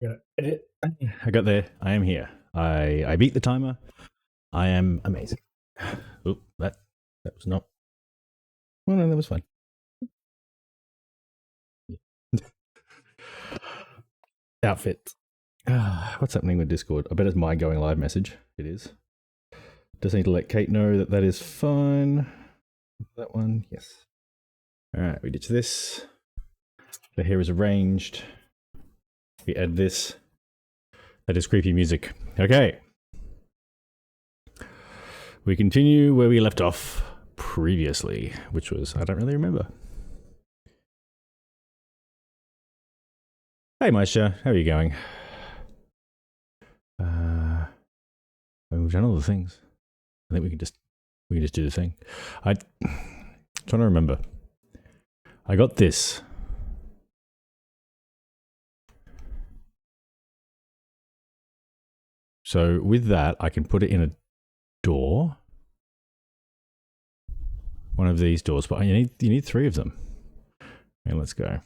Gotta edit. I got there. I am here. I beat the timer. I am amazing. Oh, that was not. Well, no, that was fine. Outfit. What's happening with Discord? I bet it's my going live message. It is. Just need to let Kate know that that is fine. That one, yes. All right, we ditch this. The hair is arranged. We add this. That is creepy music. Okay. We continue where we left off previously, which was, I don't really remember. Hey, Maisha, how are you going? We've done all the things. I think we can just do the thing. I'm trying to remember. I got this. So with that, I can put it in a door. One of these doors, but you need 3 of them. Okay, let's go.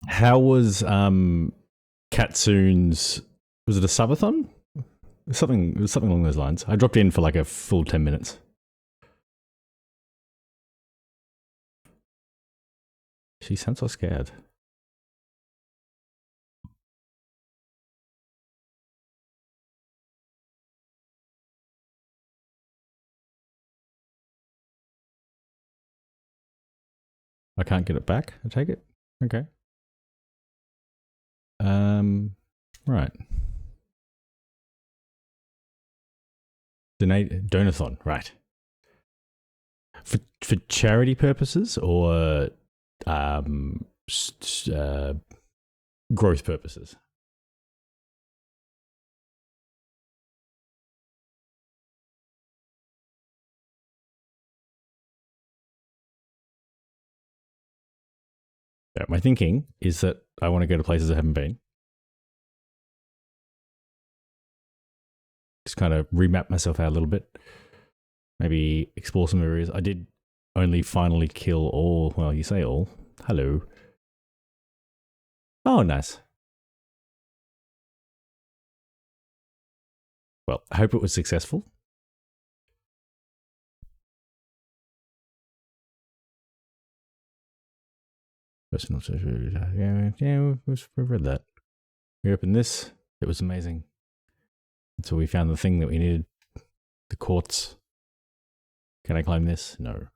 How was Katsoon's? Was it a subathon? It was something along those lines. I dropped in for like a full 10 minutes. She sounds so scared. I can't get it back, I take it? Okay. Right. Donathon, right. For charity purposes or growth purposes? Yeah, my thinking is that I want to go to places I haven't been. Just kind of remap myself out a little bit. Maybe explore some areas. I did only finally kill all. Well, you say all. Hello. Oh, nice. Well, I hope it was successful. Personal yeah, we've read that. We opened this. It was amazing. So we found the thing that we needed. The quartz. Can I climb this? No.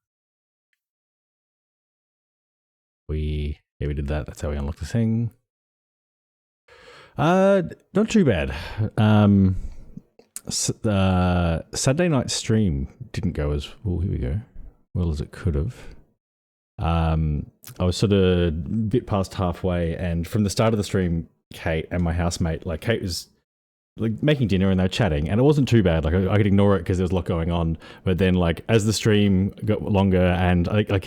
We did that. That's how we unlocked the thing. Not too bad. Saturday night stream didn't go as well. Here we go. Well as it could have. I was sort of a bit past halfway, and from the start of the stream, Kate and my housemate, like Kate was like making dinner and they were chatting, and it wasn't too bad. Like I could ignore it because there was a lot going on. But then, like as the stream got longer, and I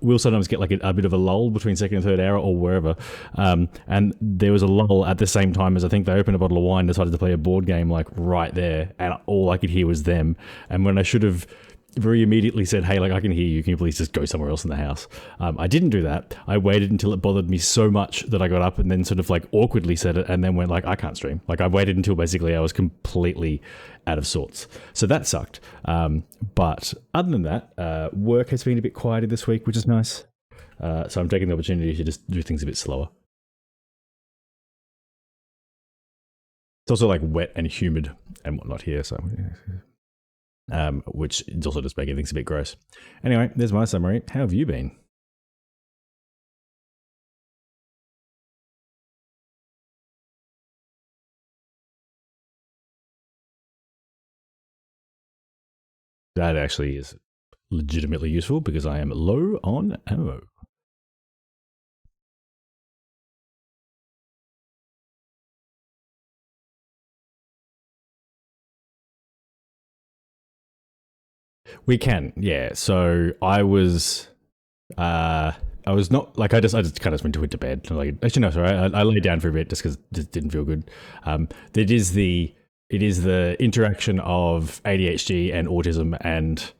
will sometimes get like a bit of a lull between second and third hour or wherever. And there was a lull at the same time as I think they opened a bottle of wine, decided to play a board game like right there, and all I could hear was them. And when I should have very immediately said, hey, like I can hear you, can you please just go somewhere else in the house? I didn't do that. I waited until it bothered me so much that I got up and then sort of like awkwardly said it and then went like, I can't stream. Like I waited until basically I was completely out of sorts. So that sucked. But other than that, work has been a bit quieter this week, which is nice. So I'm taking the opportunity to just do things a bit slower. It's also like wet and humid and whatnot here, so which is also just making things a bit gross. Anyway, there's my summary. How have you been? That actually is legitimately useful because I am low on ammo. We can, yeah. So I was not like I just kind of went to bed. Like actually no, sorry, I lay down for a bit just because it didn't feel good. It is the interaction of ADHD and autism and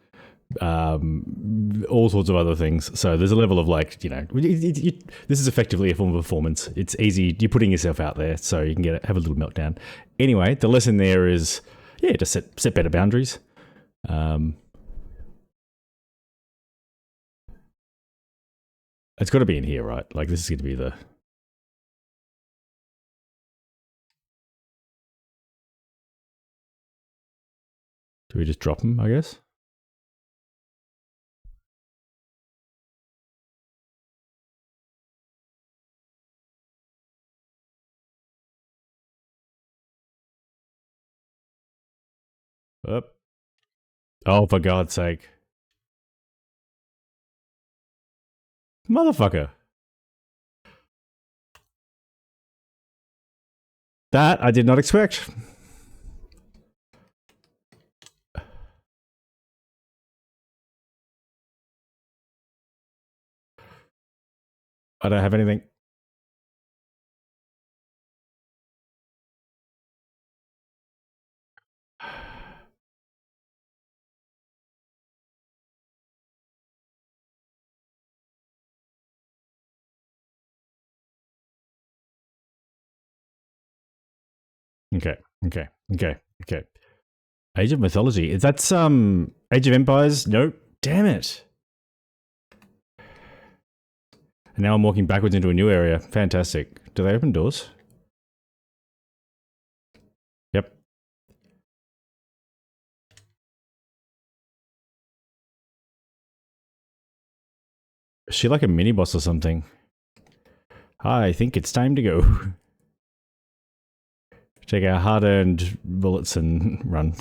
all sorts of other things. So there's a level of like, this is effectively a form of performance. It's easy. You're putting yourself out there, so you can have a little meltdown. Anyway, the lesson there is, just set better boundaries. It's got to be in here, right? Like this is going to be the. Do we just drop them? I guess. Up. Oh, for God's sake. Motherfucker. That I did not expect. I don't have anything. Okay. Age of Mythology. Is that Age of Empires? Nope. Damn it. And now I'm walking backwards into a new area. Fantastic. Do they open doors? Yep. Is she like a mini boss or something? I think it's time to go. Take our hard-earned bullets and run.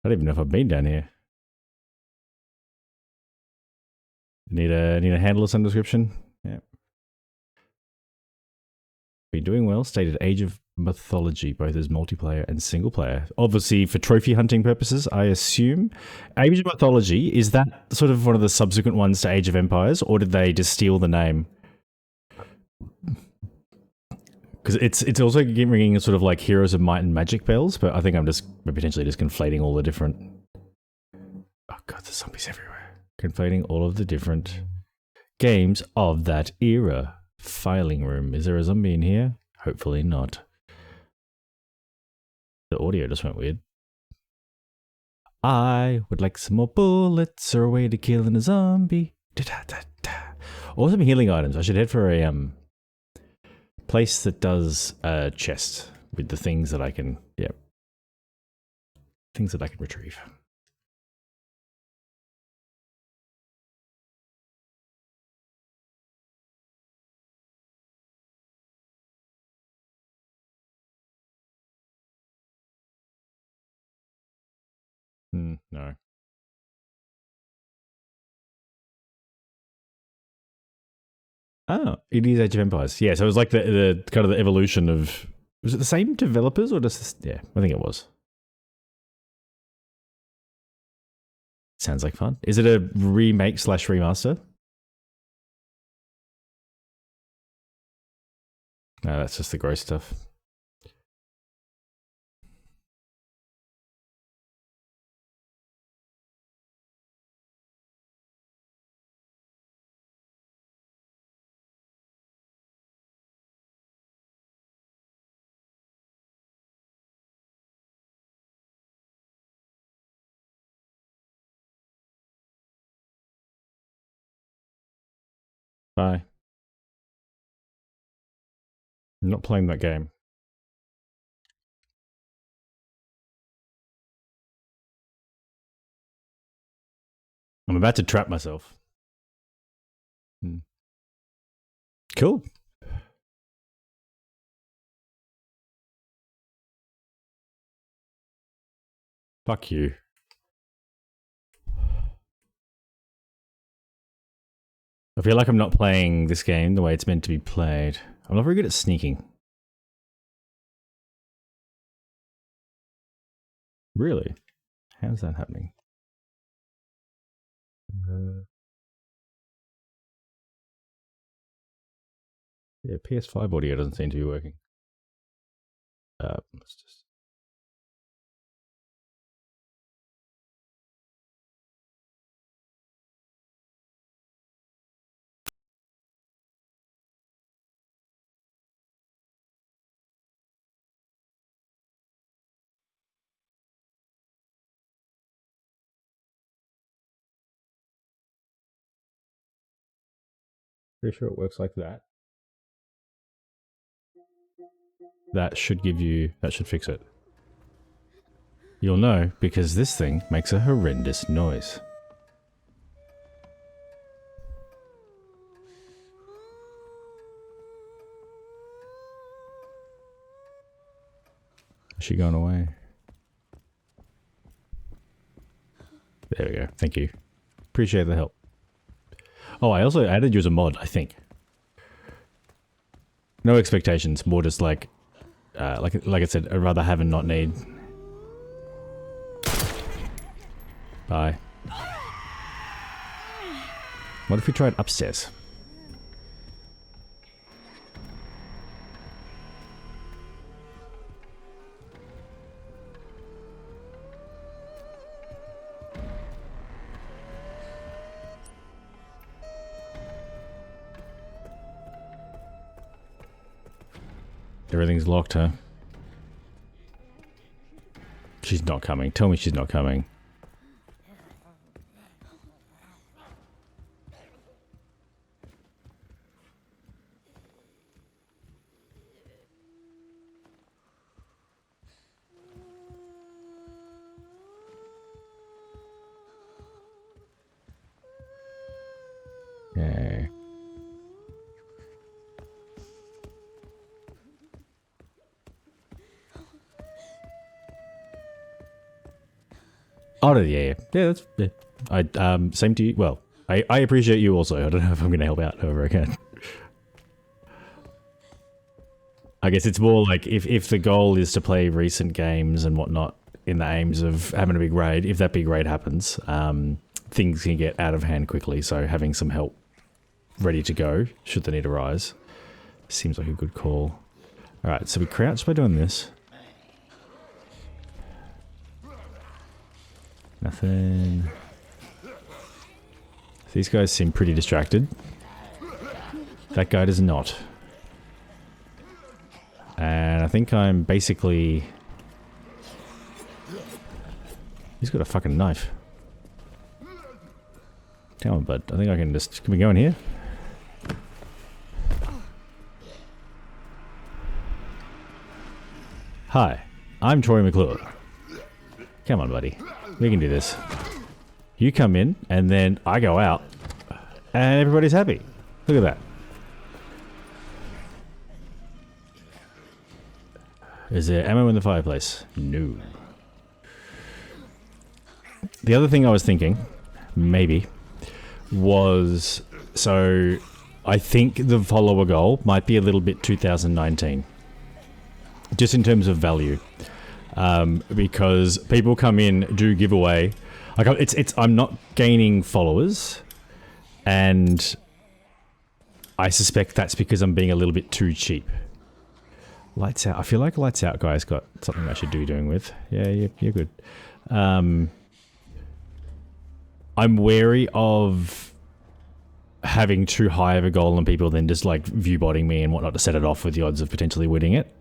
I don't even know if I've been down here. Need a handle or some description? Yeah. Been doing well. Stated Age of Mythology, both as multiplayer and single player. Obviously, for trophy hunting purposes, I assume. Age of Mythology, is that sort of one of the subsequent ones to Age of Empires, or did they just steal the name? Because it's also ringing sort of like Heroes of Might and Magic bells, but I think I'm potentially just conflating all the different. Oh god, there's zombies everywhere. Conflating all of the different games of that era. Filing room. Is there a zombie in here? Hopefully not. The audio just went weird. I would like some more bullets or a way to killing a zombie. Or some healing items. I should head for a place that does a chest with the things that I can, things that I can retrieve. No. Oh, it is Age of Empires. Yeah, so it was like the kind of the evolution of. Was it the same developers or just? Yeah, I think it was. Sounds like fun. Is it a remake / remaster? No, that's just the gross stuff. Bye. I'm not playing that game. I'm about to trap myself. Cool. Fuck you. I feel like I'm not playing this game the way it's meant to be played. I'm not very good at sneaking. Really? How's that happening? Yeah, PS5 audio doesn't seem to be working. Let's just. Pretty sure it works like that. That should give you. That should fix it. You'll know because this thing makes a horrendous noise. Is she gone away? There we go. Thank you. Appreciate the help. Oh, I also added you as a mod, I think. No expectations, more just like I said, I'd rather have and not need. Bye. What if we tried upstairs? Everything's locked, huh? She's not coming. Tell me she's not coming. Okay. Oh, yeah. That's... Yeah. Same to you. Well, I appreciate you also. I don't know if I'm going to help out however I can. I guess it's more like if the goal is to play recent games and whatnot in the aims of having a big raid, if that big raid happens, things can get out of hand quickly. So having some help ready to go should the need arise seems like a good call. All right, so we crouch by doing this. Nothing. These guys seem pretty distracted. That guy does not. And I think I'm basically... He's got a fucking knife. Come on, bud. I think I can just... Can we go in here? Hi, I'm Troy McClure. Come on, buddy. We can do this. You come in, and then I go out, and everybody's happy. Look at that. Is there ammo in the fireplace? No. The other thing I was thinking, maybe, was... So, I think the follower goal might be a little bit 2019. Just in terms of value. Because people come in, do giveaway. Like I'm not gaining followers, and I suspect that's because I'm being a little bit too cheap. Lights out. I feel like Lights Out guy's got something I should be doing with. Yeah, you're good. I'm wary of having too high of a goal on people than just like view botting me and whatnot to set it off with the odds of potentially winning it.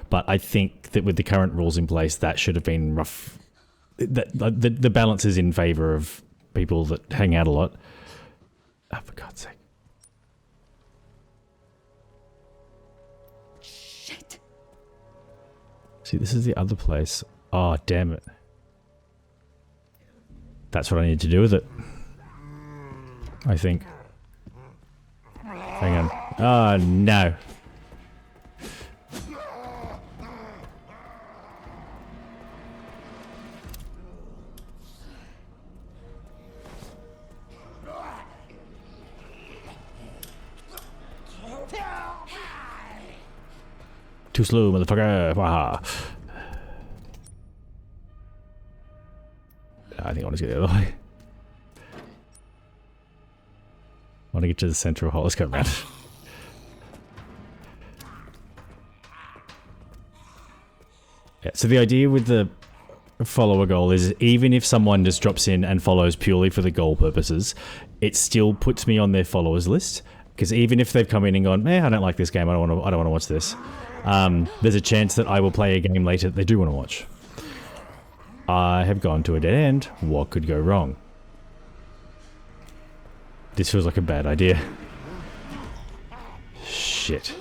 But I think that with the current rules in place, that should have been rough. The balance is in favor of people that hang out a lot. Oh, for God's sake. Shit. See, this is the other place. Oh, damn it. That's what I need to do with it. I think. Hang on. Oh, no. Too slow, motherfucker. Waha. I think I want to get the other way. I want to get to the central hall. Let's go around. So the idea with the follower goal is even if someone just drops in and follows purely for the goal purposes, it still puts me on their followers list. Because even if they've come in and gone, I don't like this game, I don't want to watch this. There's a chance that I will play a game later that they do want to watch. I have gone to a dead end. What could go wrong? This feels like a bad idea. Shit.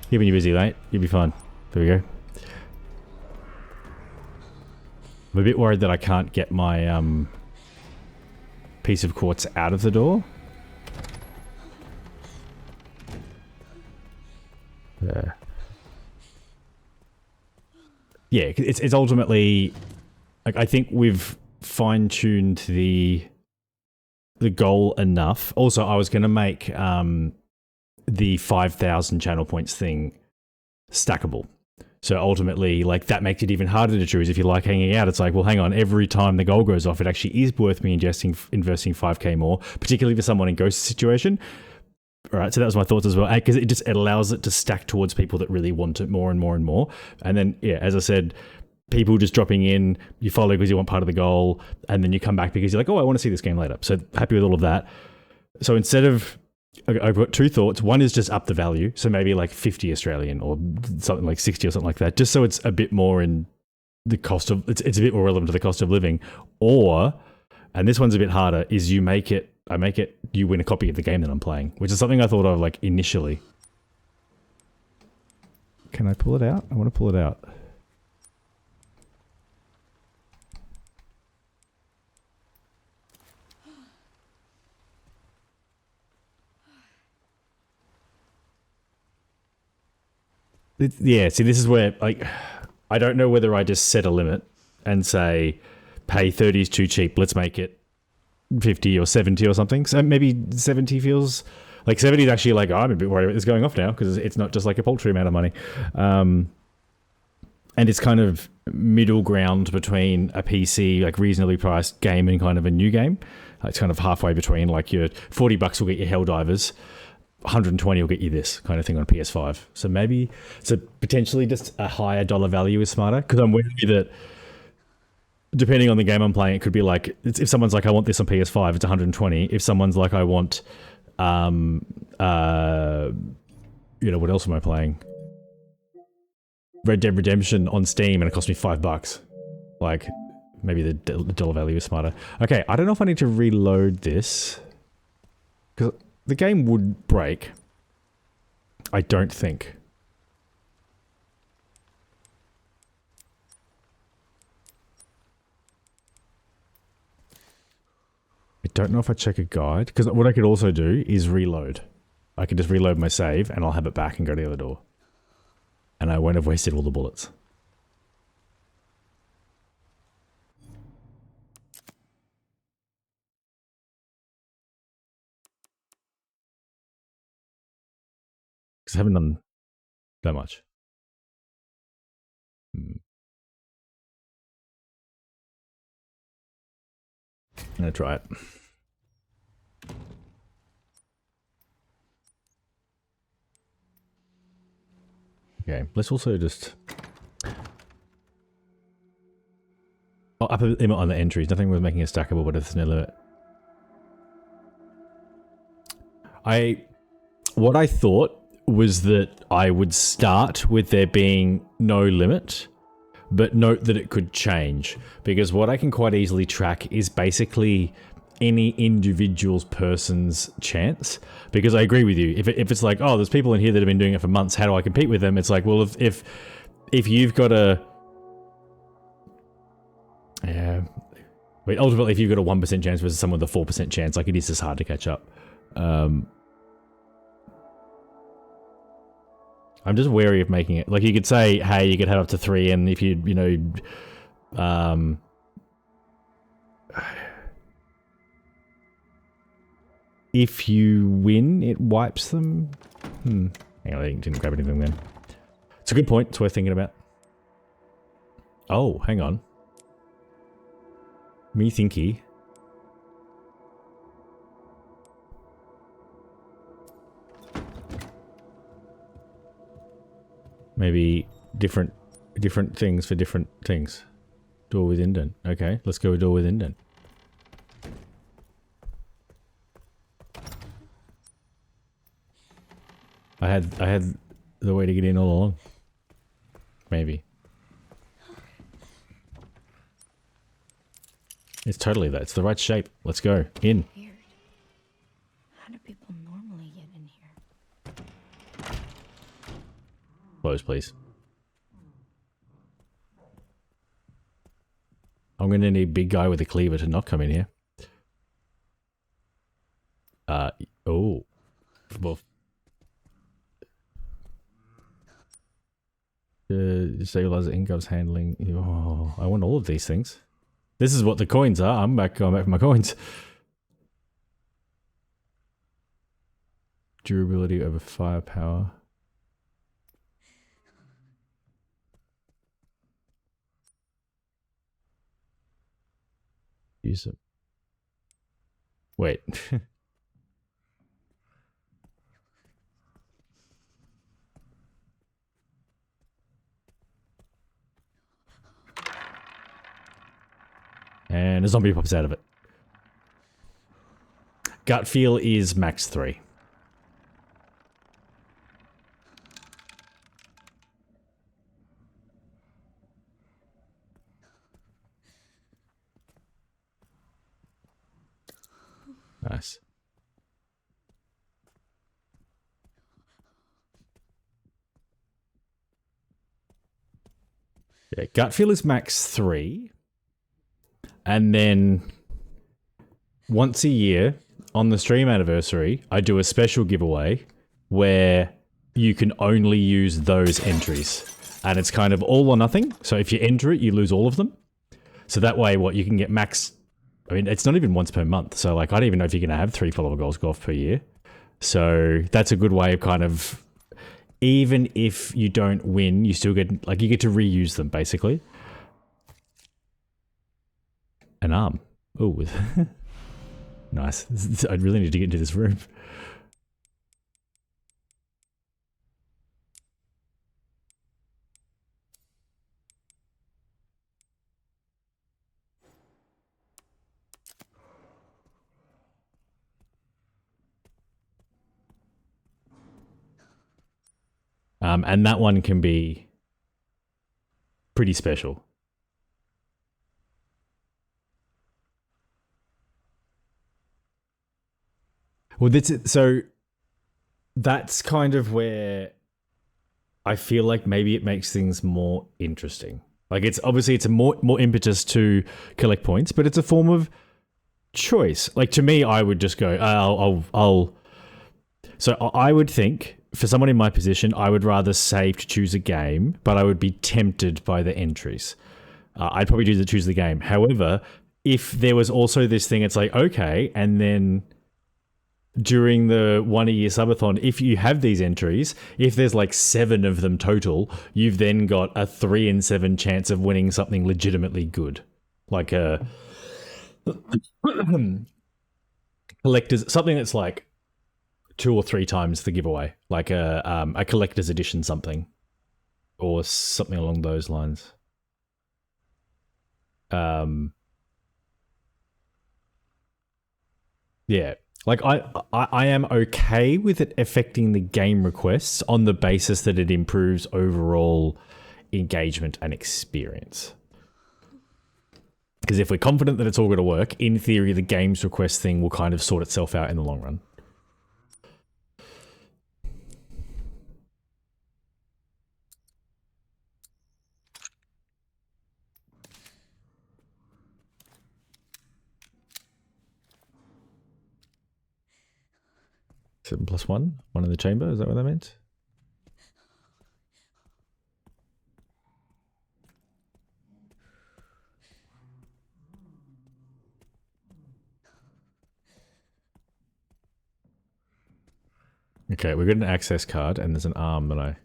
Keeping you busy, mate. You'll be fine. There we go. I'm a bit worried that I can't get my piece of quartz out of the door. Yeah, it's ultimately like I think we've fine-tuned the goal enough. Also, I was going to make the 5,000 channel points thing stackable. So ultimately, like, that makes it even harder to choose if you like hanging out. It's like, well, hang on, every time the goal goes off, it actually is worth me investing 5k more, particularly for someone in Ghost's situation. All right, so that was my thoughts as well, because it allows it to stack towards people that really want it more and more and more. And then, yeah, as I said, people just dropping in, you follow because you want part of the goal, and then you come back because you're like, oh, I want to see this game later. So happy with all of that. So instead of, I've got two thoughts. One is just up the value. So maybe like 50 Australian or something like 60 or something like that, just so it's a bit more in the cost of, it's a bit more relevant to the cost of living. Or, and this one's a bit harder, is you make it, you win a copy of the game that I'm playing, which is something I thought of like initially. Can I pull it out? I want to pull it out. Yeah, see, this is where, like, I don't know whether I just set a limit and say, pay 30 is too cheap, let's make it 50 or 70 or something. So maybe 70 feels, like 70 is actually like, oh, I'm a bit worried about this going off now, because it's not just like a paltry amount of money. And it's kind of middle ground between a PC, like reasonably priced game and kind of a new game. It's kind of halfway between, like, your $40 will get you Helldivers, 120 will get you this kind of thing on PS5. So maybe, so potentially just a higher dollar value is smarter, because I'm wary that depending on the game I'm playing, it could be like, if someone's like, I want this on PS5, it's 120. If someone's like, I want, you know, what else am I playing? Red Dead Redemption on Steam, and it cost me $5. Like, maybe the dollar value is smarter. Okay, I don't know if I need to reload this, because the game would break. I don't think. I don't know if I check a guide, because what I could also do is reload. I could just reload my save and I'll have it back and go to the other door. And I won't have wasted all the bullets. Because I haven't done that much. I'm going to try it. Okay, let's also just... Oh, upper limit on the entries. Nothing was making it stackable, but it's no limit. What I thought was that I would start with there being no limit, but note that it could change, because what I can quite easily track is basically any individual person's chance. Because I agree with you, if it's like, oh, there's people in here that have been doing it for months, how do I compete with them? It's like, well, if you've got a, yeah, but ultimately if you've got a 1% chance versus someone with a 4% chance, like, it is just hard to catch up. I'm just wary of making it. Like, you could say, hey, you could have up to 3, and if you know, if you win, it wipes them. Hang on, I didn't grab anything then. It's a good point. It's worth thinking about. Oh, hang on. Me thinky. Maybe different things for different things. Door with indent. Okay, let's go with door with indent. I had the way to get in all along. Maybe. It's totally that. It's the right shape. Let's go. In. Weird. How do people normally get in here? Close, please. I'm gonna need a big guy with a cleaver to not come in here. Oh. Well. Stabilizer, incomes, handling. Oh, I want all of these things. This is what the coins are. I'm going back for my coins. Durability over firepower. Use it. Wait. And a zombie pops out of it. Gut feel is max 3. Nice. Yeah, gut feel is max 3. And then once a year on the stream anniversary, I do a special giveaway where you can only use those entries. And it's kind of all or nothing. So if you enter it, you lose all of them. So that way, what you can get max... I mean, it's not even once per month. So like, I don't even know if you're going to have 3 follower goals go off per year. So that's a good way of kind of... Even if you don't win, you still get... Like, you get to reuse them, basically. An arm. Oh, nice. I really need to get into this room. And that one can be pretty special. Well, so that's kind of where I feel like maybe it makes things more interesting. Like it's a more impetus to collect points, but it's a form of choice. Like to me, I would just go, So I would think for someone in my position, I would rather save to choose a game, but I would be tempted by the entries. I'd probably choose the game. However, if there was also this thing, it's like, okay, and then during the 1 a year subathon, if you have these entries, if there's like 7 of them total, you've then got a 3 in 7 chance of winning something legitimately good. Like a collector's, something that's like 2 or 3 times the giveaway, like a collector's edition something, or something along those lines. Yeah. Like I am okay with it affecting the game requests on the basis that it improves overall engagement and experience. Because if we're confident that it's all going to work, in theory, the games request thing will kind of sort itself out in the long run. Seven plus one in the chamber. Is that what that meant? Okay, we got an access card, and there's an arm that I...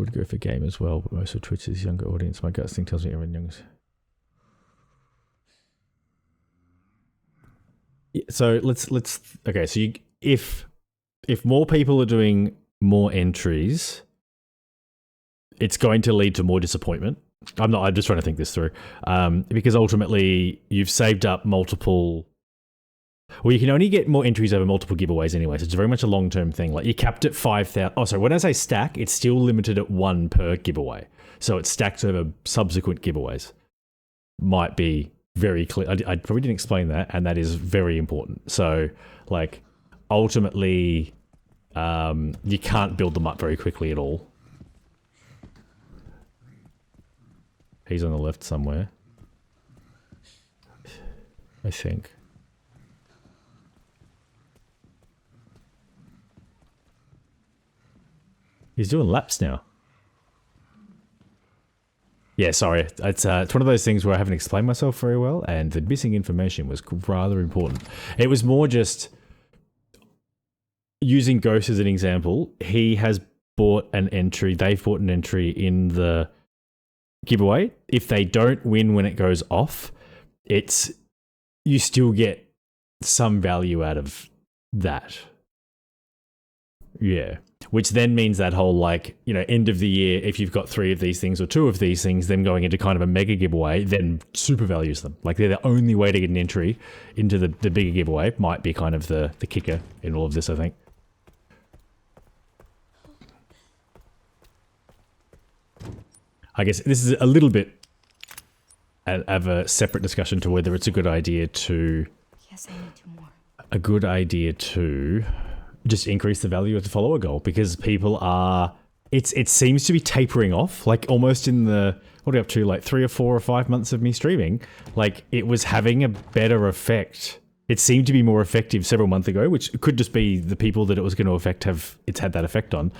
would go for game as well, but most of Twitch is younger audience. My gut instinct tells me everyone young's. Yeah, so let's okay. So if more people are doing more entries, it's going to lead to more disappointment. I'm just trying to think this through, because ultimately you've saved up multiple. Well, you can only get more entries over multiple giveaways anyway, so it's very much a long-term thing. Like, you're capped at 5,000. Oh, sorry, when I say stack, it's still limited at 1 per giveaway. So it's stacked over subsequent giveaways. Might be very clear. I probably didn't explain that, and that is very important. So, like, ultimately, you can't build them up very quickly at all. He's on the left somewhere, I think. He's doing laps now. Yeah, sorry. It's one of those things where I haven't explained myself very well, and the missing information was rather important. It was more just using Ghost as an example. He has bought an entry. They've bought an entry in the giveaway. If they don't win when it goes off, you still get some value out of that. Yeah. Which then means that whole, like, you know, end of the year, if you've got 3 of these things or 2 of these things, them going into kind of a mega giveaway, then super values them. Like, they're the only way to get an entry into the bigger giveaway. Might be kind of the kicker in all of this, I think. I guess this is a little bit of a separate discussion to whether it's a good idea to... Yes, I need 2 more. A good idea to... just increase the value of the follower goal, because people are, it seems to be tapering off, like almost in the, what are we up to, like 3 or 4 or 5 months of me streaming, like it was having a better effect. It seemed to be more effective several months ago, which could just be the people that it was going to affect it's had that effect on.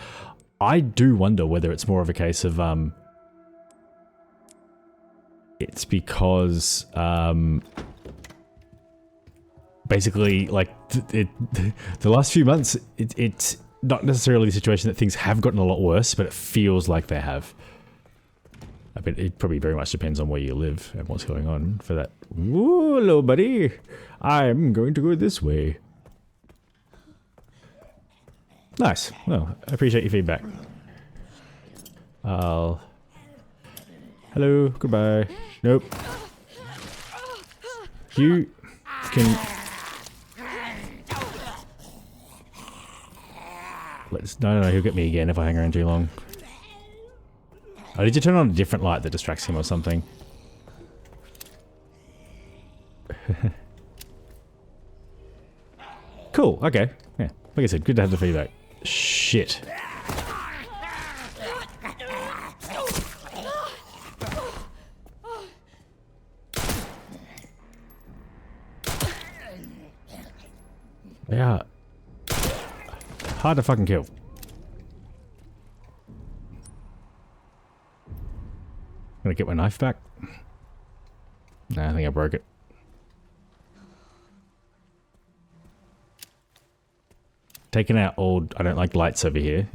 I do wonder whether it's more of a case of, it's because, basically, like, the last few months, it's not necessarily the situation that things have gotten a lot worse, but it feels like they have. I mean, it probably very much depends on where you live and what's going on for that. Whoa, hello, buddy. I'm going to go this way. Nice. Well, I appreciate your feedback. Hello. Goodbye. Nope. You can... No, he'll get me again if I hang around too long. Oh, did you turn on a different light that distracts him or something? Cool, okay. Yeah, like I said, good to have the feedback. Shit. They are hard to fucking kill. Gonna get my knife back? Nah, I think I broke it. Taking out old... I don't like lights over here.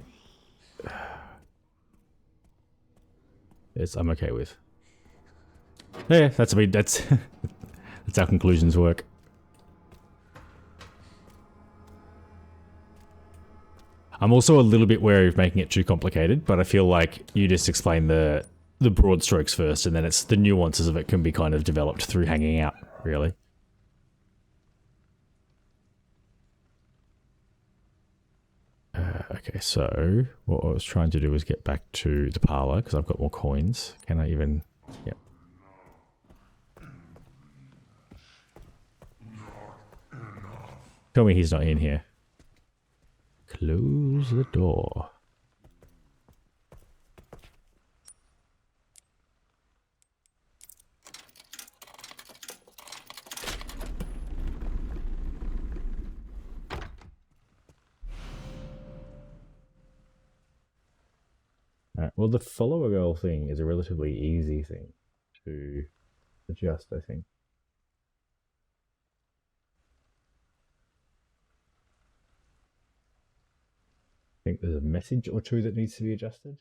Yes, I'm okay with. Yeah, that's how conclusions work. I'm also a little bit wary of making it too complicated, but I feel like you just explain the broad strokes first, and then it's the nuances of it can be kind of developed through hanging out, really. Okay, so what I was trying to do was get back to the parlor because I've got more coins. Can I even... Yep. Tell me he's not in here. Close the door. Alright, well, the follower girl thing is a relatively easy thing to adjust, I think. I think there's a message or two that needs to be adjusted.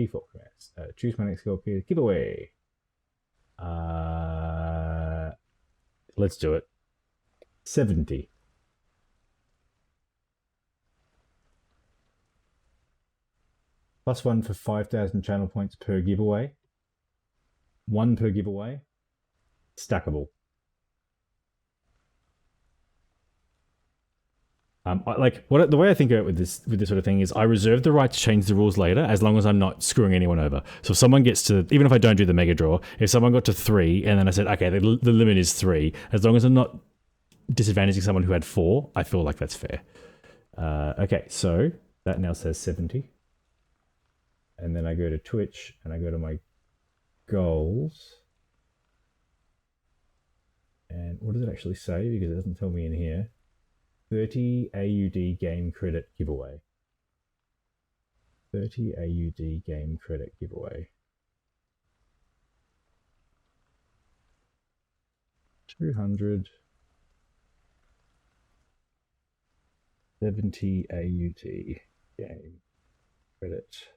default commands. Choose my next goal, giveaway. Let's do it. 70. +1 for 5,000 channel points per giveaway. 1 per giveaway. Stackable. The way I think of it with this sort of thing is I reserve the right to change the rules later as long as I'm not screwing anyone over. So if someone gets to, even if I don't do the mega draw, if someone got to 3 and then I said, okay, the limit is 3, as long as I'm not disadvantaging someone who had 4, I feel like that's fair. Okay, so that now says 70. And then I go to Twitch and I go to my goals. And what does it actually say? Because it doesn't tell me in here. 30 AUD game credit giveaway. 30 AUD game credit giveaway. 270 AUD game credit.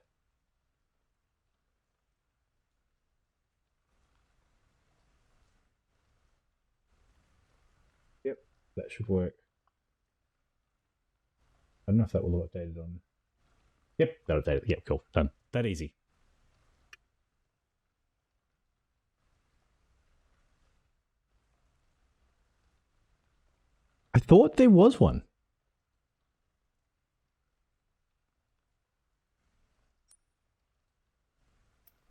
Yep, that should work. I don't know if that will have updated on. Yep, that updated. Yep, cool. Done. That easy. I thought there was one.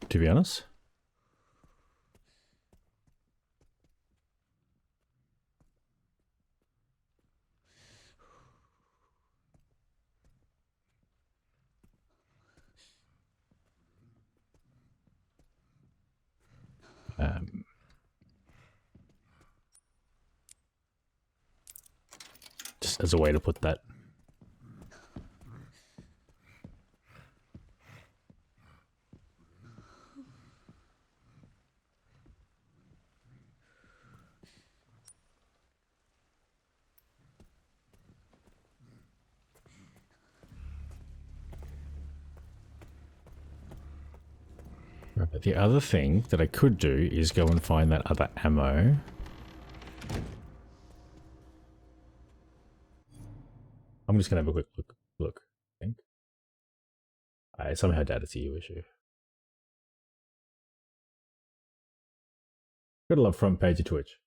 To be honest. Just as a way to put that. But the other thing that I could do is go and find that other ammo. I'm just going to have a quick look, I think. I somehow doubt it's a you issue. Gotta love front page of Twitch.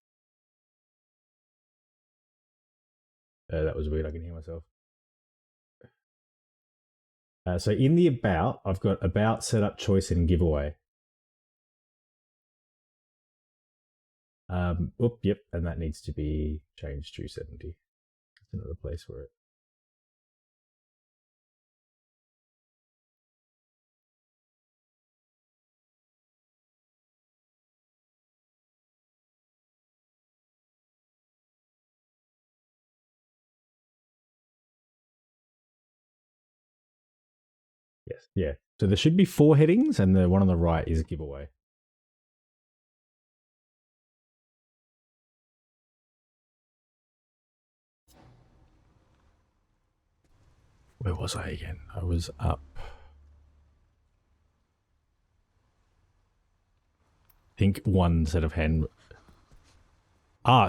That was weird, I can hear myself. So in the about, I've got about, setup, choice, and giveaway. Yep, and that needs to be changed to 70. That's another place where it. Yes, yeah. So there should be 4 headings, and the one on the right is giveaway. Where was I again? I was up. I think one set of hand.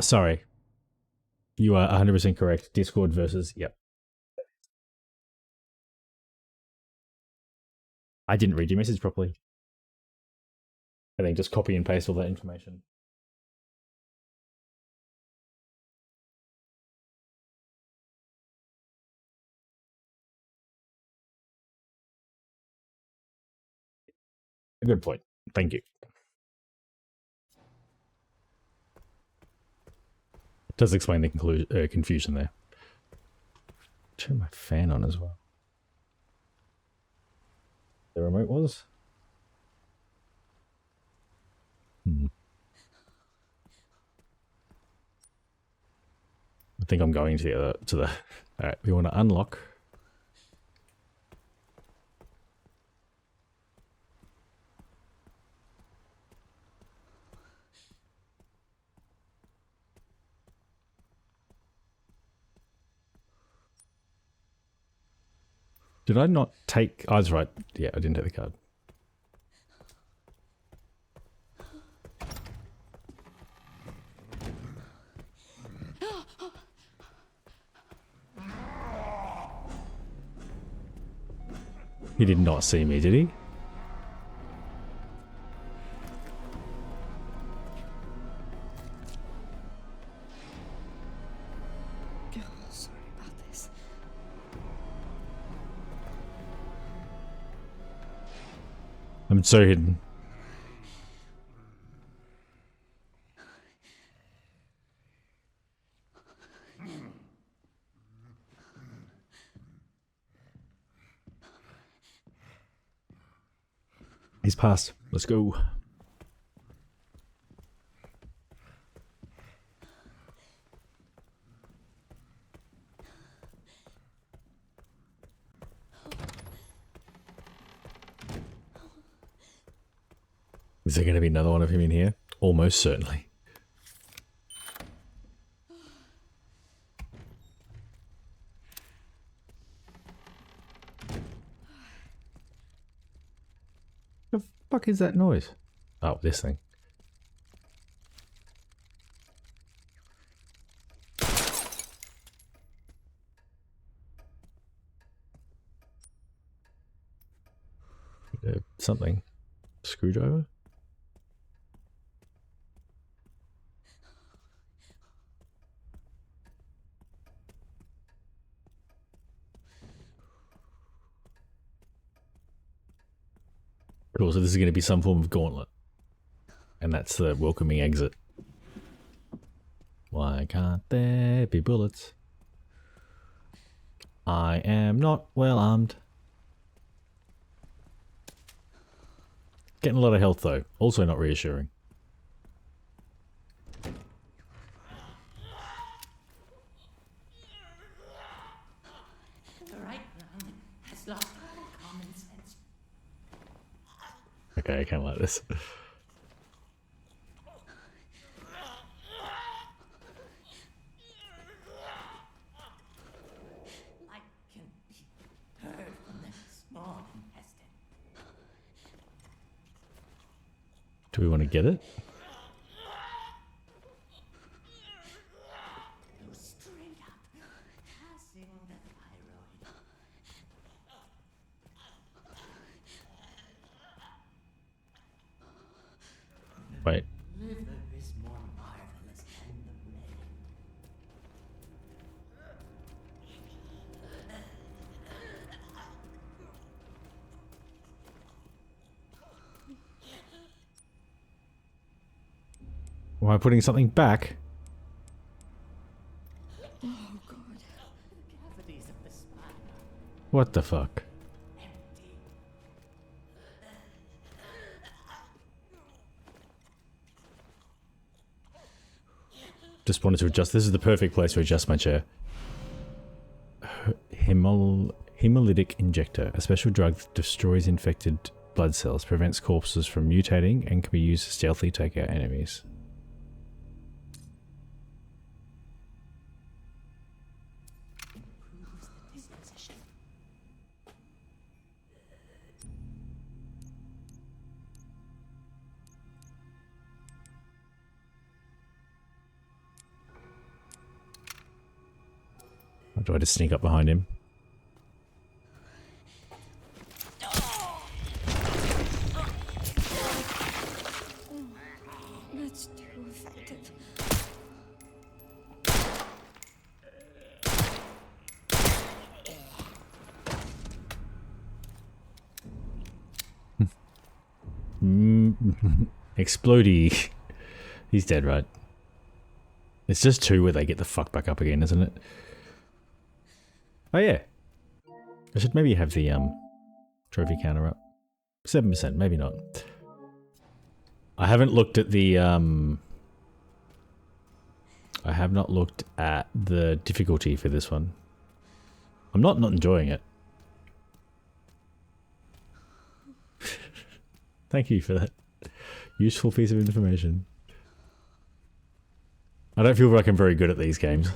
Sorry. You are 100% correct. Discord versus. Yep. I didn't read your message properly. I think just copy and paste all that information. A good point. Thank you. It does explain the confusion there. Turn my fan on as well. The remote was? I think I'm going to the all right, we want to unlock. Did I not take? Oh, that's right. Yeah, I didn't take the card. He did not see me, did he? Oh, sorry about this. I'm so hidden. He's passed. Let's go. Is there going to be another one of him in here? Almost certainly. The fuck is that noise? Oh, this thing. Something. Screwdriver? Cool, so this is going to be some form of gauntlet. And that's the welcoming exit. Why can't there be bullets? I am not well armed. Getting a lot of health though. Also not reassuring. The right man has lost all common sense. Okay, I can't like this. Light can be heard from the small intestine. Do we want to get it? Go straight up, passing the thyroid. Wait. Liver is more marvelous than the brain. Am I putting something back? Oh, God. The cavities of the spine are What the fuck? empty. Just wanted to adjust. This is the perfect place to adjust my chair. Hemolytic injector. A special drug that destroys infected blood cells, prevents corpses from mutating, and can be used to stealthily take out enemies. Improves the disposition. Or do I just sneak up behind him? That's too effective. Explodey. He's dead, right? It's just two where they get the fuck back up again, isn't it? Oh yeah. I should maybe have the trophy counter up. 7%, maybe not. I haven't looked at the I have not looked at the difficulty for this one. I'm not enjoying it. Thank you for that useful piece of information. I don't feel like I'm very good at these games.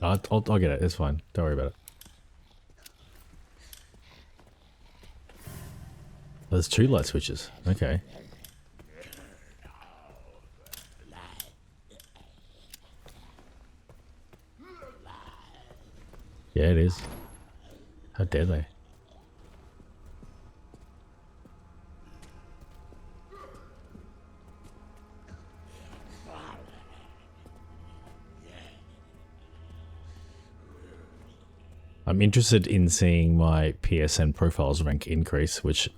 I'll get it. It's fine. Don't worry about it. There's two light switches. Okay. Yeah, it is. How dare they? I'm interested in seeing my PSN profiles rank increase, which,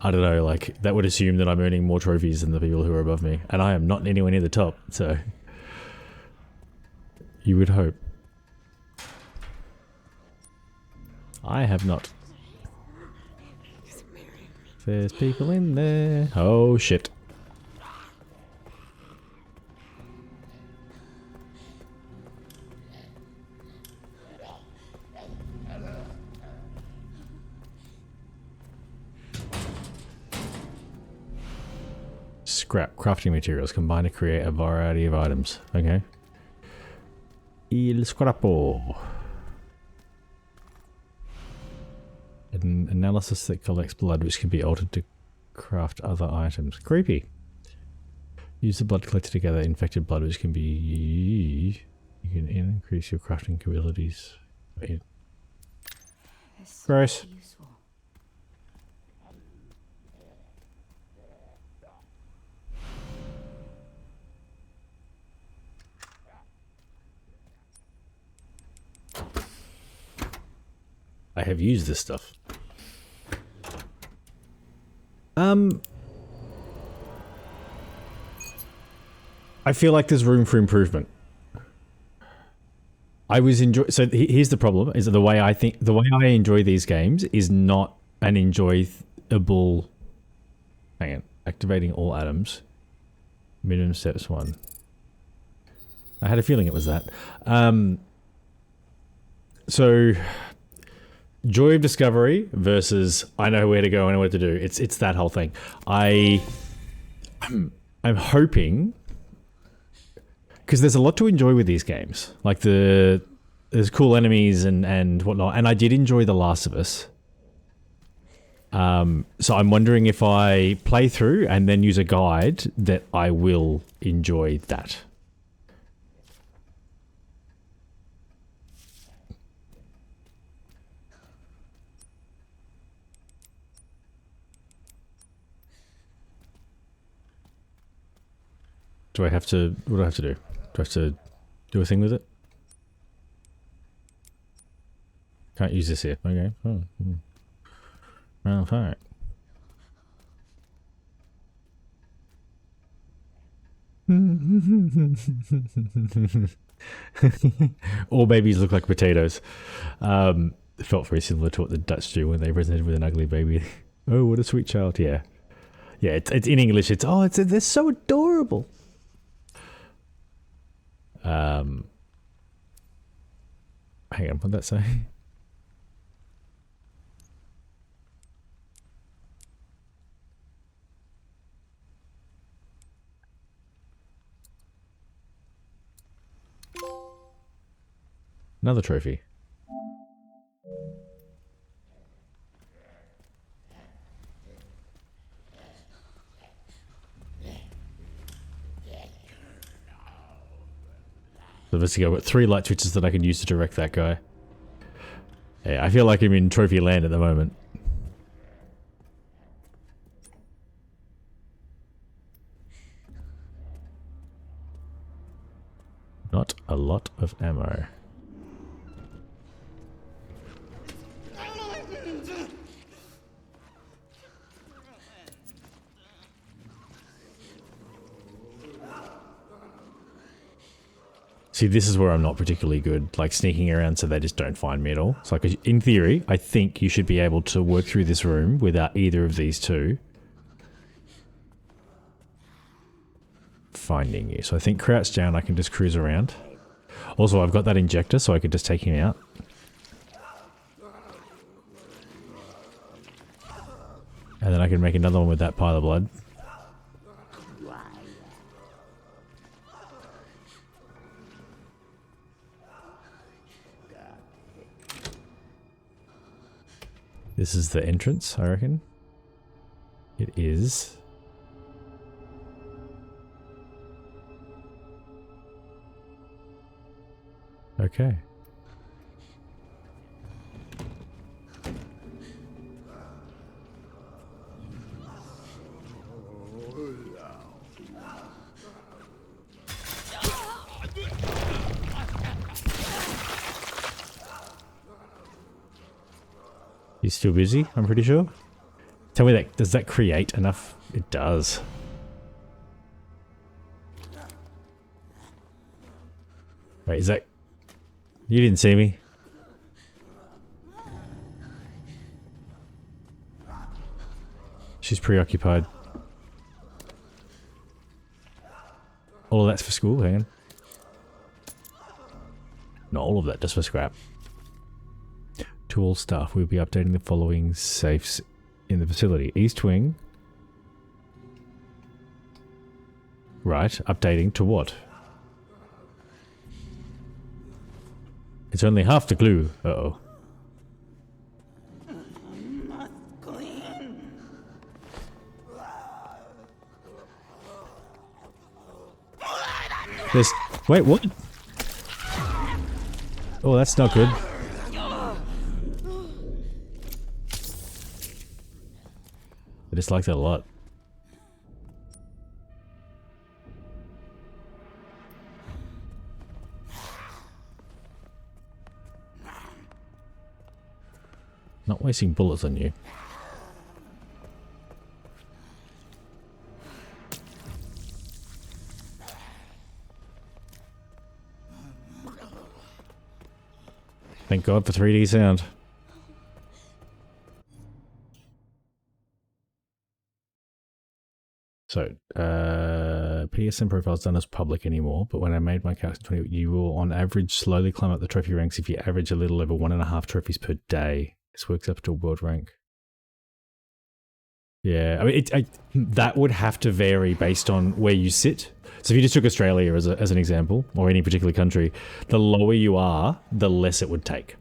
I don't know, like, that would assume that I'm earning more trophies than the people who are above me. And I am not anywhere near the top, so... You would hope. I have not. There's people in there. Oh, shit. Scrap crafting materials combined to create a variety of items. Okay. Il scrapo. An analysis that collects blood which can be altered to craft other items. Creepy. Use the blood collected together, infected blood which can be... You can increase your crafting abilities. Gross. I have used this stuff. I feel like there's room for improvement. I was so here's the problem: is that the way I enjoy these games is not an enjoyable. Hang on, activating all atoms. Minimum steps 1. I had a feeling it was that. So. Joy of discovery versus I know where to go, I know what to do. It's that whole thing. I'm hoping, because there's a lot to enjoy with these games. Like there's cool enemies and whatnot. And I did enjoy The Last of Us. So I'm wondering if I play through and then use a guide that I will enjoy that. Do I have to... What do I have to do? Do I have to do a thing with it? Can't use this here. Okay. Oh. Well, fine. All babies look like potatoes. It felt very similar to what the Dutch do when they presented with an ugly baby. Oh, what a sweet child. Yeah. Yeah, it's in English. They're so adorable. Hang on, what'd that say? Another trophy. So basically I've got 3 light switches that I can use to direct that guy. Yeah, I feel like I'm in trophy land at the moment. Not a lot of ammo. See, this is where I'm not particularly good, like sneaking around so they just don't find me at all. So, like, in theory, I think you should be able to work through this room without either of these two finding you. So I think crouch down, I can just cruise around. Also, I've got that injector, so I could just take him out. And then I can make another one with that pile of blood. This is the entrance, I reckon. It is. Okay. He's still busy, I'm pretty sure. Tell me that, does that create enough? It does. Wait, is that... You didn't see me? She's preoccupied. All of that's for school, hang on. Not all of that, just for scrap. To all staff, we'll be updating the following safes in the facility. East Wing. Right, updating to what? It's only half the glue. Uh-oh. There's... Wait, what? Oh, that's not good. I dislike that a lot. Not wasting bullets on you. Thank God for 3D sound. So, PSN profile's done as public anymore, but when I made my character 20, you will on average slowly climb up the trophy ranks if you average a little over 1.5 trophies per day. This works up to a world rank. Yeah, I mean, that would have to vary based on where you sit. So if you just took Australia as an example, or any particular country, the lower you are, the less it would take.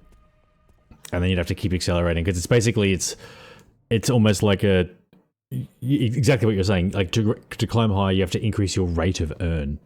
And then you'd have to keep accelerating, because it's basically, it's almost like a, exactly what you're saying, like to climb higher, you have to increase your rate of earn.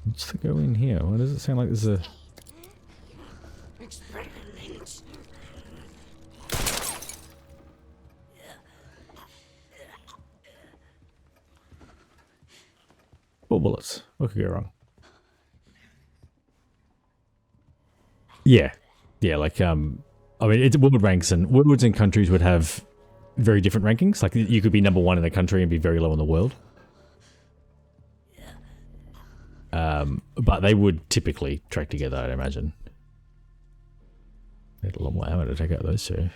What's the go in here? Why does it sound like there's a... Four bullets. What could go wrong? Yeah. Yeah, like, I mean, it's world ranks, and worlds and countries would have very different rankings. Like, you could be #1 in a country and be very low in the world. But they would typically track together, I'd imagine. Need a lot more ammo to take out those two.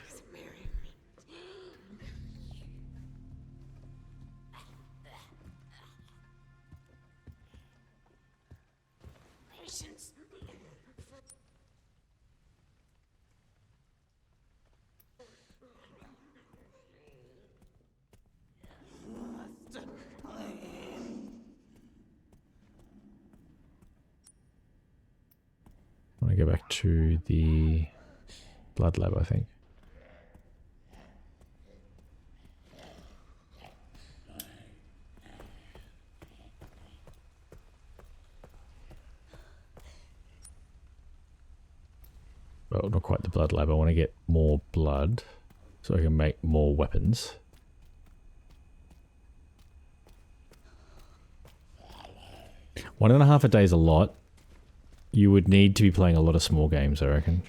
I want to go back to the blood lab, I think. Well, not quite the blood lab. I want to get more blood so I can make more weapons. One and a half a day is a lot. You would need to be playing a lot of small games, I reckon.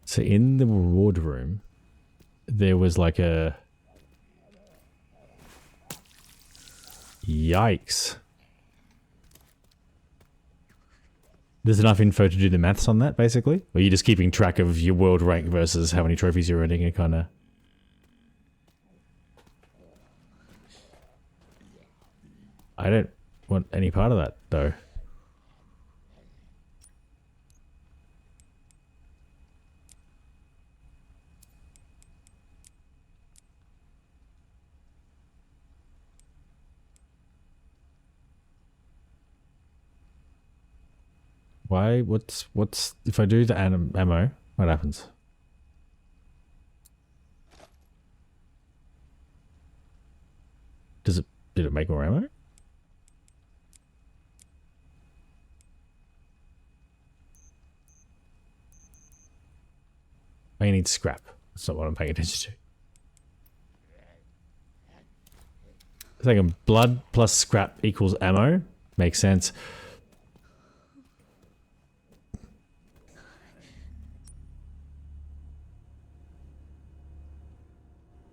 So in the reward room, there was like a... Yikes. There's enough info to do the maths on that, basically? Or are you just keeping track of your world rank versus how many trophies you're earning and kind of... I don't want any part of that, though. Why? What's if I do the ammo? What happens? Did it make more ammo? I need scrap. That's not what I'm paying attention to. Thinking blood plus scrap equals ammo. Makes sense.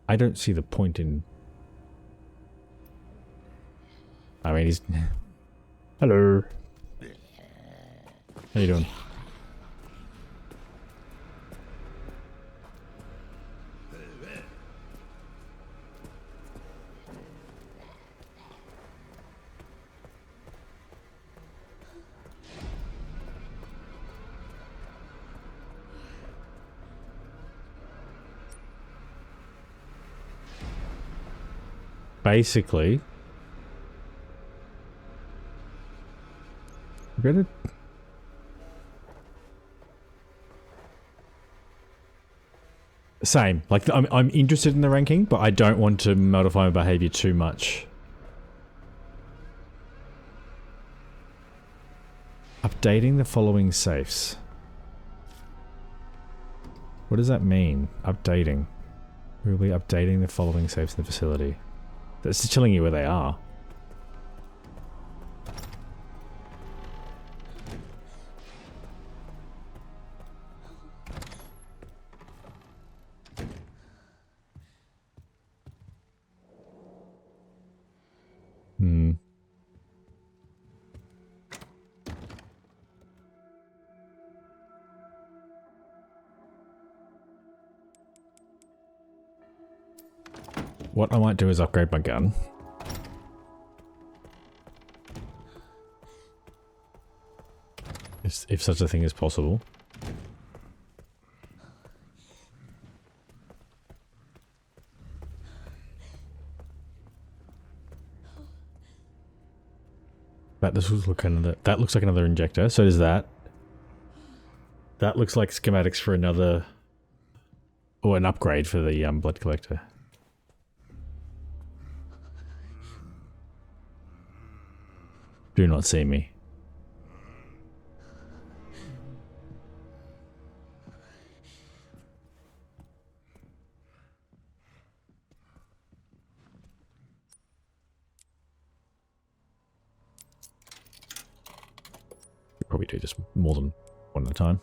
I don't see the point in... I mean, he's... Hello. How you doing? Basically, we're same. Like I'm interested in the ranking, but I don't want to modify my behavior too much. Updating the following safes. What does that mean? Updating. We'll be updating the following safes in the facility. That's just telling you where they are. What I might do is upgrade my gun. If such a thing is possible. That looks like another injector. So does that. That looks like schematics for another, or an upgrade for the blood collector. Do not see me. Probably do just more than one at a time.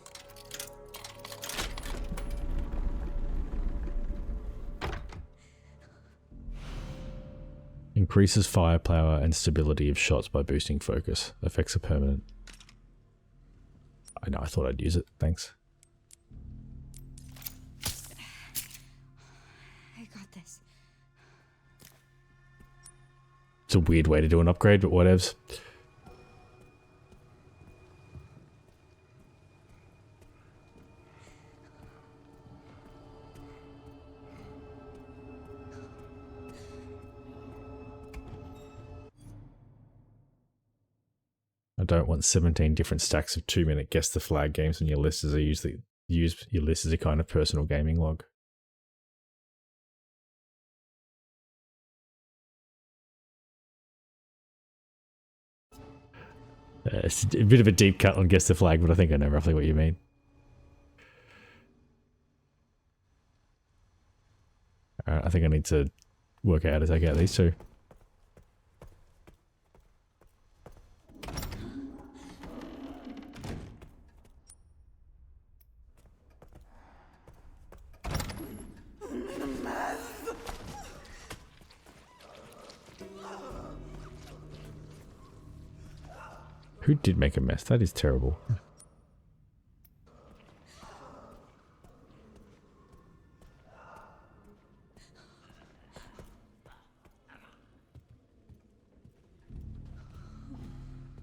Increases firepower and stability of shots by boosting focus. Effects are permanent. I know, I thought I'd use it. Thanks. I got this. It's a weird way to do an upgrade, but whatevs. I don't want 17 different stacks of 2-minute guess the flag games on your list as your list as a kind of personal gaming log. It's a bit of a deep cut on guess the flag, but I think I know roughly what you mean. Alright, I think I need to work out how to take out these two. Who did make a mess? That is terrible.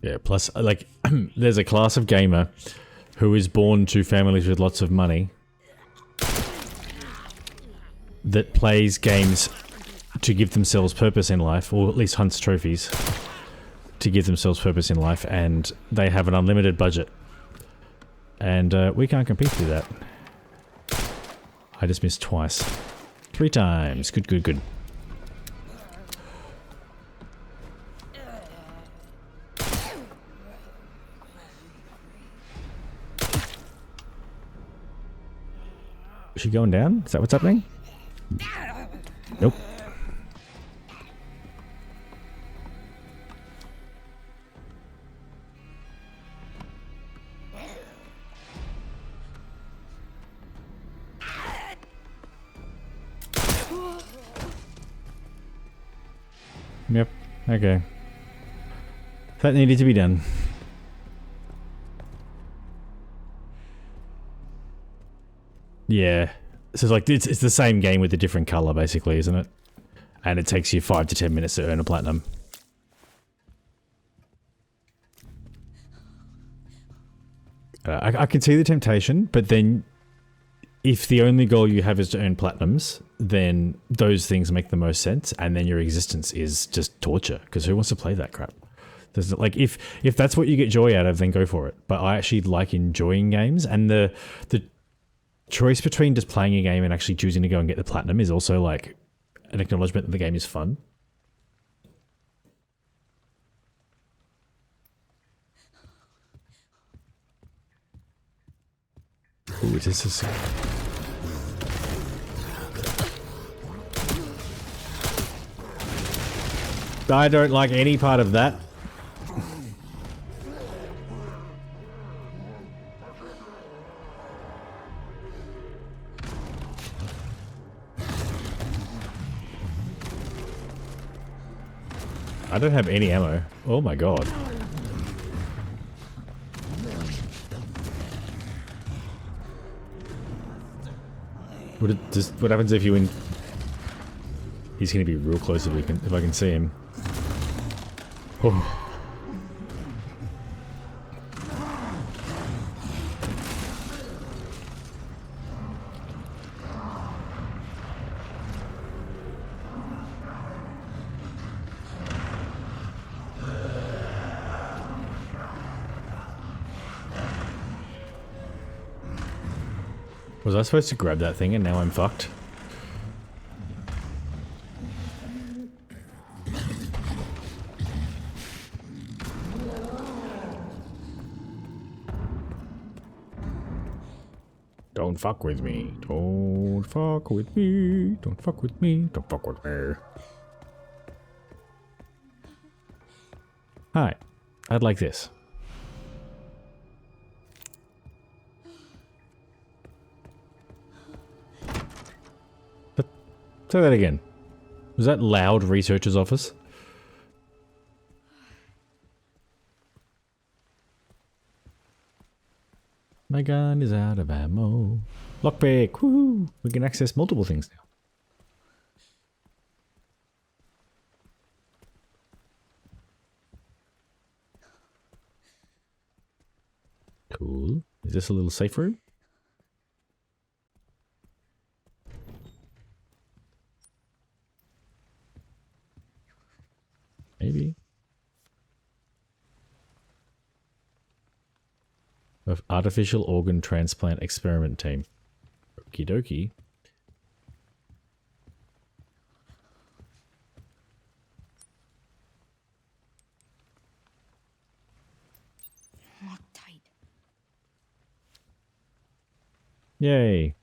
Yeah, plus, like, there's a class of gamer who is born to families with lots of money that plays games to give themselves purpose in life, or at least hunts trophies to give themselves purpose in life, and they have an unlimited budget And we can't compete through that. I just missed twice. 3 times. Good, good, good. Is she going down? Is that what's happening? Nope. Yep. Okay. That needed to be done. Yeah. So it's like it's the same game with a different color, basically, isn't it? And it takes you 5 to 10 minutes to earn a platinum. I can see the temptation, but then if the only goal you have is to earn platinums, then those things make the most sense, and then your existence is just torture, because who wants to play that crap? There's, like, if that's what you get joy out of, then go for it. But I actually like enjoying games, and the choice between just playing a game and actually choosing to go and get the platinum is also like an acknowledgement that the game is fun. Ooh, it is I don't like any part of that. I don't have any ammo. Oh my god. What happens if you win? He's gonna be real close if I can see him. Oh. Was I supposed to grab that thing and now I'm fucked? Don't fuck with me. Don't fuck with me. Don't fuck with me. Don't fuck with me. Hi. I'd like this. Say that again. Was that loud researcher's office? My gun is out of ammo. Lockpick, woohoo! We can access multiple things now. Cool. Is this a little safe room? Maybe. Of artificial organ transplant experiment team. Okie dokie. Lock tight. Yay.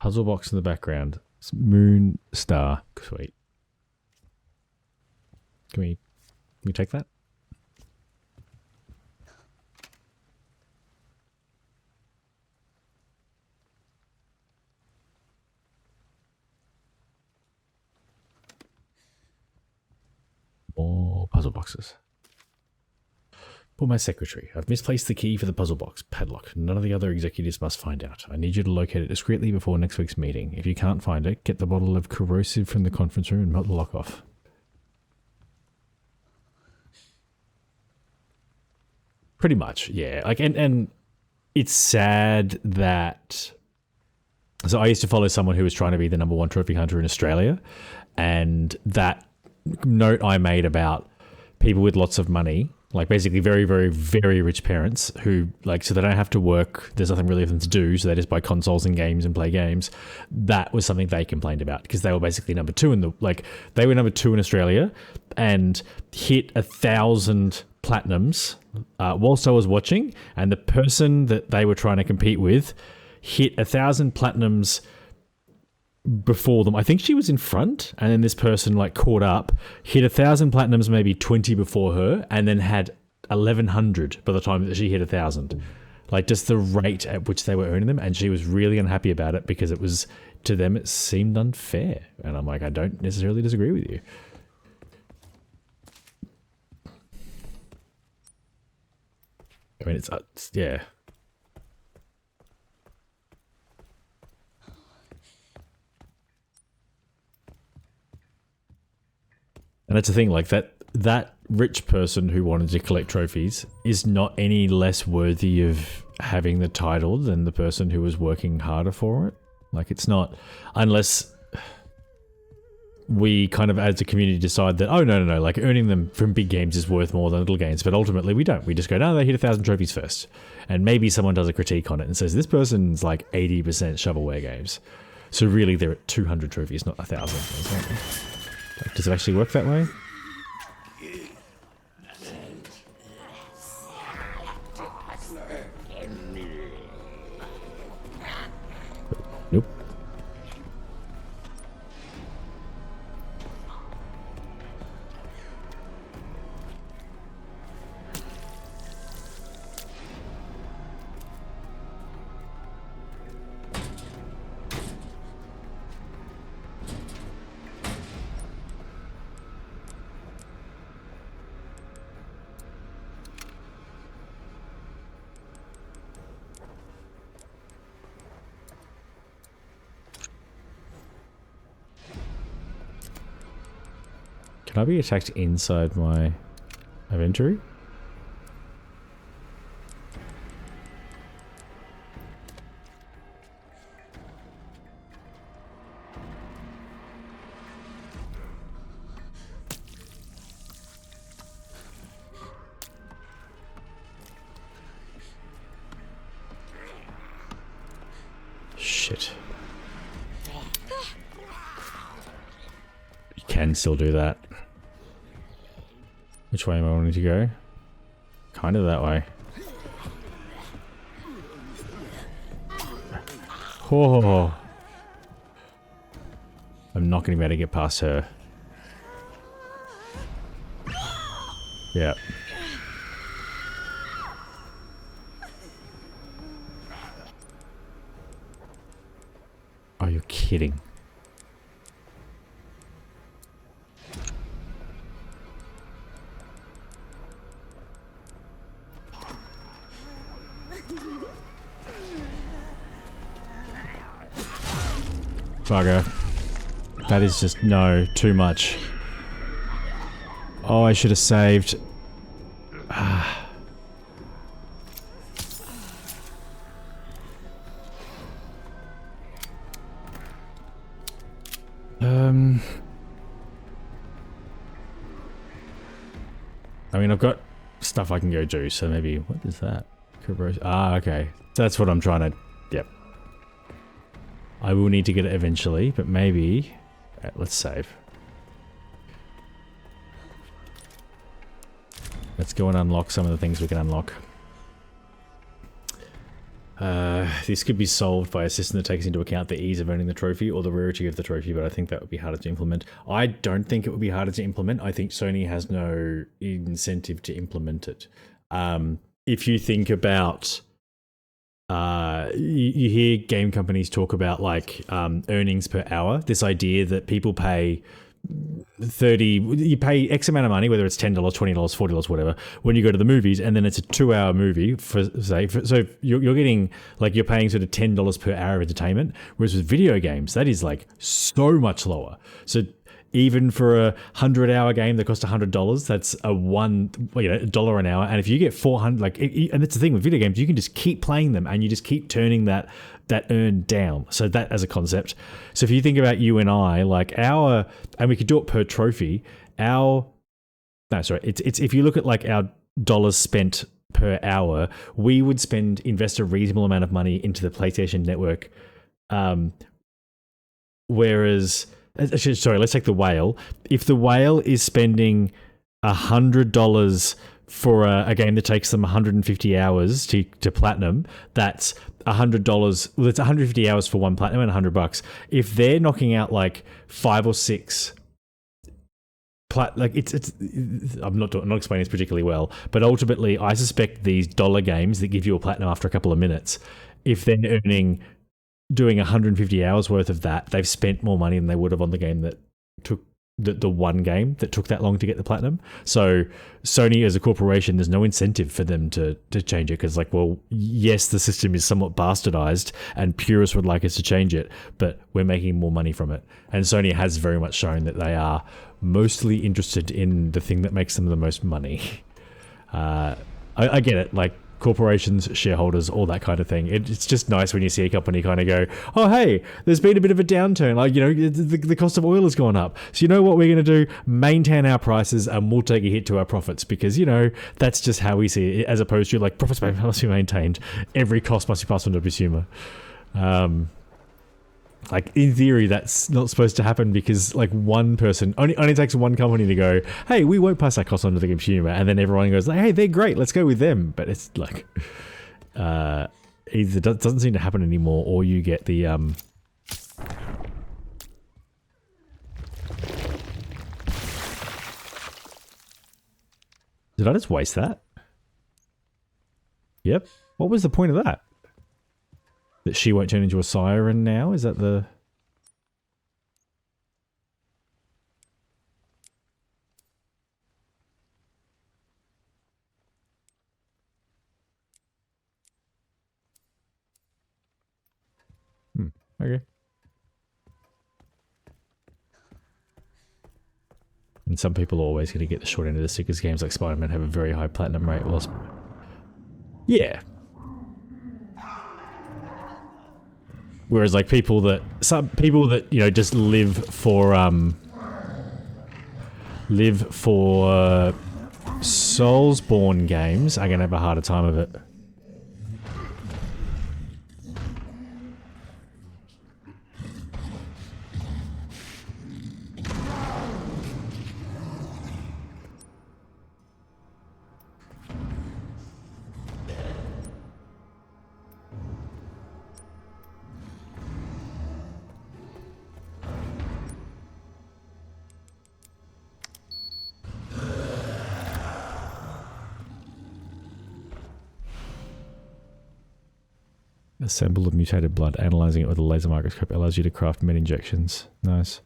Puzzle box in the background. Moon star. Sweet. Can we take that? More puzzle boxes. For my secretary, I've misplaced the key for the puzzle box. Padlock. None of the other executives must find out. I need you to locate it discreetly before next week's meeting. If you can't find it, get the bottle of corrosive from the conference room and melt the lock off. Pretty much, yeah. Like, and it's sad that... So I used to follow someone who was trying to be the #1 trophy hunter in Australia, and that note I made about people with lots of money, like basically very, very, very rich parents who like, so they don't have to work. There's nothing really for them to do. So they just buy consoles and games and play games. That was something they complained about because they were basically number two they were number two in Australia and hit 1,000 platinums whilst I was watching. And the person that they were trying to compete with hit 1,000 platinums before them. I think she was in front, and then this person like caught up, hit 1,000 platinums, maybe 20 before her, and then had 1,100 by the time that she hit 1,000. Like just the rate at which they were earning them, and she was really unhappy about it because it was, to them, it seemed unfair. And I'm like, I don't necessarily disagree with you. I mean, it's yeah. And that's the thing, like that rich person who wanted to collect trophies is not any less worthy of having the title than the person who was working harder for it. Like it's not, unless we kind of as a community decide that, oh no, like earning them from big games is worth more than little games. But ultimately we don't. We just go, no, they hit 1,000 trophies first. And maybe someone does a critique on it and says, this person's like 80% shovelware games. So really they're at 200 trophies, not 1,000. Does it actually work that way? Nope. Can I be attacked inside my inventory? Shit. You can still do that. Which way am I wanting to go? Kind of that way. Oh. I'm not going to be able to get past her. Yeah. Oh, you're kidding. Bugger. That is just, no, too much. Oh, I should have saved. I mean, I've got stuff I can go do, so maybe, what is that? Ah, okay. So that's what I'm trying to, yep. I will need to get it eventually, but maybe... let's save. Let's go and unlock some of the things we can unlock. This could be solved by a system that takes into account the ease of earning the trophy or the rarity of the trophy, but I think that would be harder to implement. I don't think it would be harder to implement. I think Sony has no incentive to implement it. If you think about... you hear game companies talk about like earnings per hour, this idea that people pay you pay X amount of money, whether it's $10, $20, $40, whatever, when you go to the movies, and then it's a 2-hour movie so you're getting like, you're paying sort of $10 per hour of entertainment, whereas with video games that is like so much lower. So even for a 100-hour game that costs $100, that's $1 an hour. And if you get 400, like, and that's the thing with video games, you can just keep playing them and you just keep turning that earn down. So that as a concept. So if you think about you and I, like and we could do it per trophy, It's if you look at like our dollars spent per hour, we would invest a reasonable amount of money into the PlayStation Network. Whereas, sorry, let's take the whale. If the whale is spending $100 for a game that takes them 150 hours to platinum, that's $100. Well, it's 150 hours for one platinum and $100. If they're knocking out like 5 or 6, I'm not explaining this particularly well, but ultimately, I suspect these dollar games that give you a platinum after a couple of minutes, if they're doing 150 hours worth of that, they've spent more money than they would have on the game that took the one game that took that long to get the platinum. So Sony as a corporation, there's no incentive for them to change it, because like, well, yes, the system is somewhat bastardized and purists would like us to change it, but we're making more money from it. And Sony has very much shown that they are mostly interested in the thing that makes them the most money. I get it, like corporations, shareholders, all that kind of thing. It's just nice when you see a company kind of go, oh, hey, there's been a bit of a downturn. Like, you know, the cost of oil has gone up. So you know what we're going to do? Maintain our prices and we'll take a hit to our profits, because, you know, that's just how we see it, as opposed to like profits must be maintained. Every cost must be passed on to the consumer. Like, in theory, that's not supposed to happen, because like one person only takes one company to go, hey, we won't pass that cost on to the consumer, and then everyone goes like, hey, they're great, let's go with them. But it's like either doesn't seem to happen anymore, or you get the did I just waste that? Yep. What was the point of that? That she won't turn into a siren now? Is that the... Okay. And some people are always going to get the short end of the stick, as games like Spider-Man have a very high platinum rate. Well, yeah. Whereas like some people that, you know, just live for Soulsborne games are going to have a harder time of it. A sample of mutated blood, analyzing it with a laser microscope allows you to craft med injections. Nice.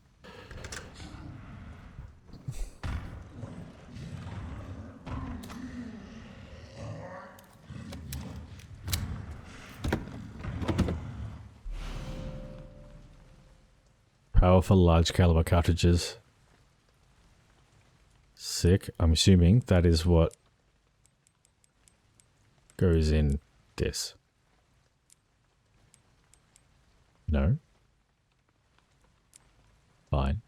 Powerful large caliber cartridges. Sick. I'm assuming that is what goes in this. No. Fine.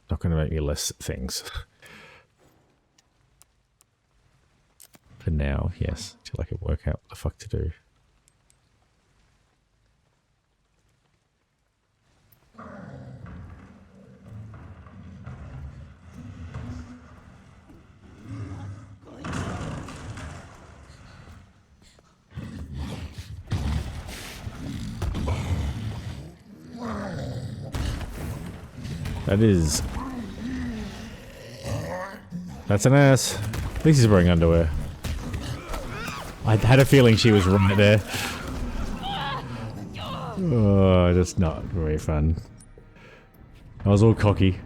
Not going to make me less things. For now, yes. Till I can work out what the fuck to do. That's an ass. At least he's wearing underwear. I had a feeling she was right there. Oh, that's not very fun. I was all cocky.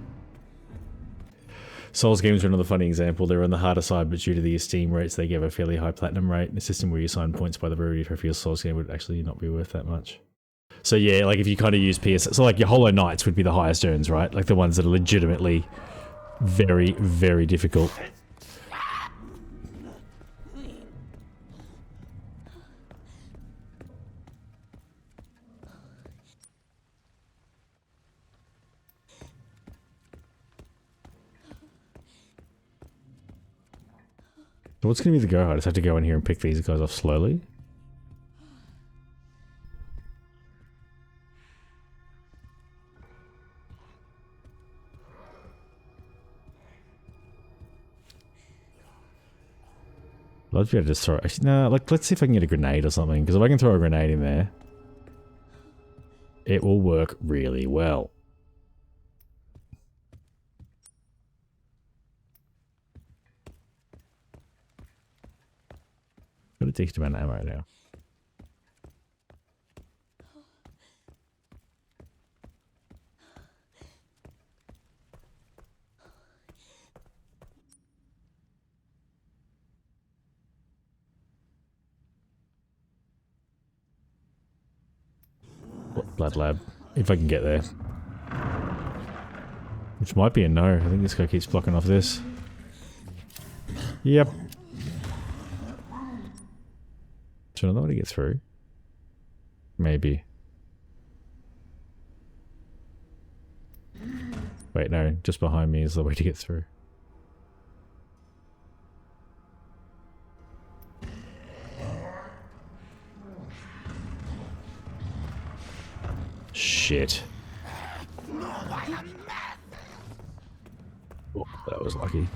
Souls games are another funny example. They're on the harder side, but due to the Steam rates, they give a fairly high platinum rate. A system where you assign points by the rarity for a Souls game would actually not be worth that much. So yeah, like if you kind of use PS... So like your Hollow Knights would be the highest earns, right? Like the ones that are legitimately very, very difficult. So what's going to be the go? I just have to go in here and pick these guys off slowly. I'd love to be able to just throw... Actually, no, like, let's see if I can get a grenade or something. Because if I can throw a grenade in there, it will work really well. Got a decent amount of ammo now. Blood lab, if I can get there. Which might be a no. I think this guy keeps blocking off this. Yep. Should I know how to get through? Maybe. Wait, no. Just behind me is the way to get through. Shit. Oh, that was lucky.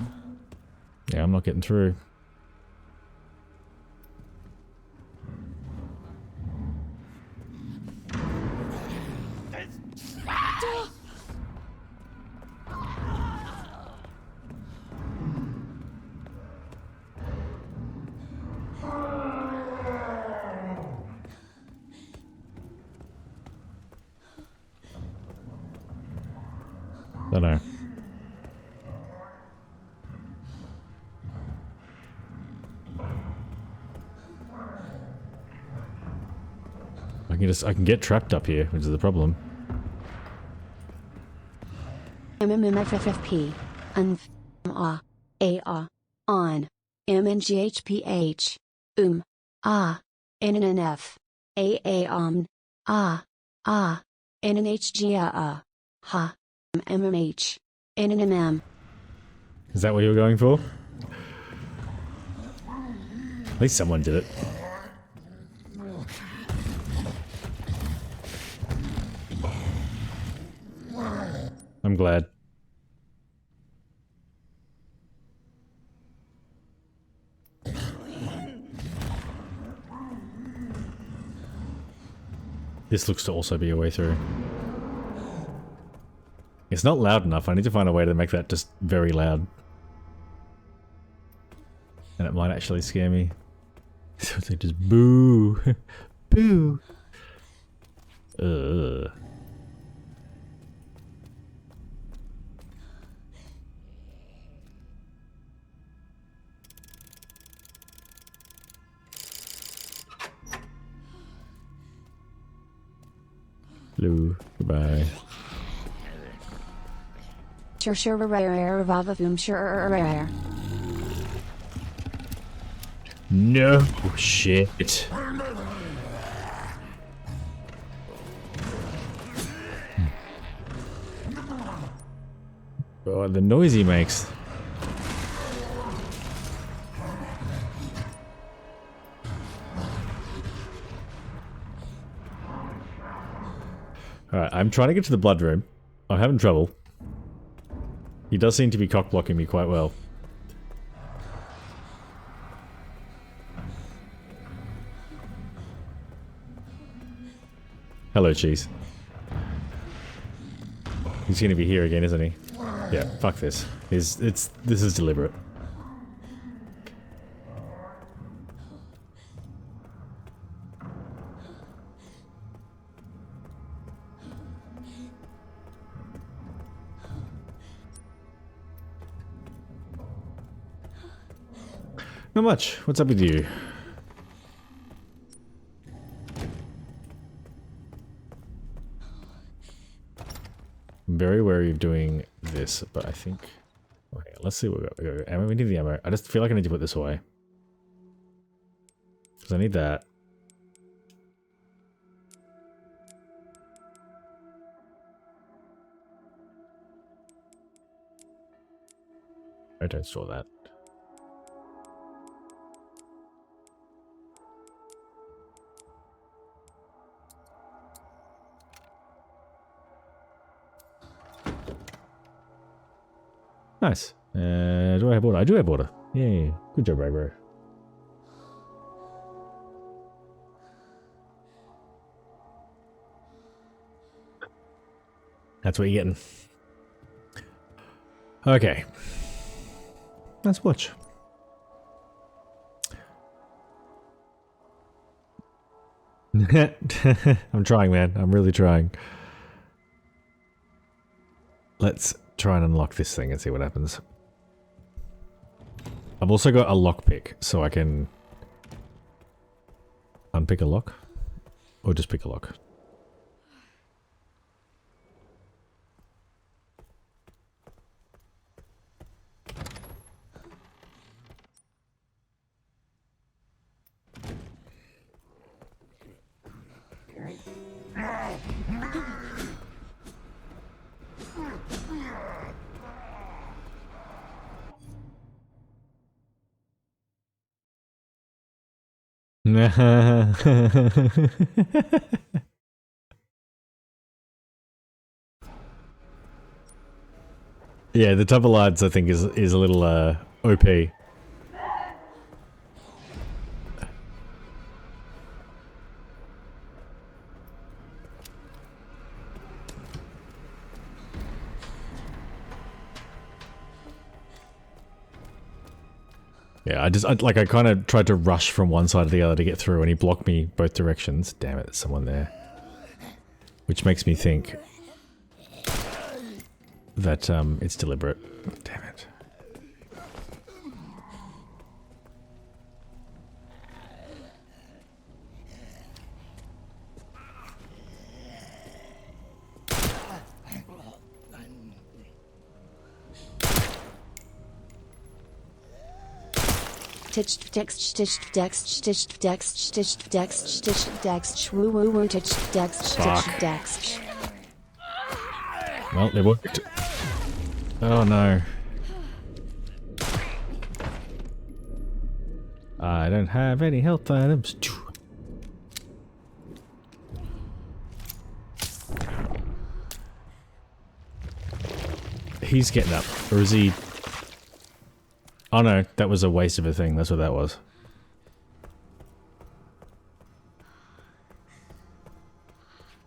Yeah, I'm not getting through. I don't know. I can get trapped up here, which is the problem. MMMFFP, on, MNGHPH, NNF, NNHGA, MMH, NNMM. Is that what you were going for? At least someone did it. I'm glad. This looks to also be a way through. It's not loud enough. I need to find a way to make that just very loud. And it might actually scare me. So they just boo. Boo. Ugh. Hello. Goodbye. No shit. Oh, the noise he makes. Alright, I'm trying to get to the blood room. I'm having trouble. He does seem to be cock blocking me quite well. Hello, cheese. He's gonna be here again, isn't he? Yeah, fuck this. This is deliberate. Not much. What's up with you? I'm very wary of doing this, but I think... Okay, let's see what we got. Ammo, we need the ammo. I just feel like I need to put this away. Because I need that. I don't store that. Nice. Do I have order? I do have order. Yay. Good job, bro. That's what you're getting. Okay. Let's watch. I'm trying, man. I'm really trying. Let's try and unlock this thing and see what happens. I've also got a lockpick, so I can unpick a lock. Or just pick a lock. Yeah, the double odds I think is a little OP. Yeah, I kind of tried to rush from one side to the other to get through, and he blocked me both directions. Damn it, there's someone there. Which makes me think that it's deliberate. Damn it. Well, it worked. Oh no. I don't have any health items. He's getting up. Or is he... Oh no, that was a waste of a thing. That's what that was.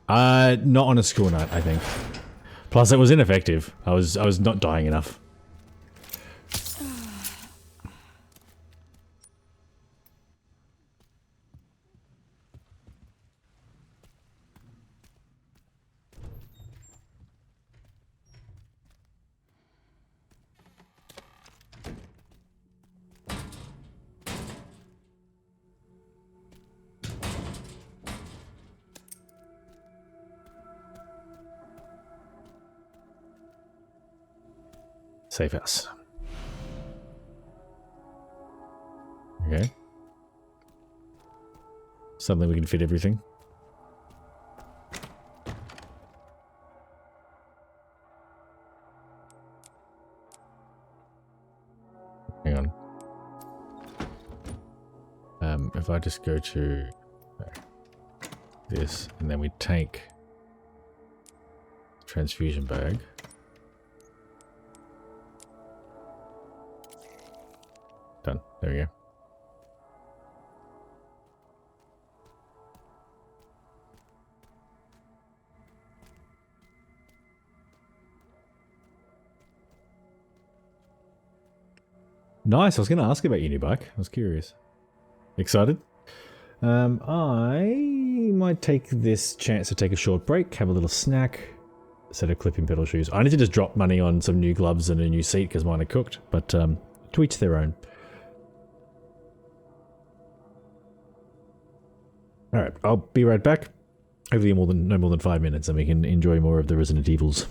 Not on a school night, I think. Plus, it was ineffective. I was not dying enough. Safe house. Okay. Suddenly we can fit everything. Hang on. If I just go to this, and then we take transfusion bag. Done. There we go. Nice. I was going to ask about your new bike. I was curious. Excited? I might take this chance to take a short break, have a little snack, set of clipping pedal shoes. I need to just drop money on some new gloves and a new seat because mine are cooked, but to each their own. Alright, I'll be right back. Hopefully no more than 5 minutes and we can enjoy more of the Resident Evils.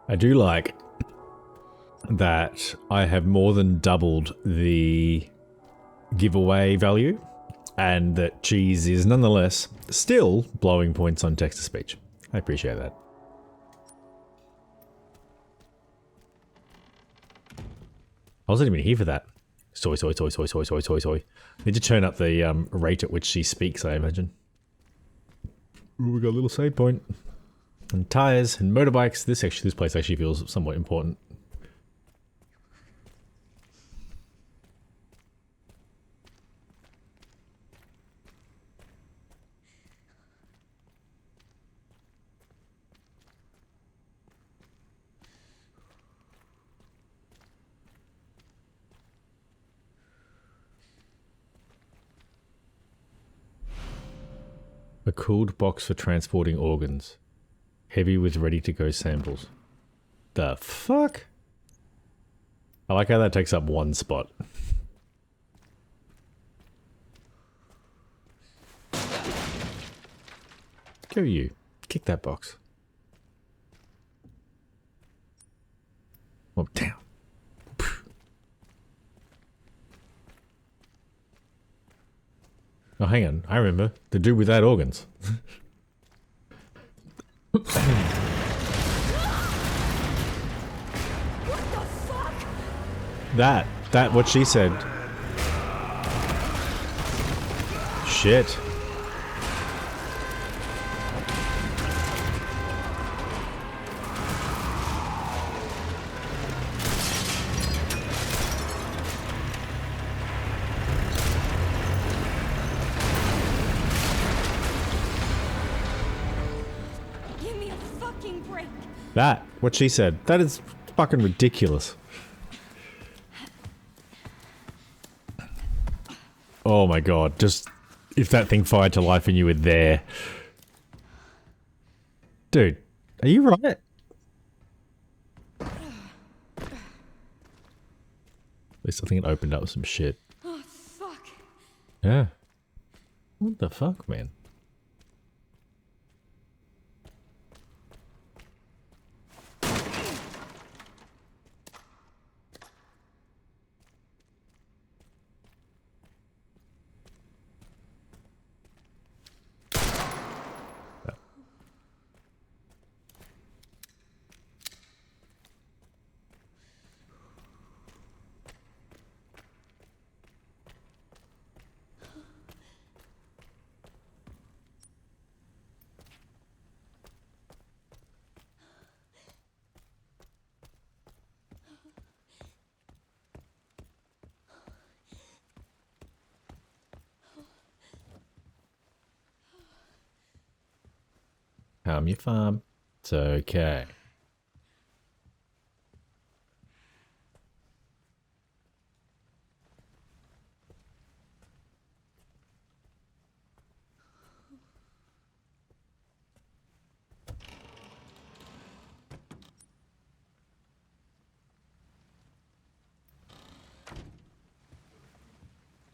I do like that I have more than doubled the giveaway value, and that cheese is nonetheless still blowing points on text-to-speech. I appreciate that. I wasn't even here for that. Soy, soy, soy, soy, soy, soy, soy, soy. Need to turn up the rate at which she speaks, I imagine. Ooh, we got a little save point. And tires and motorbikes. This place actually feels somewhat important. A cooled box for transporting organs. Heavy with ready-to-go samples. The fuck? I like how that takes up one spot. Go you. Kick that box. Oh, damn. Oh, hang on. I remember. The dude without organs. What the fuck? That, what she said. Shit. Give me a fucking break. That, what she said. That is fucking ridiculous. Oh my god, just if that thing fired to life and you were there. Dude, are you right? At least I think it opened up some shit. Oh, fuck. Yeah. What the fuck, man? Calm your farm. It's okay.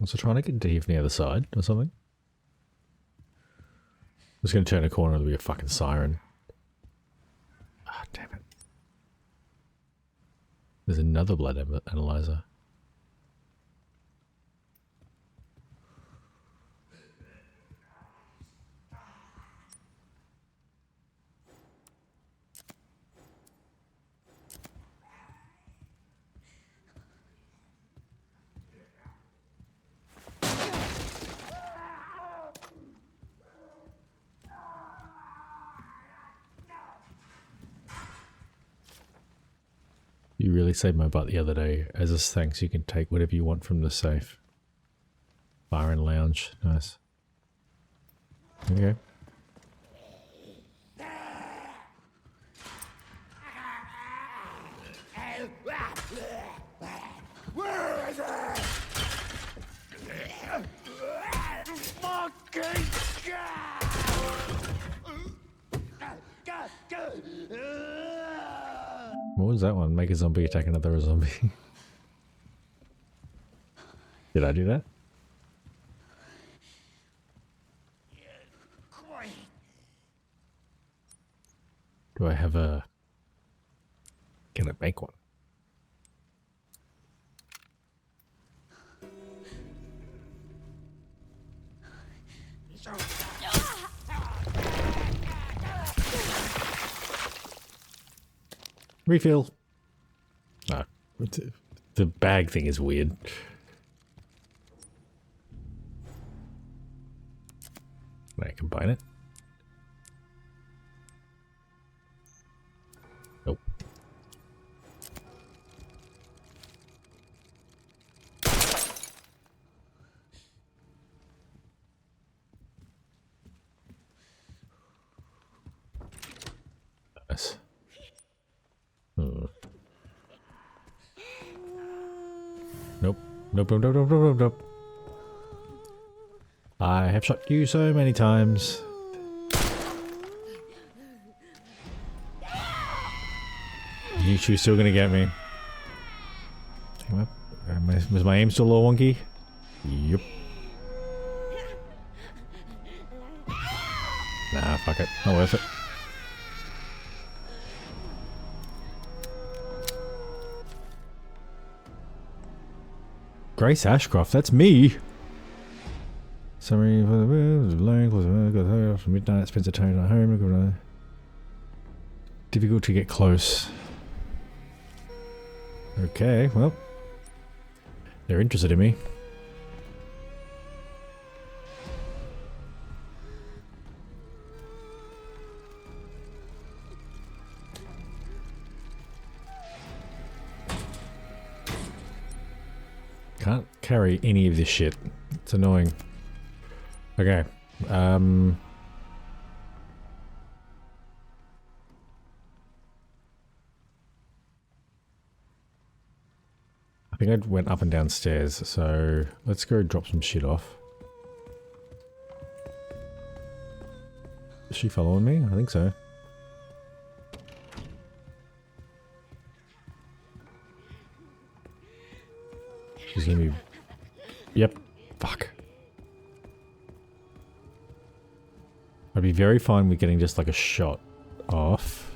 Also trying to get into here from the other side or something. I'm just going to turn a corner and there'll be a fucking siren. Ah, damn it. There's another blood analyzer. You really saved my butt the other day. As a thanks, you can take whatever you want from the safe. Bar and lounge. Nice. Okay. Where is it? Fucking What was that one? Make a zombie attack another zombie. Did I do that? Do I have a Can I make one? Refill. No. The bag thing is weird. Can I combine it? Nope. Nice. Nope. Nope, nope, nope, nope, nope, nope. I have shot you so many times. You two still gonna get me. Was my aim still a little wonky? Yep. Nah, fuck it. Not worth it. Grace Ashcroft, that's me! Summary for the length, midnight, spends a time at home. Difficult to get close. Okay, well. They're interested in me. Can't carry any of this shit. It's annoying. Okay. I think I went up and down stairs, so let's go drop some shit off. Is she following me? I think so. She's gonna be... Yep. Fuck. I'd be very fine with getting just like a shot off.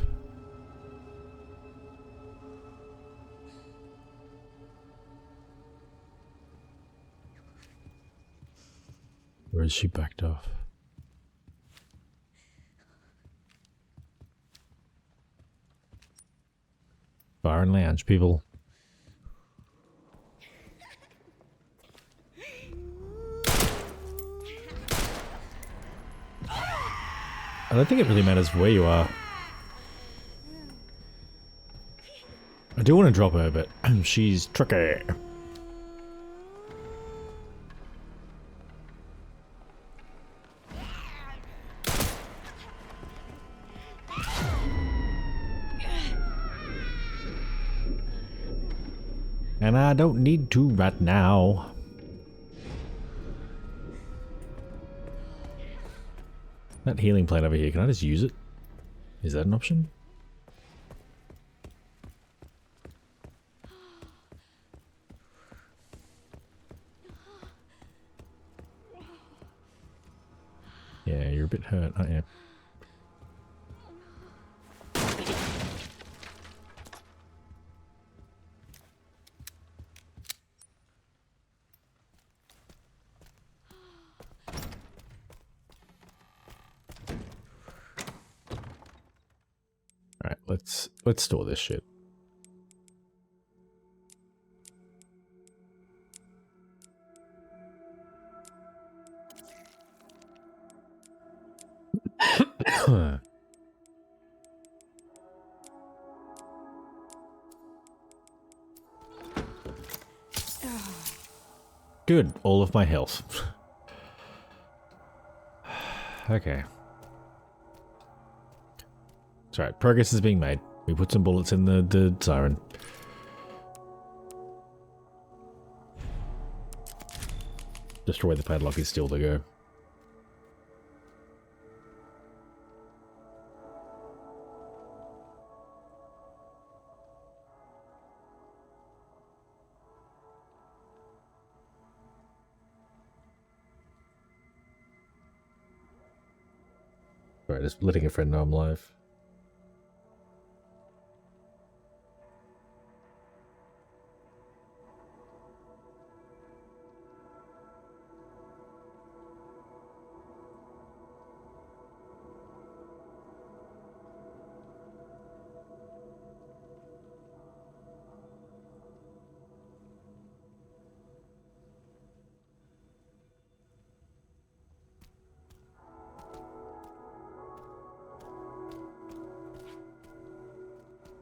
Where is she backed off? Bar and lounge, people. I don't think it really matters where you are. I do want to drop her, but she's tricky. And I don't need to right now. That healing plant over here, can I just use it? Is that an option? Yeah, you're a bit hurt, aren't you? Alright, let's store this shit. Good, all of my health. Okay. It's alright, progress is being made. We put some bullets in the siren. Destroy the padlock is still to go. Alright, just letting a friend know I'm live.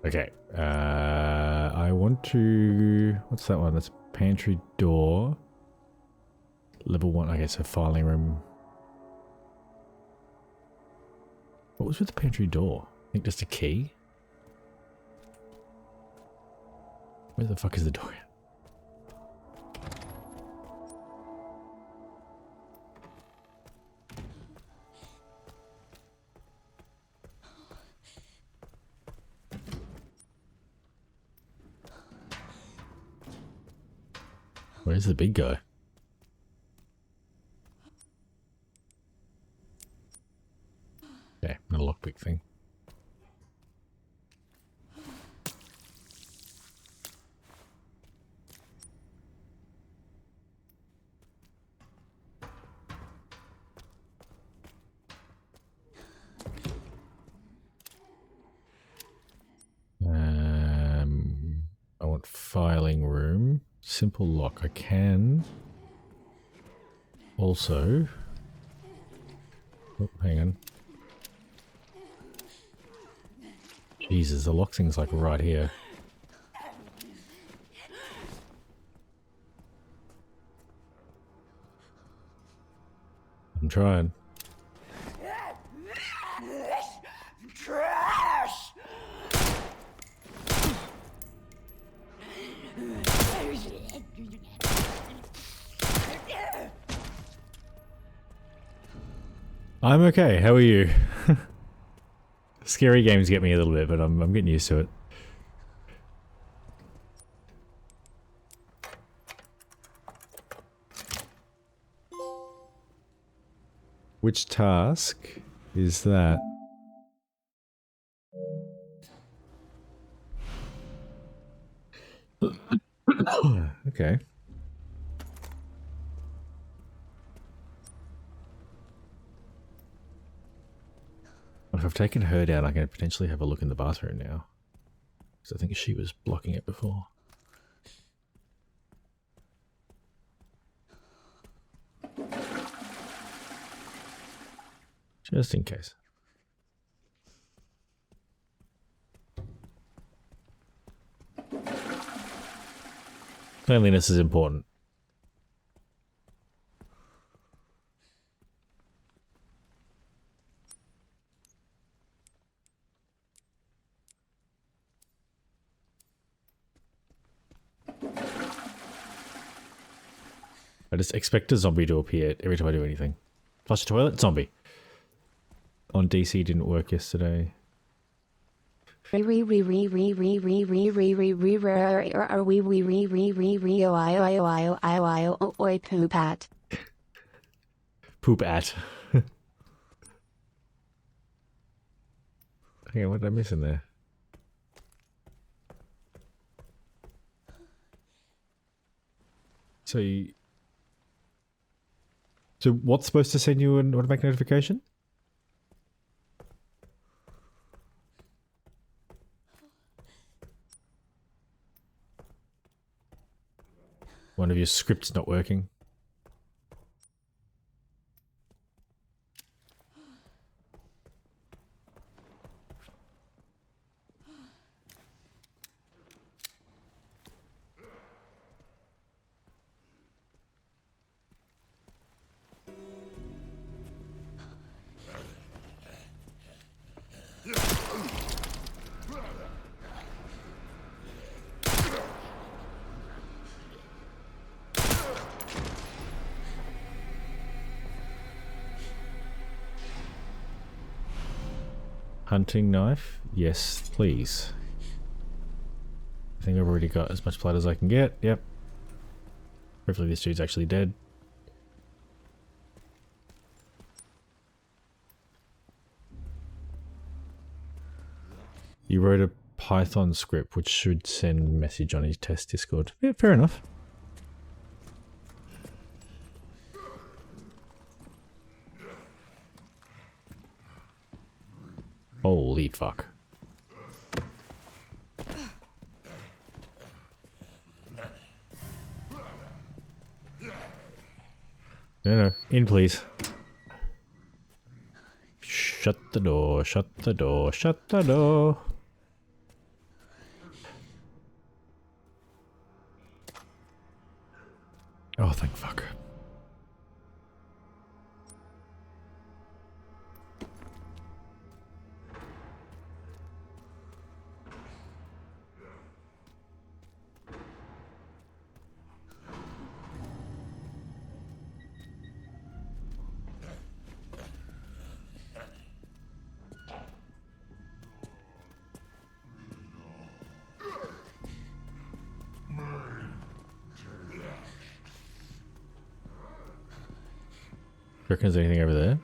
Okay. I want to... What's that one? That's pantry door. Level 1. Okay, so filing room. What was with the pantry door? I think just a key? Where the fuck is the door at? Where's the big guy? Okay, not a lockpick thing. I want filing room. Simple lock. I can also... Oh, hang on. Jesus, the lock thing's like right here. I'm trying. Trash! I'm okay. How are you? Scary games get me a little bit, but I'm getting used to it. Which task is that? Okay. If I've taken her down, I can potentially have a look in the bathroom now. Because I think she was blocking it before. Just in case. Cleanliness is important. I just expect a zombie to appear every time I do anything. Flush the toilet, zombie. On DC didn't work yesterday. Poop at. Hang on, what did I miss in there? So what's supposed to send you an automatic notification? One of your scripts not working. Hunting knife? Yes, please. I think I've already got as much blood as I can get. Yep. Hopefully this dude's actually dead. You wrote a Python script which should send message on his test Discord. Yeah, fair enough. Holy fuck. No, in please. Shut the door, shut the door, shut the door. Oh, thank fuck. Reckon there's anything over there?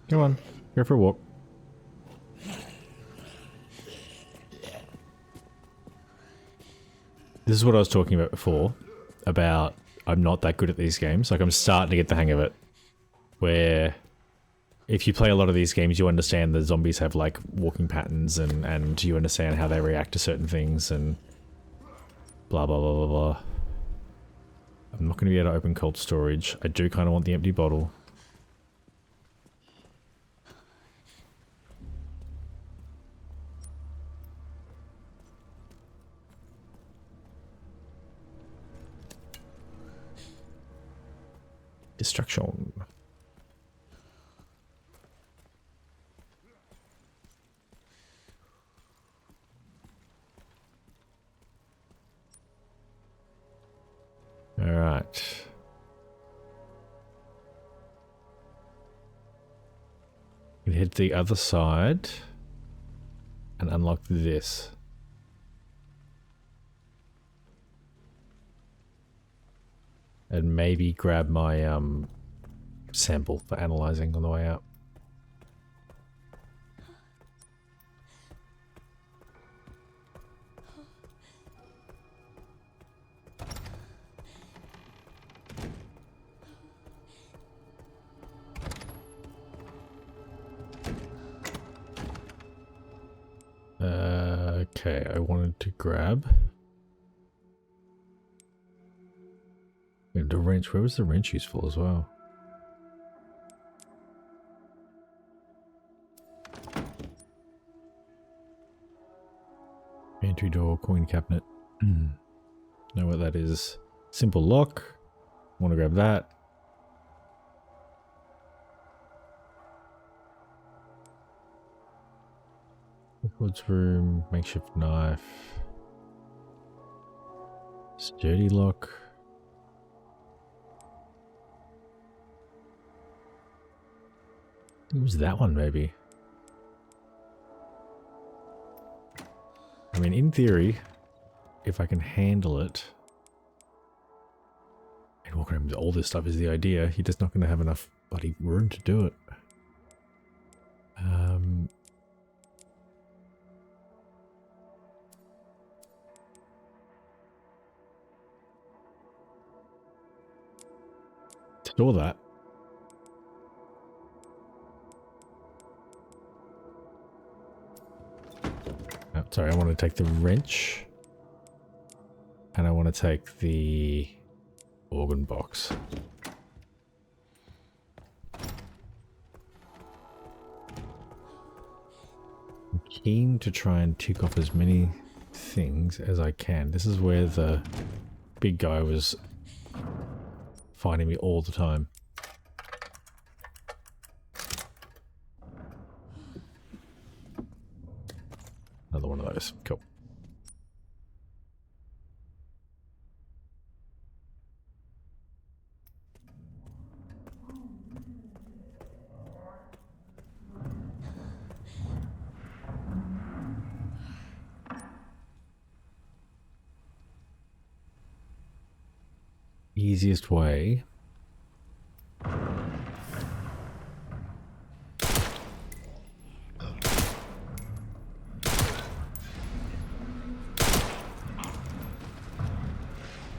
Come on, go for a walk. This is what I was talking about before, about I'm not that good at these games. Like, I'm starting to get the hang of it, where if you play a lot of these games, you understand the zombies have like walking patterns and you understand how they react to certain things and blah, blah, blah, blah, blah. I'm not going to be able to open cold storage. I do kind of want the empty bottle. Destruction. All right. We can head to the other side and unlock this. And maybe grab my sample for analyzing on the way out. Okay, I wanted to grab the wrench. Where was the wrench useful as well? Pantry door, coin cabinet. Know what that is. Simple lock. Want to grab that. Records room, makeshift knife. Sturdy lock. It was that one, maybe. I mean, in theory, if I can handle it, and walking around with all this stuff is the idea, you're just not going to have enough bloody room to do it. Store that. Oh, sorry, I want to take the wrench. And I want to take the organ box. I'm keen to try and tick off as many things as I can. This is where the big guy was finding me all the time. Another one of those. Cool. Easiest way.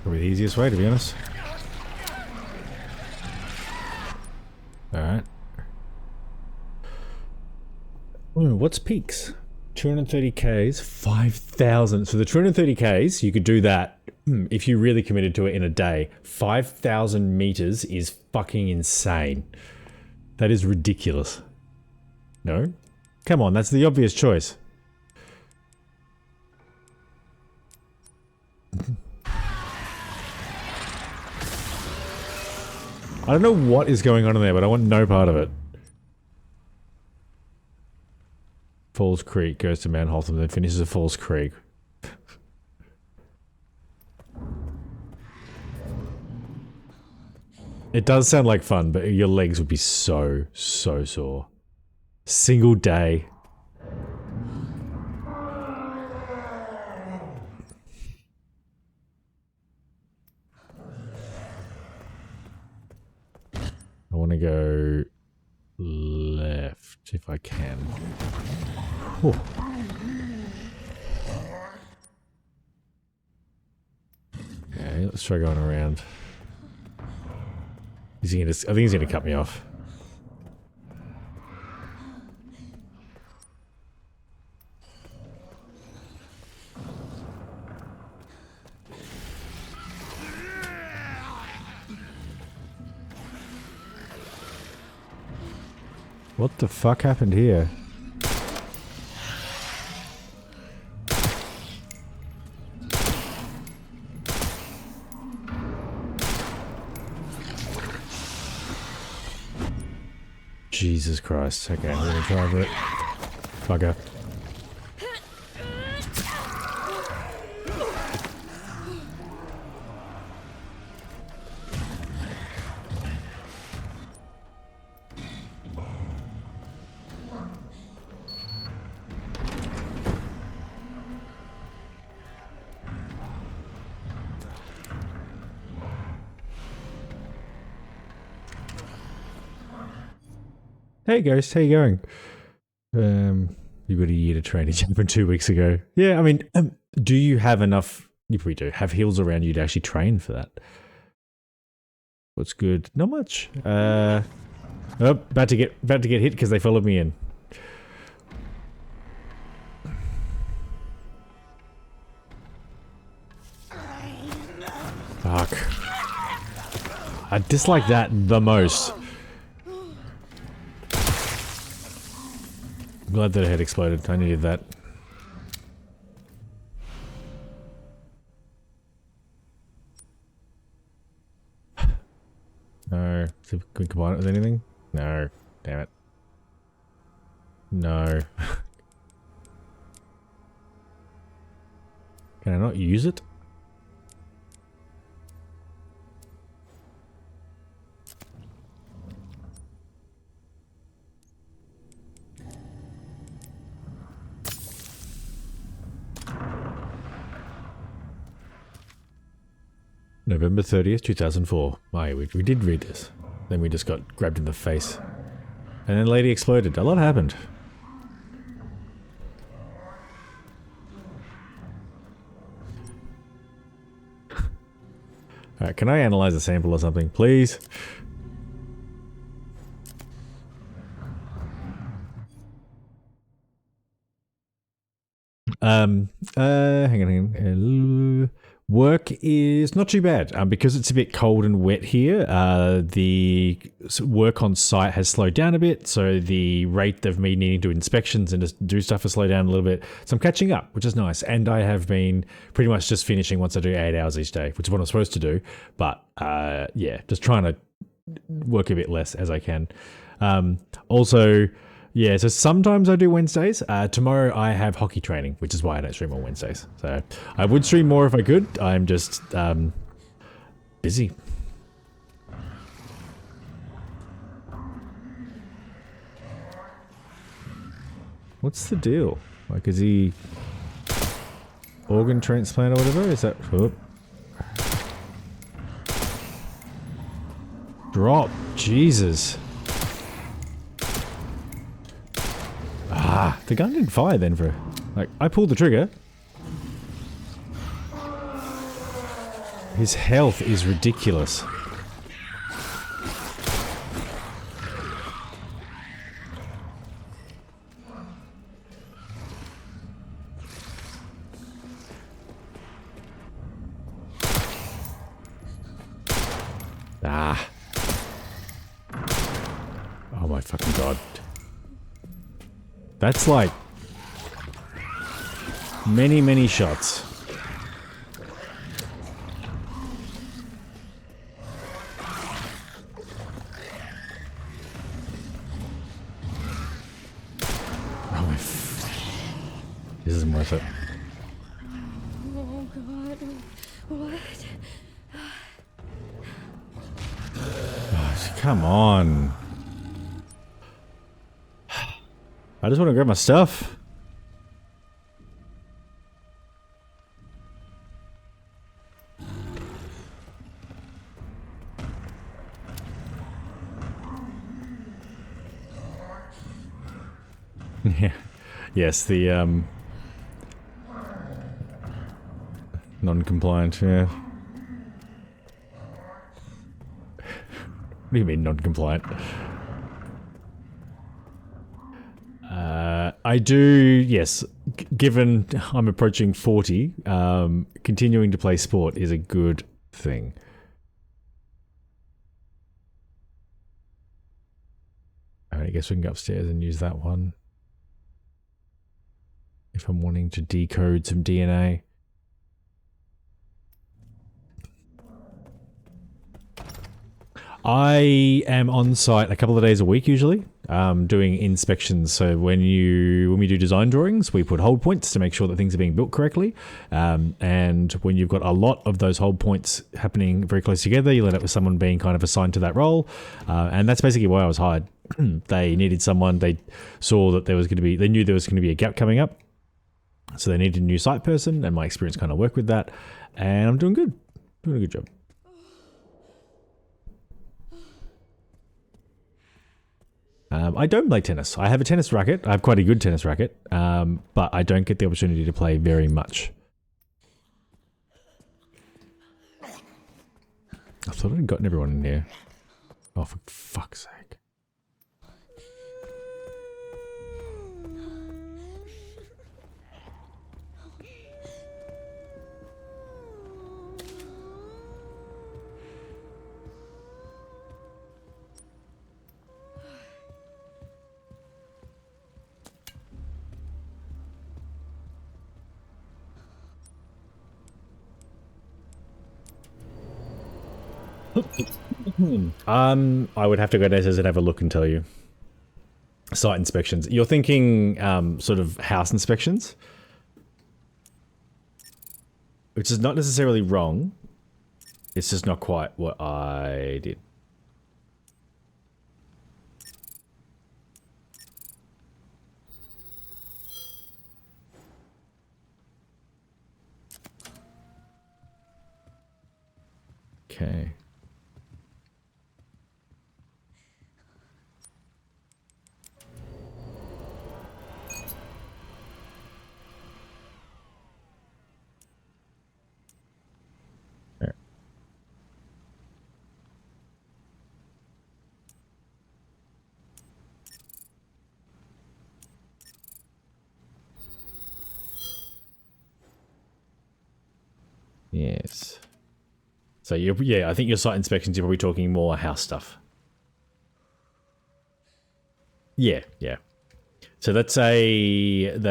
Probably the easiest way, to be honest. Alright. What's peaks? 230 Ks, 5,000. So the 230 Ks, you could do that if you really committed to it in a day. 5,000 meters is fucking insane. That is ridiculous. No? Come on, that's the obvious choice. I don't know what is going on in there, but I want no part of it. Falls Creek, goes to Mount Hotham, then finishes at Falls Creek. It does sound like fun, but your legs would be so sore. Single day. I want to go left if I can. Whew. Okay, let's try going around. Is he gonna, I think he's going to cut me off. What the fuck happened here? Jesus Christ. Okay, we're gonna try for it. Bugger. Hey Ghost, how you going? You got a year to train. It happened 2 weeks ago. Yeah, I mean, do you have enough? You probably do. Have heals around you to actually train for that? What's good? Not much. Oh, about to get hit because they followed me in. Fuck. I dislike that the most. I'm glad that it had exploded. I needed that. No. Can we combine it with anything? No. Damn it. No. Can I not use it? November 30th, 2004. We did read this. Then we just got grabbed in the face. And then lady exploded. A lot happened. Alright, can I analyze a sample or something, please? Hang on. Work is not too bad. Because it's a bit cold and wet here, the work on site has slowed down a bit, so the rate of me needing to do inspections and just do stuff has slowed down a little bit. So I'm catching up, which is nice. And I have been pretty much just finishing once I do 8 hours each day, which is what I'm supposed to do. But yeah, just trying to work a bit less as I can. Also... yeah, so sometimes I do Wednesdays. Tomorrow I have hockey training, which is why I don't stream on Wednesdays. So I would stream more if I could. I'm just busy. What's the deal? Like, is he organ transplant or whatever? Is that... oh. Drop. Jesus. Ah, the gun didn't fire then for... like, I pulled the trigger. His health is ridiculous. Oh my fucking god. That's like many, many shots. Oh my this isn't worth it. Oh God. What? Oh, come on. I just want to grab my stuff. Yeah. Yes, the non-compliant, yeah. What do you mean non-compliant? I do, yes. Given I'm approaching 40, continuing to play sport is a good thing. Alright, I guess we can go upstairs and use that one. If I'm wanting to decode some DNA. I am on site a couple of days a week usually, doing inspections. So when we do design drawings, we put hold points to make sure that things are being built correctly. And when you've got a lot of those hold points happening very close together, you'll end up with someone being kind of assigned to that role. And that's basically why I was hired. They needed someone. They saw that there was going to be. They knew there was going to be a gap coming up, so they needed a new site person. And my experience kind of worked with that. And I'm doing good. Doing a good job. I don't play tennis. I have a tennis racket. I have quite a good tennis racket, but I don't get the opportunity to play very much. I thought I'd gotten everyone in here. Oh, for fuck's sake. I would have to go downstairs and have a look and tell you. Site inspections. You're thinking sort of house inspections? Which is not necessarily wrong. It's just not quite what I did. Okay. Yes. So yeah, I think your site inspections, you're probably talking more house stuff. Yeah, yeah. So that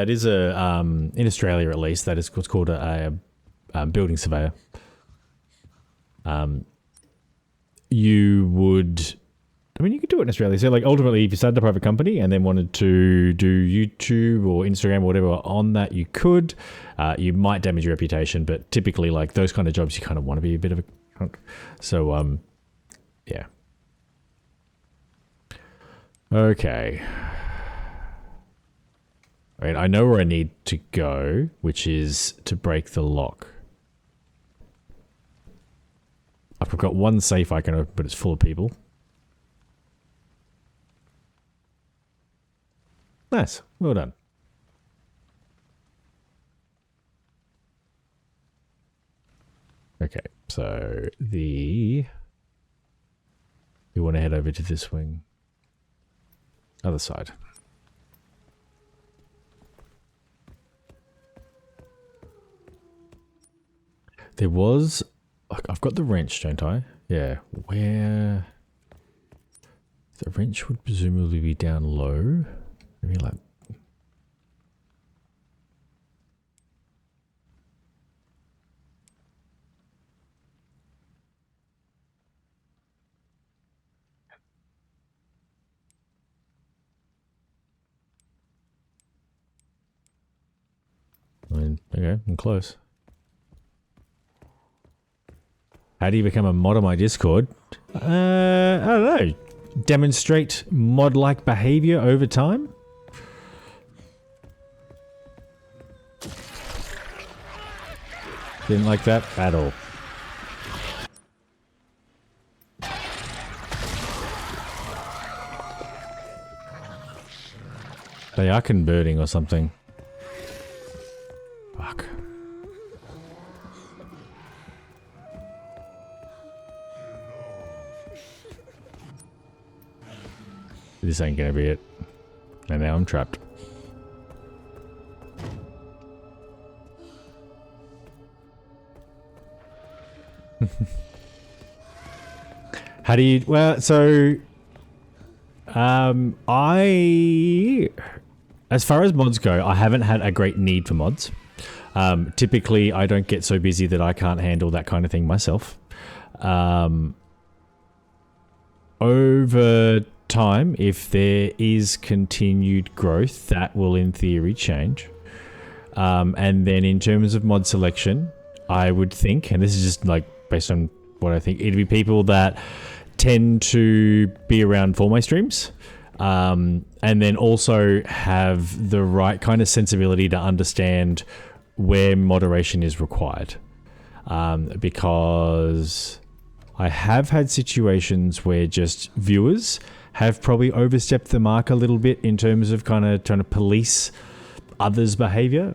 is a in Australia at least, that is what's called a building surveyor. You would, I mean, you could do it in Australia. So like ultimately, if you started a private company and then wanted to do YouTube or Instagram or whatever on that, you could. You might damage your reputation, but typically like those kind of jobs, you kind of want to be a bit of a hunk. So yeah. Okay. I mean, I know where I need to go, which is to break the lock. I've got one safe I can open, but it's full of people. Nice. Well done. Okay, so we want to head over to this wing. Other side. There was... I've got the wrench, don't I? Yeah. Where... The wrench would presumably be down low. Maybe like... okay, I'm close. How do you become a mod on my Discord? I don't know. Demonstrate mod-like behavior over time? Didn't like that at all. They are converting or something. Fuck. This ain't gonna be it. And now I'm trapped. How do you... Well, so... As far as mods go, I haven't had a great need for mods. Typically, I don't get so busy that I can't handle that kind of thing myself. Over time, if there is continued growth, that will in theory change. And then in terms of mod selection, I would think, and this is just like based on what I think, it'd be people that tend to be around for my streams. And then also have the right kind of sensibility to understand where moderation is required. Because I have had situations where just viewers have probably overstepped the mark a little bit in terms of kind of trying to police others' behavior.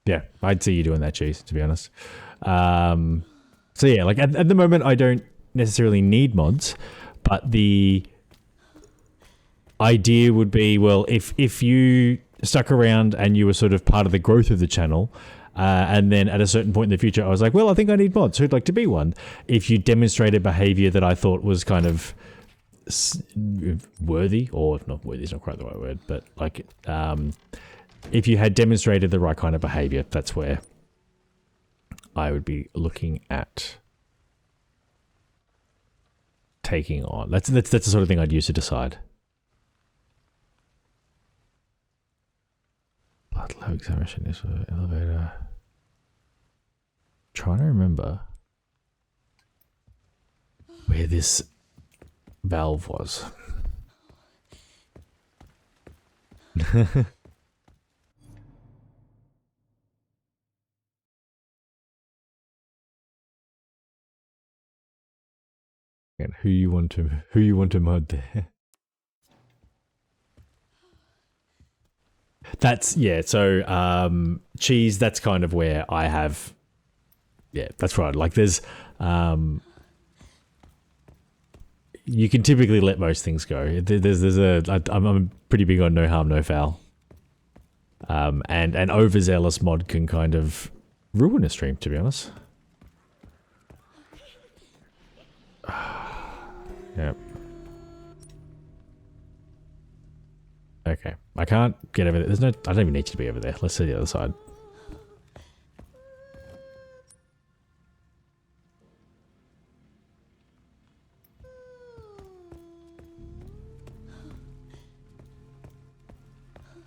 Yeah, I'd see you doing that, Cheese, to be honest. So yeah, like at the moment, I don't necessarily need mods, but the idea would be, well, if you stuck around and you were sort of part of the growth of the channel, and then at a certain point in the future, I was like, well, I think I need mods. Who'd like to be one? If you demonstrated behavior that I thought was kind of worthy, or not worthy is not quite the right word, but like, if you had demonstrated the right kind of behavior, that's where I would be looking at taking on. That's the sort of thing I'd use to decide. Blood low examination is for elevator. Trying to remember where this valve was. And who you want to mod there? That's, yeah, so Cheese, that's kind of where I have, yeah, that's right. Like there's you can typically let most things go. I'm pretty big on no harm, no foul. And an overzealous mod can kind of ruin a stream, to be honest. Yep. Okay. I can't get over there. I don't even need you to be over there. Let's see the other side.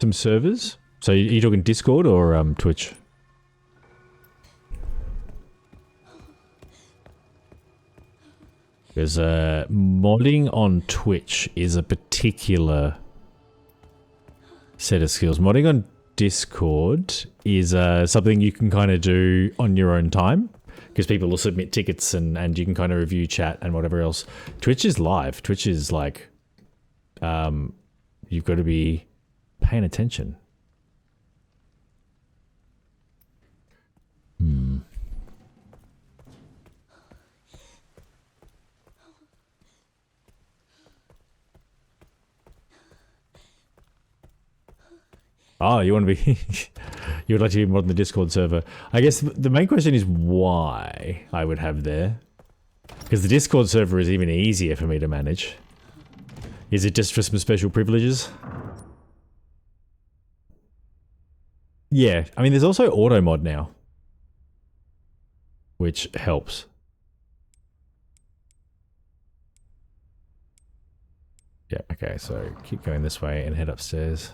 Some servers? So you talking Discord or Twitch? Because modding on Twitch is a particular set of skills. Modding on Discord is something you can kind of do on your own time, because people will submit tickets and you can kind of review chat and whatever else. Twitch is live. Twitch is like, you've got to be paying attention. Oh, you want to be You would like to be mod on the Discord server. I guess the main question is why I would have there. Because the Discord server is even easier for me to manage. Is it just for some special privileges? Yeah, I mean, there's also auto mod now, which helps. Yeah, okay, so keep going this way and head upstairs.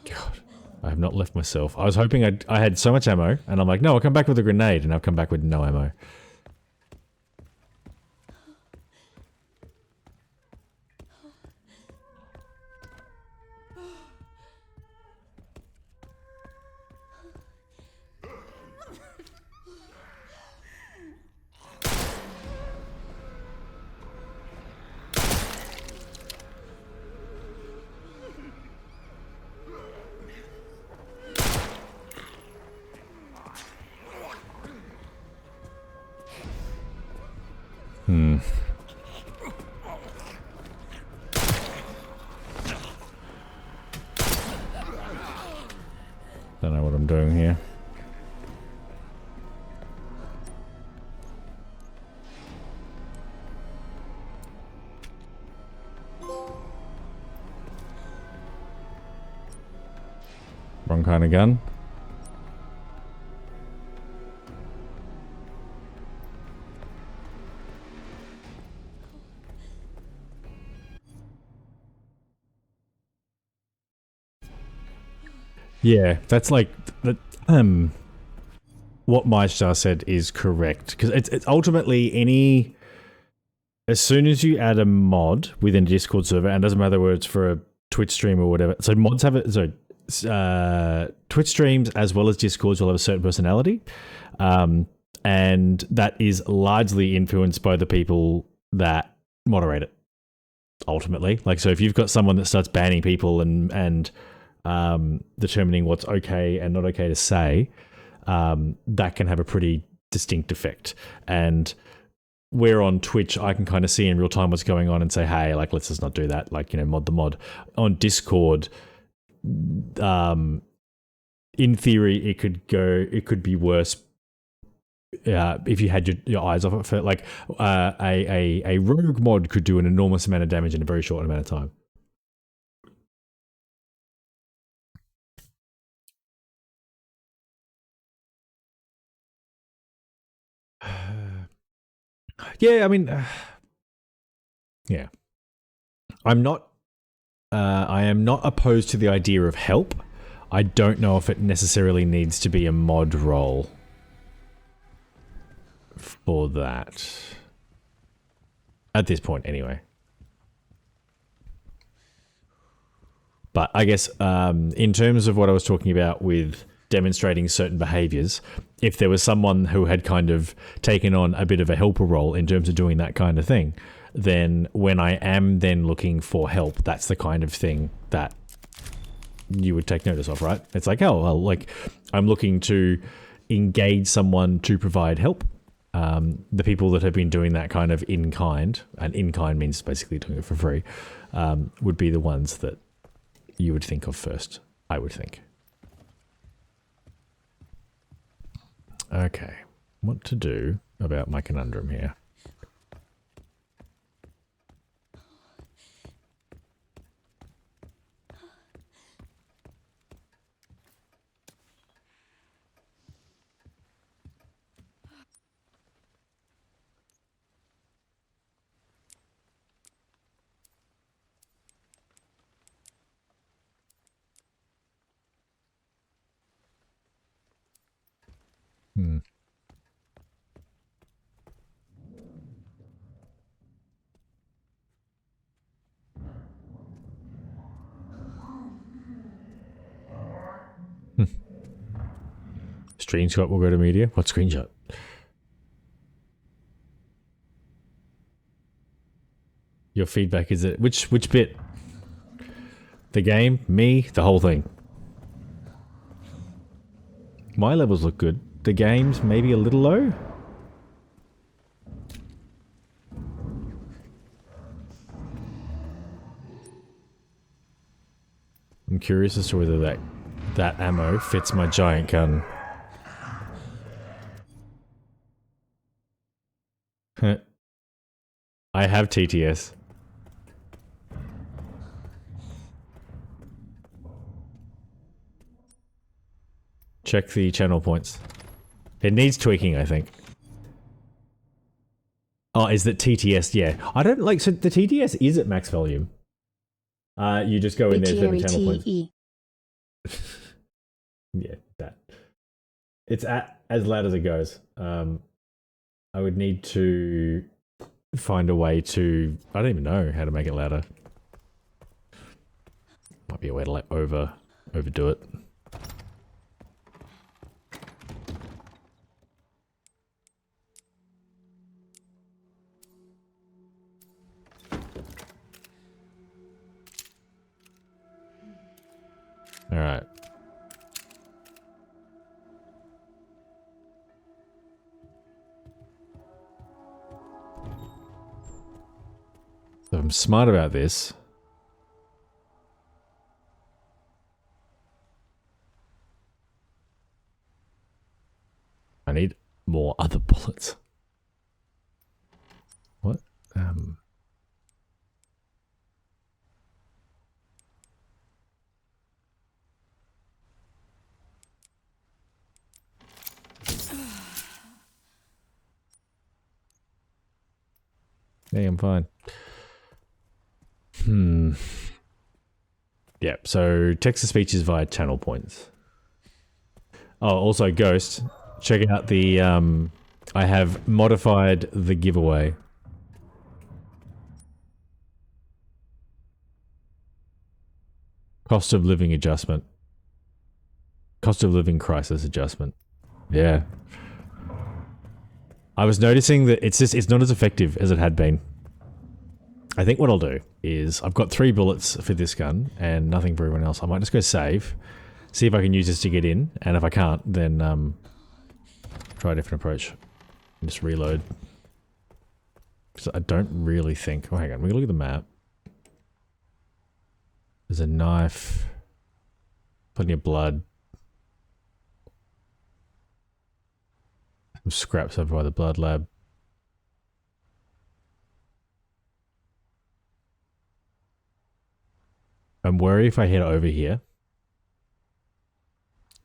God, I have not left myself. I was hoping I had so much ammo, and I'm like, no, I'll come back with a grenade, and I've come back with no ammo. Don't know what I'm doing here. Wrong kind of gun. Yeah, that's like that. What MyStar said is correct, because it's ultimately any. As soon as you add a mod within a Discord server, and it doesn't matter whether it's for a Twitch stream or whatever. So mods have it. So Twitch streams as well as Discords will have a certain personality, and that is largely influenced by the people that moderate it. Ultimately, like, so if you've got someone that starts banning people and determining what's okay and not okay to say, that can have a pretty distinct effect. And where on Twitch, I can kind of see in real time what's going on and say, hey, like, let's just not do that. Like, you know, mod the mod. On Discord, in theory, it could be worse if you had your eyes off it. For, like, a rogue mod could do an enormous amount of damage in a very short amount of time. Yeah, I mean, yeah. I am not opposed to the idea of help. I don't know if it necessarily needs to be a mod role for that. At this point, anyway. But I guess in terms of what I was talking about with demonstrating certain behaviors, if there was someone who had kind of taken on a bit of a helper role in terms of doing that kind of thing, then when I am then looking for help, that's the kind of thing that you would take notice of, right? It's like, oh, well, like, I'm looking to engage someone to provide help. The people that have been doing that kind of in kind, and in kind means basically doing it for free, would be the ones that you would think of first, I would think. Okay, what to do about my conundrum here? Screenshot will go to media. What screenshot? Your feedback is it which bit? The game, me, the whole thing. My levels look good. The game's maybe a little low. I'm curious as to whether that ammo fits my giant gun. I have TTS. Check the channel points. It needs tweaking, I think. Oh, is that TTS? Yeah. I don't like, so the TTS is at max volume. You just go in there to the channel points. Yeah, that. It's at as loud as it goes. I would need to find a way to, I don't even know how to make it louder. Might be a way to like overdo it. All right. So I'm smart about this. I need more other bullets. What? Hey, I'm fine. Yeah, so text-to-speech is via channel points. Oh, also Ghost, check out the, I have modified the giveaway. Cost of living adjustment. Cost of living crisis adjustment. Yeah. I was noticing that it's not as effective as it had been. I think what I'll do is I've got 3 bullets for this gun and nothing for everyone else. I might just go save, see if I can use this to get in, and if I can't, then try a different approach and just reload. So I don't really think. Oh, hang on. We can look at the map. There's a knife, plenty of blood, some scraps over by the blood lab. I'm worried if I head over here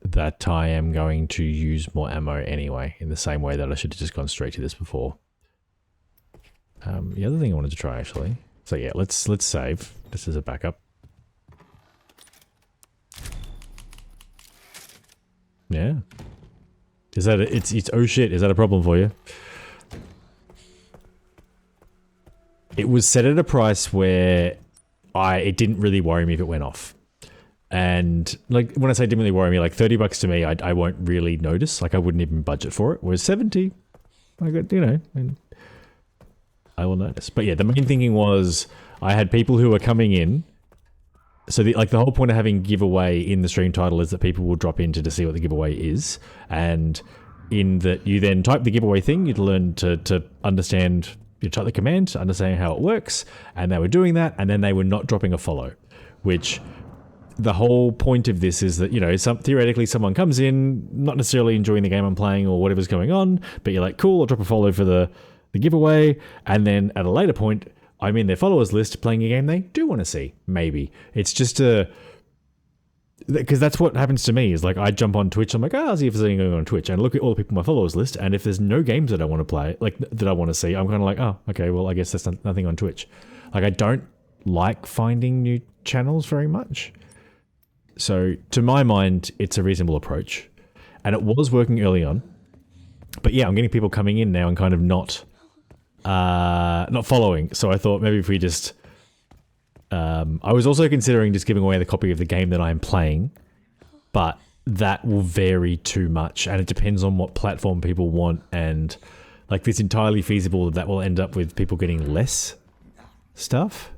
that I am going to use more ammo anyway, in the same way that I should have just gone straight to this before. The other thing I wanted to try actually. So yeah, let's save just as a backup. Yeah. Is that it's oh shit, is that a problem for you? It was set at a price where it didn't really worry me if it went off. And like when I say didn't really worry me, like $30 to me, I won't really notice. Like I wouldn't even budget for it. Whereas 70, I got, you know, and I will notice. But yeah, the main thinking was I had people who were coming in. So the whole point of having giveaway in the stream title is that people will drop in to see what the giveaway is. And in that you then type the giveaway thing, you'd learn to understand, you type the command to understand how it works. And they were doing that, and then they were not dropping a follow, which the whole point of this is that, you know, theoretically someone comes in, not necessarily enjoying the game I'm playing or whatever's going on, but you're like, cool, I'll drop a follow for the giveaway. And then at a later point, I'm in their followers list playing a game they do want to see. Maybe. It's just because that's what happens to me is like I jump on Twitch. I'm like, I'll see if there's anything going on Twitch and look at all the people on my followers list. And if there's no games that I want to play, like that I want to see, I'm kind of like, oh, okay, well, I guess there's nothing on Twitch. Like I don't like finding new channels very much. So to my mind, it's a reasonable approach. And it was working early on. But yeah, I'm getting people coming in now and kind of not following. So I thought maybe if we just I was also considering just giving away the copy of the game that I'm playing, but that will vary too much and it depends on what platform people want, and like it's entirely feasible that will end up with people getting less stuff.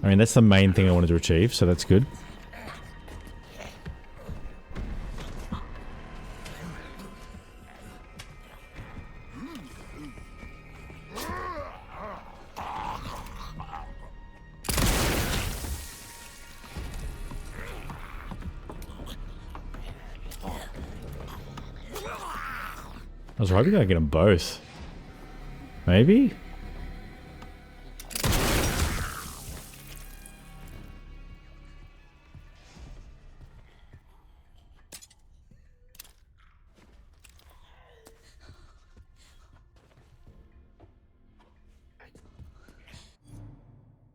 I mean, that's the main thing I wanted to achieve, so that's good. I was hoping I'd get them both. Maybe?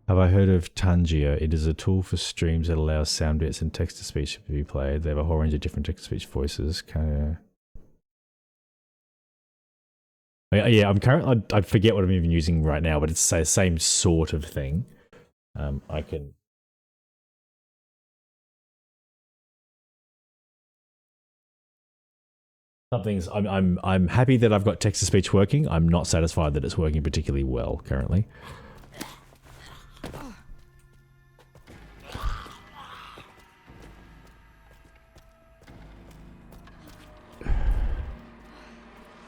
Have I heard of Tangia? It is a tool for streams that allows sound bits and text-to-speech to be played. They have a whole range of different text-to-speech voices. Yeah, I'm currently. I forget what I'm even using right now, but it's the same sort of thing. I can. Some things. I'm happy that I've got text-to-speech working. I'm not satisfied that it's working particularly well currently.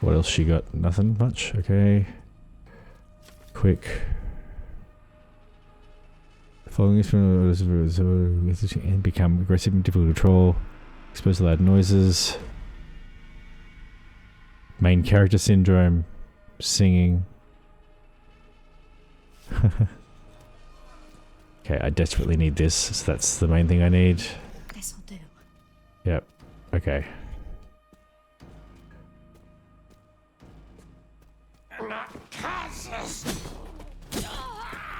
What else she got? Nothing much. Okay. Quick. Following this and become aggressive and difficult to control. Exposed to loud noises. Main character syndrome. Singing. Okay, I desperately need this, so that's the main thing I need. This'll do. Yep. Okay.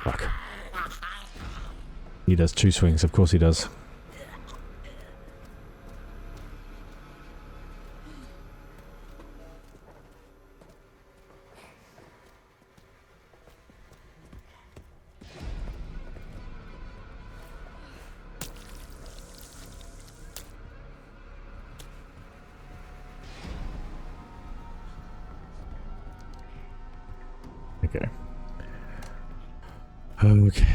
Fuck. He does 2 swings, of course he does. Okay. Okay.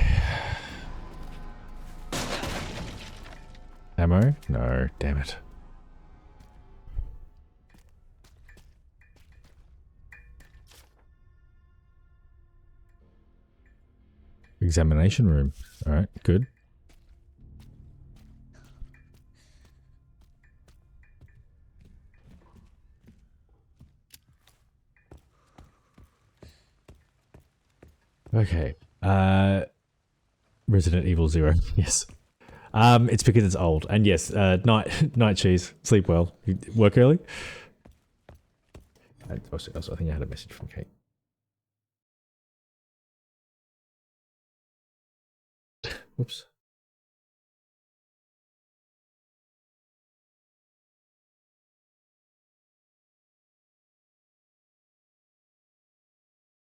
Ammo? No, damn it. Examination room. Alright, good. Okay. Resident Evil 0. Yes. It's because it's old. And yes, night cheese. Sleep well. You work early? Also, I think I had a message from Kate. Whoops.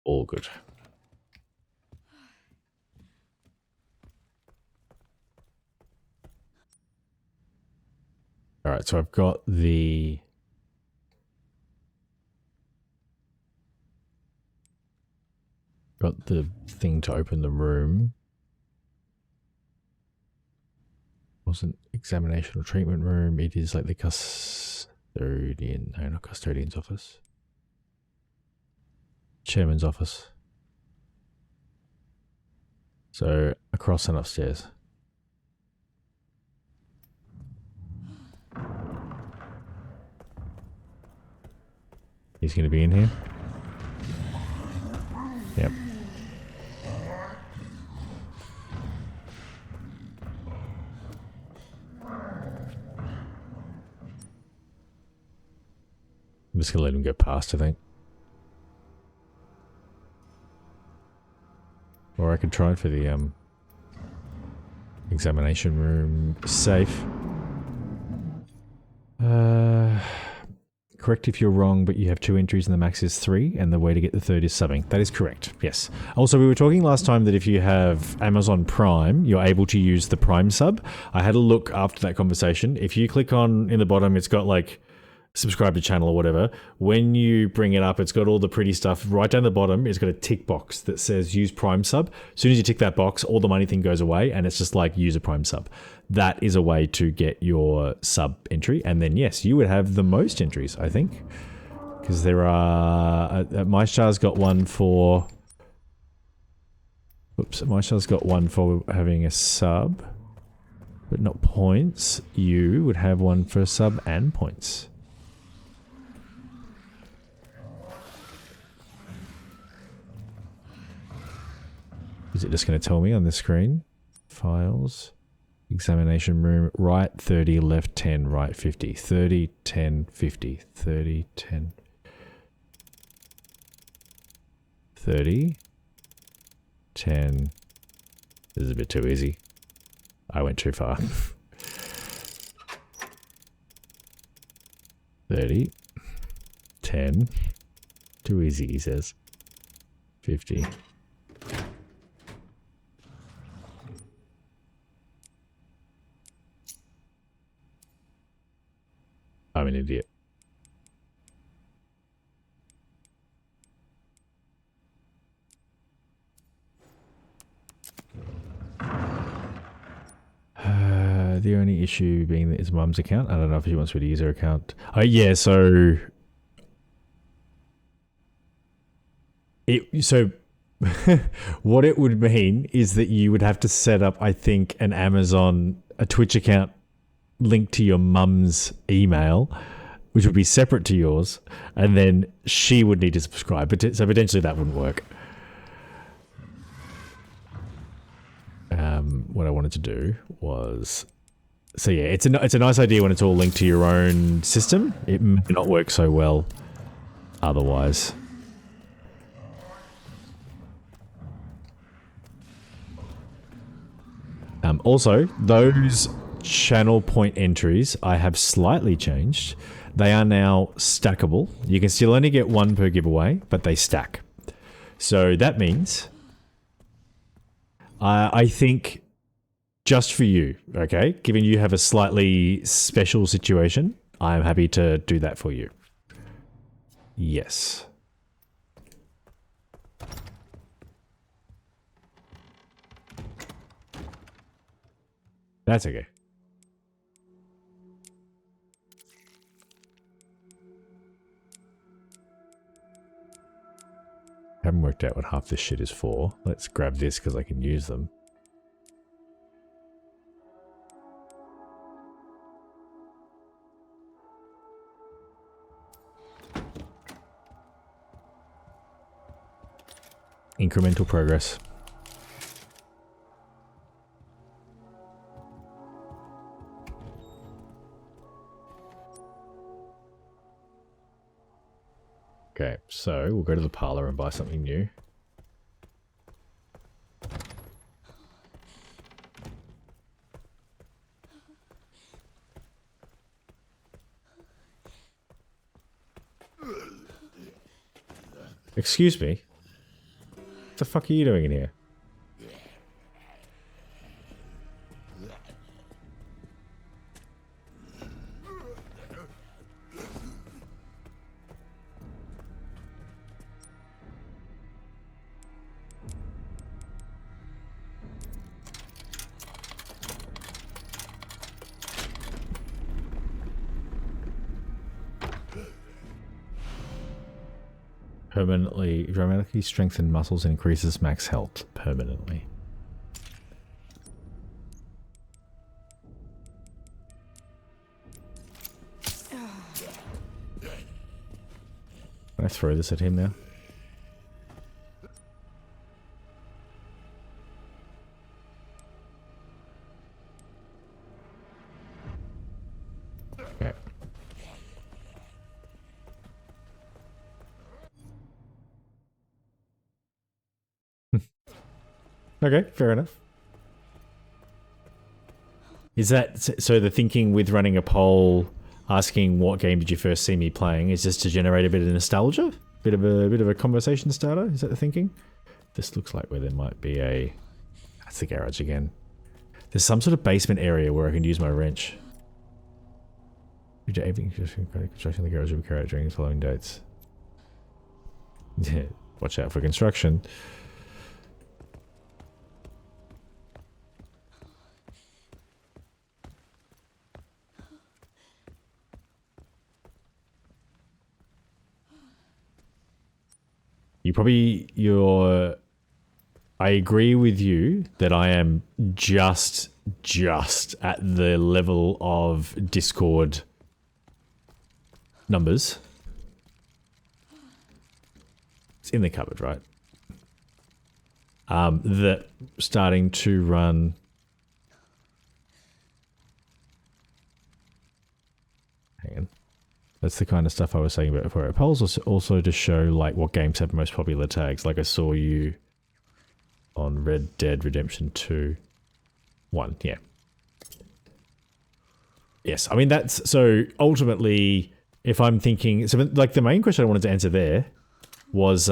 All good. All right, so I've got the thing to open the room. Wasn't examination or treatment room. It is like the custodian. No, not custodian's office. Chairman's office. So across and upstairs. He's going to be in here. Yep. I'm just going to let him go past, I think. Or I could try for the examination room safe. Correct if you're wrong, but you have 2 entries and the max is 3, and the way to get the 3rd is subbing. That is correct, yes. Also, we were talking last time that if you have Amazon Prime, you're able to use the Prime sub. I had a look after that conversation. If you click on, in the bottom, it's got like subscribe to channel or whatever, when you bring it up, it's got all the pretty stuff. Right down the bottom, it's got a tick box that says use Prime sub. As soon as you tick that box, all the money thing goes away and it's just like use a Prime sub. That is a way to get your sub entry. And then, yes, you would have the most entries, I think. Because there are... MyStar's got one for... Oops, MyStar's got one for having a sub. But not points. You would have one for sub and points. Is it just going to tell me on the screen? Files. Examination room. Right 30, left 10, right 50. 30, 10, 50. 30, 10. 30. 10. This is a bit too easy. I went too far. 30. 10. Too easy, he says. 50. I'm an idiot. The only issue being that it's mum's account. I don't know if she wants me to use her account. Oh yeah, so what it would mean is that you would have to set up, I think, a Twitch account linked to your mum's email, which would be separate to yours, and then she would need to subscribe. But so potentially that wouldn't work. What I wanted to do was, so yeah, it's a nice idea when it's all linked to your own system. It may not work so well otherwise. Also, those channel point entries I have slightly changed. They are now stackable. You can still only get one per giveaway, but they stack. So that means, I think, just for you, okay, given you have a slightly special situation, I am happy to do that for you. Yes. That's okay. Haven't worked out what half this shit is for. Let's grab this because I can use them. Incremental progress. Okay, so we'll go to the parlor and buy something new. Excuse me? What the fuck are you doing in here? Dramatically strengthen muscles and increases max health permanently. Can I throw this at him now? Okay. Okay, fair enough. Is that so? The thinking with running a poll, asking what game did you first see me playing, is just to generate a bit of nostalgia, bit of a conversation starter? Is that the thinking? This looks like where there might be a. That's the garage again. There's some sort of basement area where I can use my wrench. Due to everything construction, the garage will be carried out during the following dates. Watch out for construction. I agree with you that I am just at the level of Discord numbers. It's in the cupboard, right? That starting to run. Hang on. That's the kind of stuff I was saying about before. Polls also to show like what games have most popular tags. Like I saw you on Red Dead Redemption 2. 1, yeah. Yes, I mean that's so ultimately if I'm thinking so like the main question I wanted to answer there was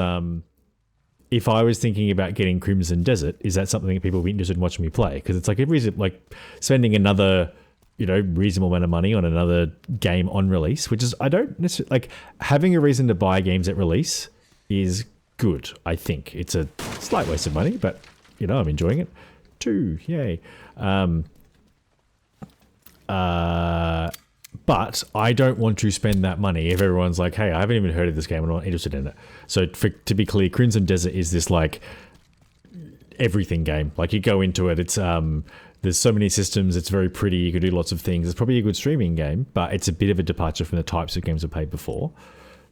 if I was thinking about getting Crimson Desert, is that something that people would be interested in watching me play? Because it's like like spending another reasonable amount of money on another game on release, which is I don't necessarily like having a reason to buy games at release is good. I think it's a slight waste of money, but I'm enjoying it too. Yay. But I don't want to spend that money if everyone's like, hey, I haven't even heard of this game, I'm not interested in it. So to be clear, Crimson Desert is this like everything game. Like you go into it, it's there's so many systems, it's very pretty, you can do lots of things. It's probably a good streaming game, but it's a bit of a departure from the types of games I've played before.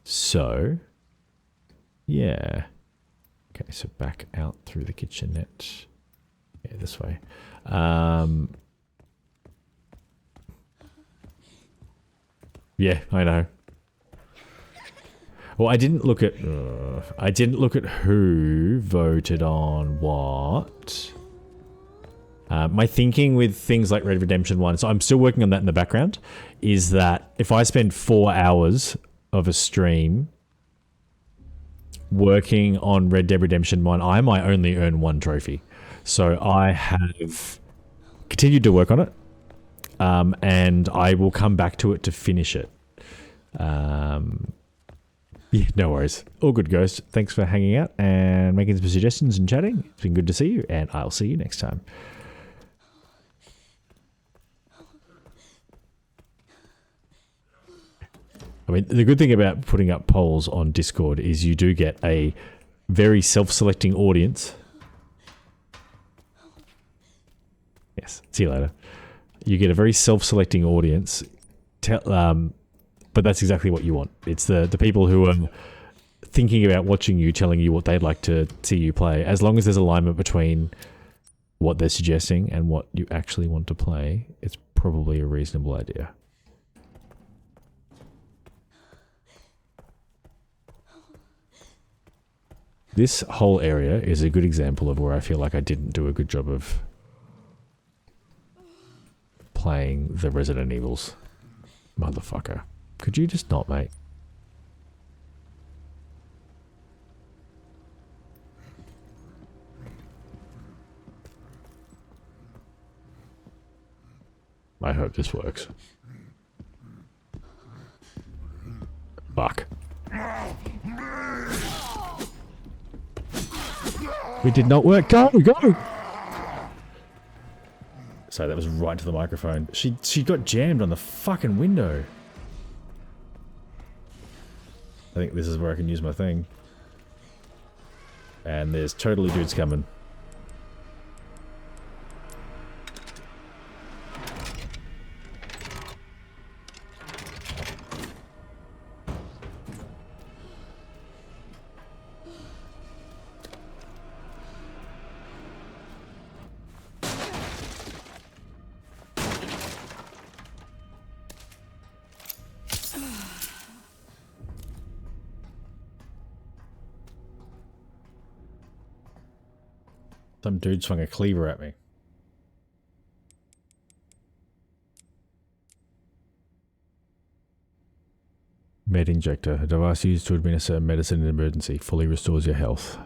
So, yeah. Okay, so back out through the kitchenette. Yeah, this way. Yeah, I know. Well, I didn't look at who voted on what. My thinking with things like Red Dead Redemption 1, so I'm still working on that in the background, is that if I spend 4 hours of a stream working on Red Dead Redemption 1, I might only earn 1 trophy. So I have continued to work on it, and I will come back to it to finish it. Yeah, no worries. All good, Ghost. Thanks for hanging out and making some suggestions and chatting. It's been good to see you, and I'll see you next time. I mean, the good thing about putting up polls on Discord is you do get a very self-selecting audience. Yes, see you later. You get a very self-selecting audience, but that's exactly what you want. It's the people who are thinking about watching you, telling you what they'd like to see you play. As long as there's alignment between what they're suggesting and what you actually want to play, it's probably a reasonable idea. This whole area is a good example of where I feel like I didn't do a good job of playing the Resident Evils. Motherfucker. Could you just not, mate? I hope this works. Fuck. It did not work. Go, go! Sorry, that was right to the microphone. She got jammed on the fucking window. I think this is where I can use my thing. And there's totally dudes coming. Some dude swung a cleaver at me. Med injector. A device used to administer medicine in an emergency. Fully restores your health.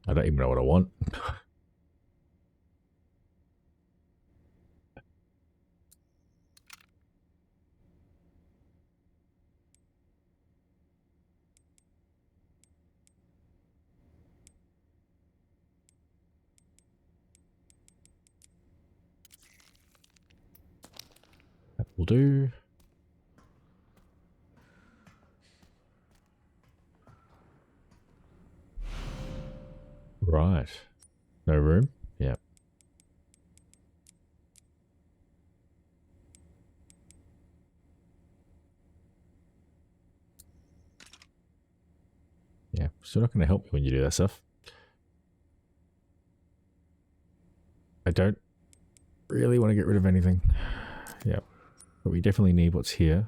I don't even know what I want. That will do. Right. No room? Yeah. Yeah, still not going to help me when you do that stuff. I don't really want to get rid of anything. Yeah. But we definitely need what's here.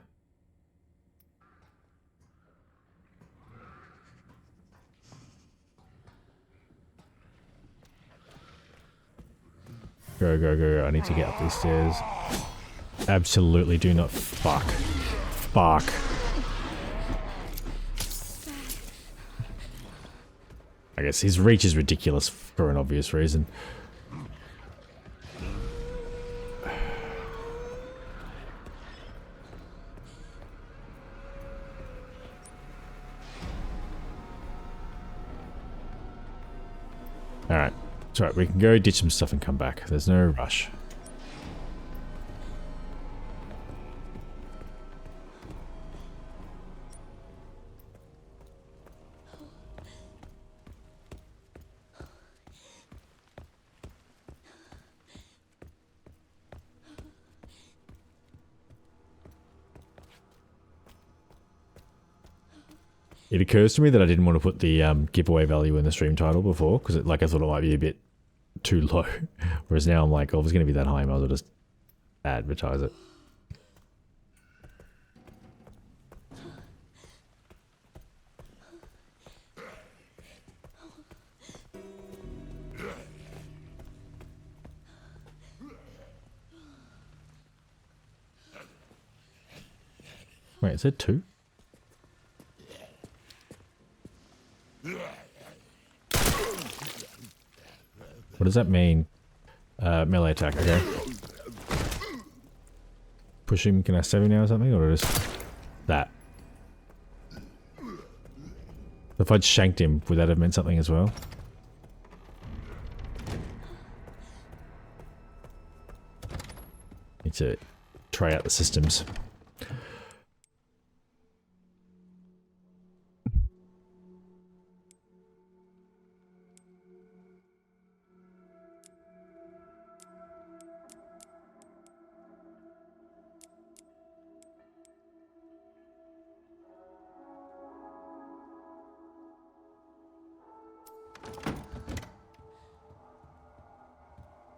Go, go, go. I need to get up these stairs. Absolutely do not. Fuck. Fuck. I guess his reach is ridiculous for an obvious reason. Alright. It's alright, we can go ditch some stuff and come back. There's no rush. It occurs to me that I didn't want to put the giveaway value in the stream title before, because I thought it might be a bit too low. Whereas now I'm like, oh, if it's going to be that high, I might as well just advertise it. Wait, is it 2? What does that mean? Melee attack, okay. Push him, can I save him now or something? Or just that? If I'd shanked him, would that have meant something as well? Need to try out the systems.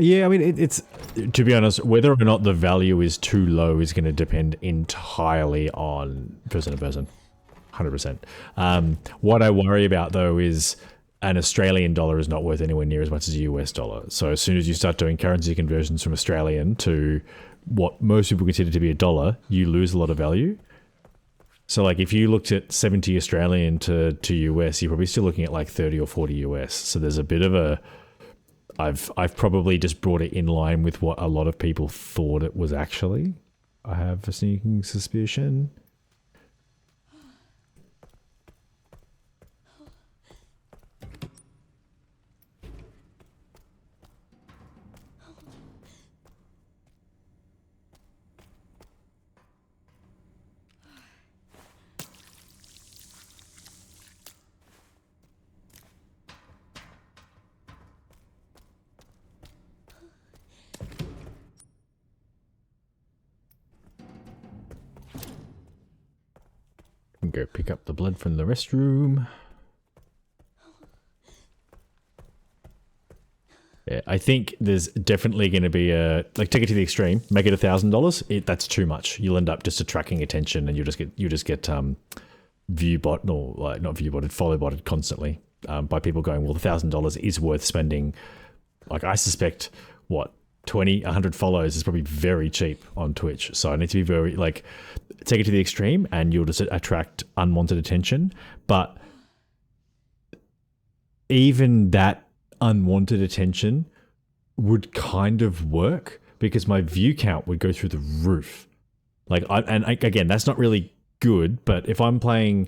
Yeah, I mean, it's to be honest, whether or not the value is too low is going to depend entirely on person to person, 100%. What I worry about though is an Australian dollar is not worth anywhere near as much as a US dollar. So as soon as you start doing currency conversions from Australian to what most people consider to be a dollar, you lose a lot of value. So like if you looked at 70 Australian to US, you're probably still looking at like 30 or 40 US. So there's a bit of a I've probably just brought it in line with what a lot of people thought it was actually. I have a sneaking suspicion. Go pick up the blood from the restroom. Yeah, I think there's definitely going to be a like take it to the extreme, make it $1,000. That's too much. You'll end up just attracting attention, and you just get view bot or like not view botted, follow botted constantly by people going, well, $1,000 is worth spending. Like I suspect what 20, 100 follows is probably very cheap on Twitch. So I need to be very like take it to the extreme and you'll just attract unwanted attention. But even that unwanted attention would kind of work because my view count would go through the roof. Like, again, that's not really good, but if I'm playing,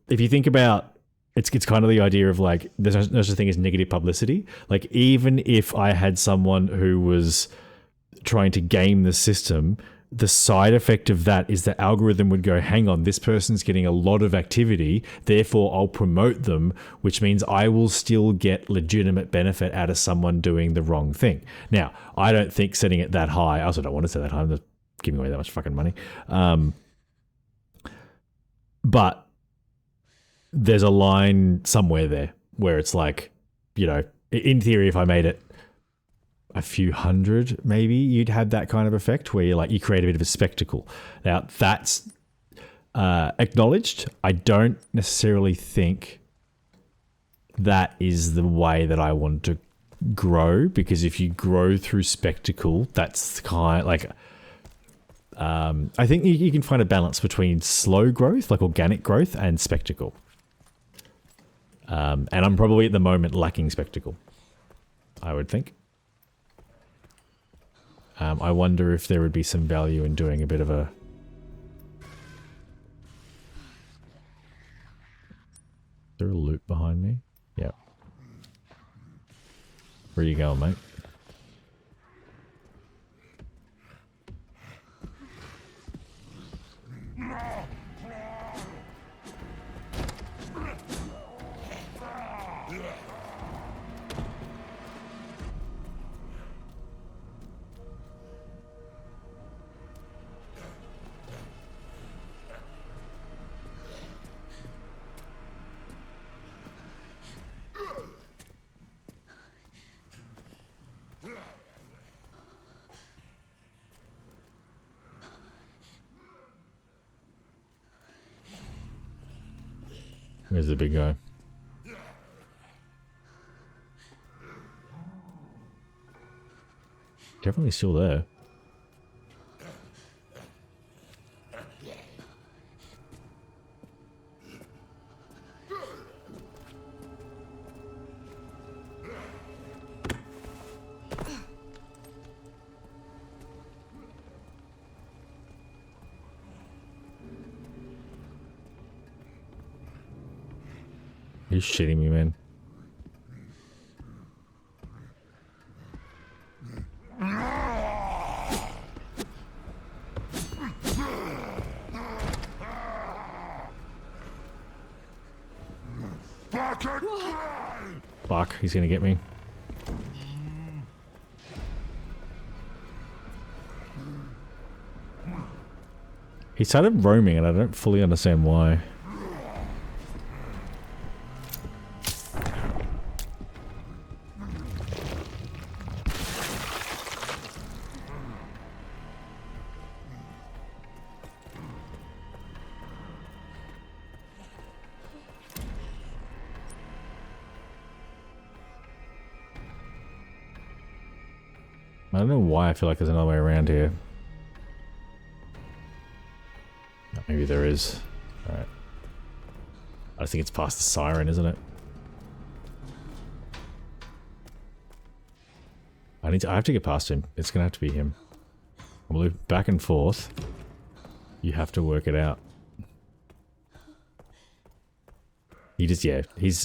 if you think about, it's kind of the idea of like, there's no such thing as negative publicity. Like, even if I had someone who was trying to game the system, the side effect of that is the algorithm would go, hang on, this person's getting a lot of activity, therefore I'll promote them, which means I will still get legitimate benefit out of someone doing the wrong thing. Now, I don't think setting it that high, I also don't want to set that high, I'm not giving away that much fucking money. But there's a line somewhere there where it's like, you know, in theory, if I made it a few hundred, maybe you'd have that kind of effect where you create a bit of a spectacle. Now that's acknowledged. I don't necessarily think that is the way that I want to grow, because if you grow through spectacle, that's kind of like, I think you can find a balance between slow growth, like organic growth, and spectacle. And I'm probably at the moment lacking spectacle, I would think. I wonder if there would be some value in doing a bit of a... Is there a loop behind me? Yep. Where are you going, mate? Where's the big guy? Definitely still there. You're shitting me, man. Fuck, he's gonna get me. He started roaming and I don't fully understand why. I don't know why I feel like there's another way around here. Maybe there is. Alright. I think it's past the siren, isn't it? I have to get past him. It's gonna have to be him. I'm gonna loop back and forth. You have to work it out. He just, yeah,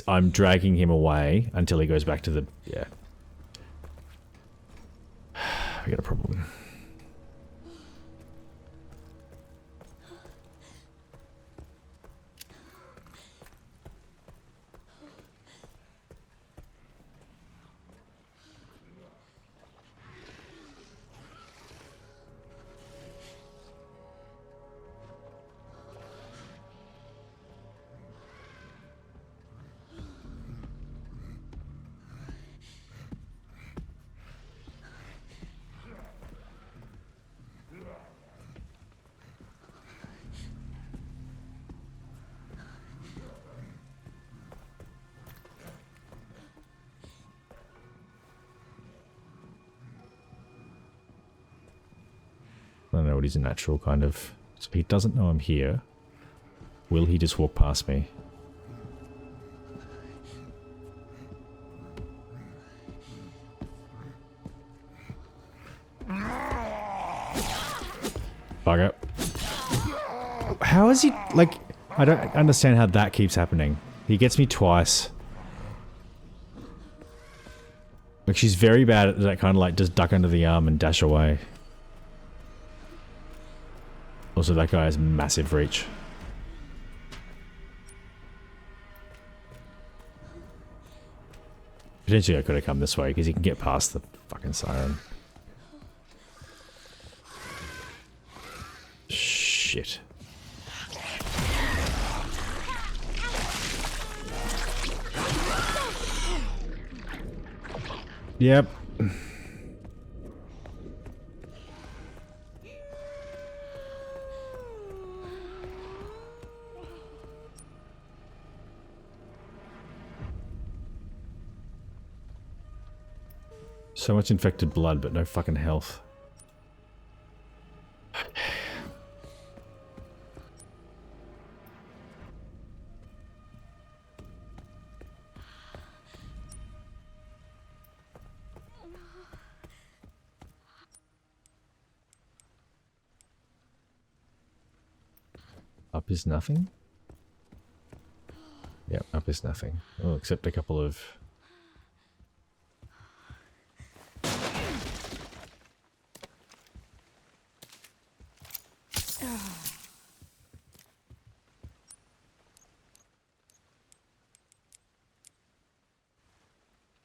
I'm dragging him away until he goes back to the, yeah. We got a problem. I don't know what he's a natural kind of... So he doesn't know I'm here. Will he just walk past me? Bugger. How is he, like, I don't understand how that keeps happening. He gets me twice. Like, she's very bad at that kind of, like, just duck under the arm and dash away. Also, that guy has massive reach. Potentially I could have come this way, because he can get past the fucking siren. Shit. Yep. So much infected blood, but no fucking health. Up is nothing? Yep, up is nothing. Oh, except a couple of...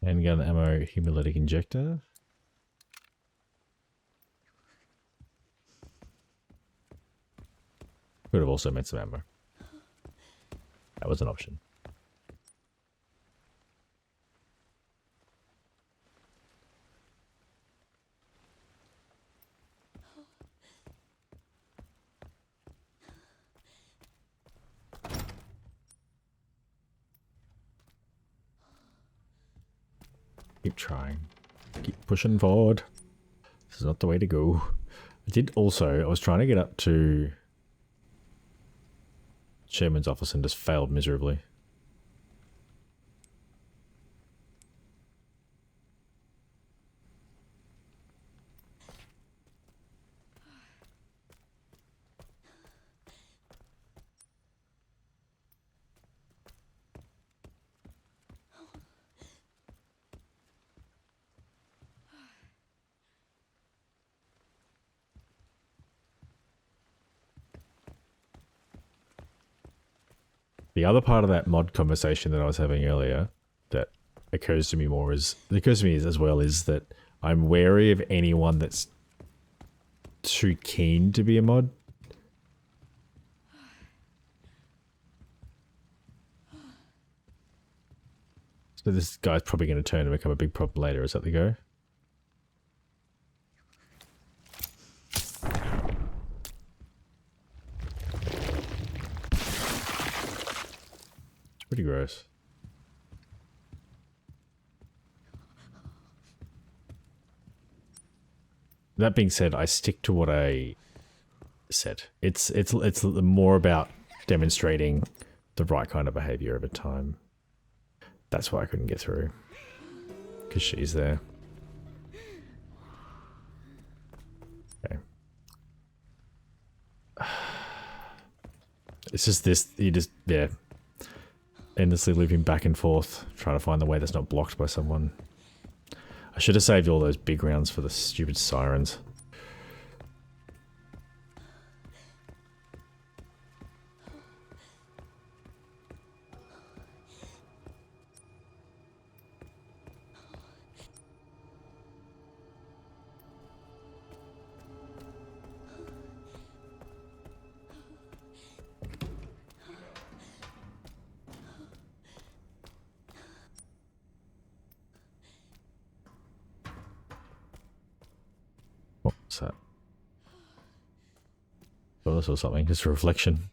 Handgun ammo, hemolytic injector. Could have also made some ammo. That was an option. Keep trying. Keep pushing forward. This is not the way to go. I was trying to get up to Chairman's office and just failed miserably. The other part of that mod conversation that I was having earlier that occurs to me as well is that I'm wary of anyone that's too keen to be a mod. So this guy's probably going to turn and become a big problem later. Is that the go? Pretty gross. That being said, I stick to what I said. It's more about demonstrating the right kind of behavior over time. That's why I couldn't get through. Because she's there. Okay. It's just this, yeah. Endlessly looping back and forth, trying to find the way that's not blocked by someone. I should have saved all those big rounds for the stupid sirens. What's that? Oh, this was something. Just a reflection.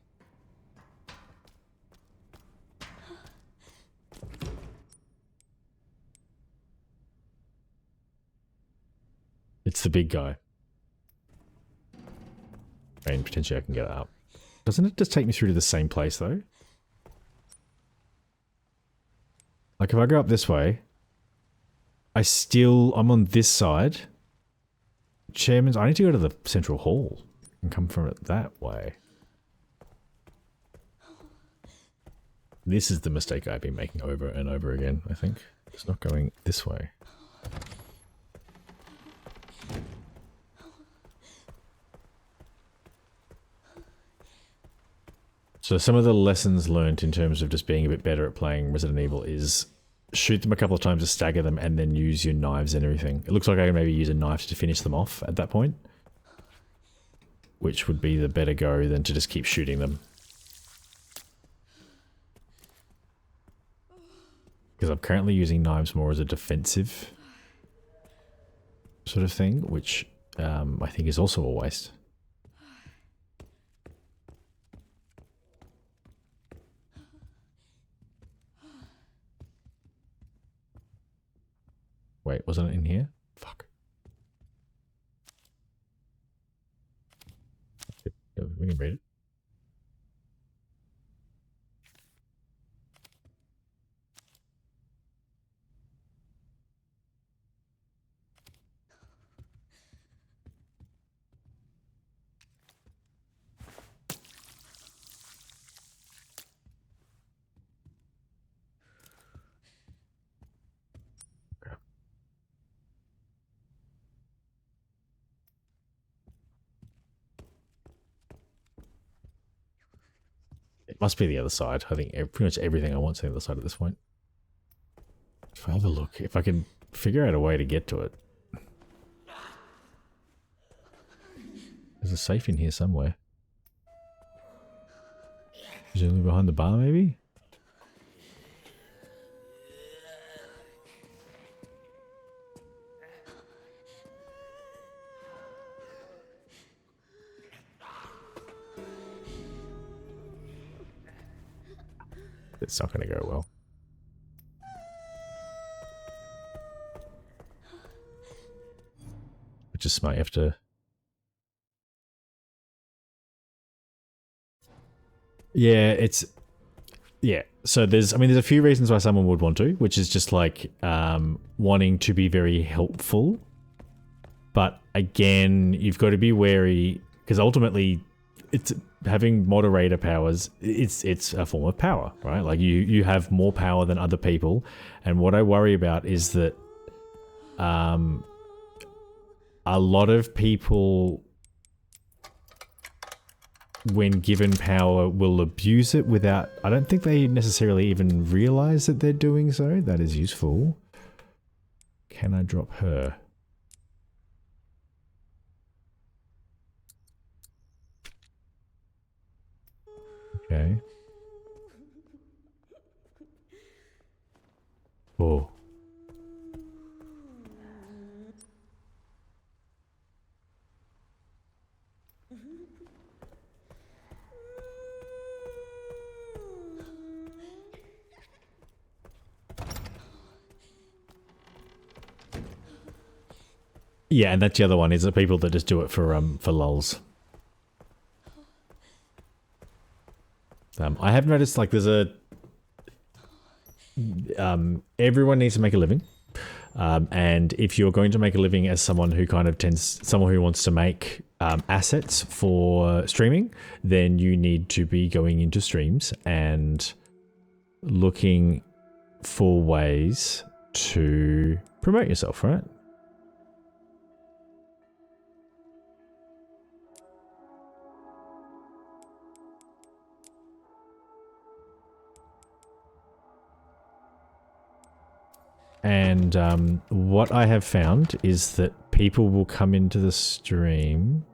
It's the big guy. I mean, potentially I can get it up. Doesn't it just take me through to the same place, though? Like, if I go up this way, I'm on this side. Chairman's, I need to go to the central hall. and come from it that way. This is the mistake I've been making over and over again, I think. It's not going this way. So some of the lessons learned in terms of just being a bit better at playing Resident Evil is shoot them a couple of times to stagger them and then use your knives and everything. It looks like I can maybe use a knife to finish them off at that point, which would be the better go than to just keep shooting them. Because I'm currently using knives more as a defensive sort of thing, which I think is also a waste. Wait, wasn't it in here? Fuck. We can read it. It must be the other side. I think pretty much everything I want is the other side at this point. If I have a look, if I can figure out a way to get to it. There's a safe in here somewhere. Presumably behind the bar, maybe? It's not going to go well. Which is smart. You have to... Yeah, it's... Yeah, so there's a few reasons why someone would want to, which is just like wanting to be very helpful. But again, you've got to be wary, because ultimately it's having moderator powers, it's a form of power, right? Like you have more power than other people, and what I worry about is that a lot of people, when given power, will abuse it without... I don't think they necessarily even realize that they're doing so. That is useful. Can I drop her? Okay. Oh. Yeah, and that's the other one, is the people that just do it for lulz. I have noticed, like, there's a... everyone needs to make a living. And if you're going to make a living as someone who kind of someone who wants to make assets for streaming, then you need to be going into streams and looking for ways to promote yourself, right? And what I have found is that people will come into the stream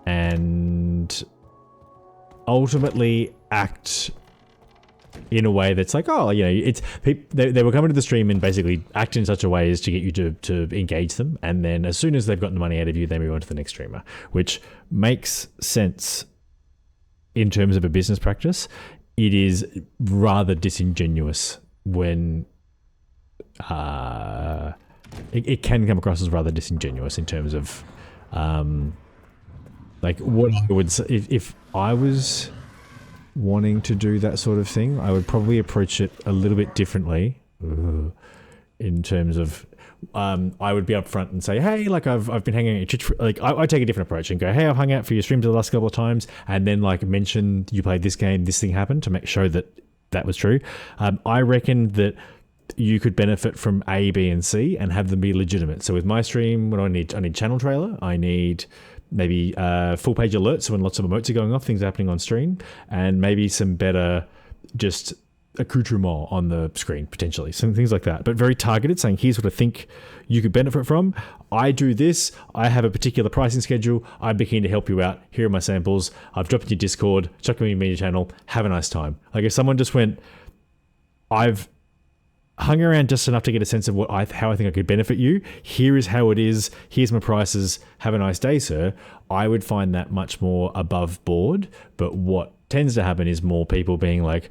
and ultimately act in a way that's like, oh, you know, it's they will come into the stream and basically act in such a way as to get you to engage them, and then as soon as they've gotten the money out of you, they move on to the next streamer, which makes sense in terms of a business practice. It is rather disingenuous when it can come across as rather disingenuous in terms of like what I would say if I was wanting to do that sort of thing, I would probably approach it a little bit differently in terms of I would be upfront and say, hey, like I've been hanging out, like I take a different approach and go, hey, I've hung out for your streams the last couple of times, and then like mention you played this game, this thing happened, to make sure that was true. I reckon that you could benefit from A, B, and C and have them be legitimate. So with my stream, what I need channel trailer, I need maybe full page alerts when lots of emotes are going off, things are happening on stream, and maybe some better just accoutrement on the screen, potentially, some things like that, but very targeted, saying here's what I think you could benefit from. I do this, I have a particular pricing schedule, I'd be keen to help you out, here are my samples, I've dropped in your Discord, chuck them in your media channel, have a nice time. Like if someone just went, I've hung around just enough to get a sense of how I think I could benefit you, here is how it is, here's my prices, have a nice day, sir, I would find that much more above board. But what tends to happen is more people being like,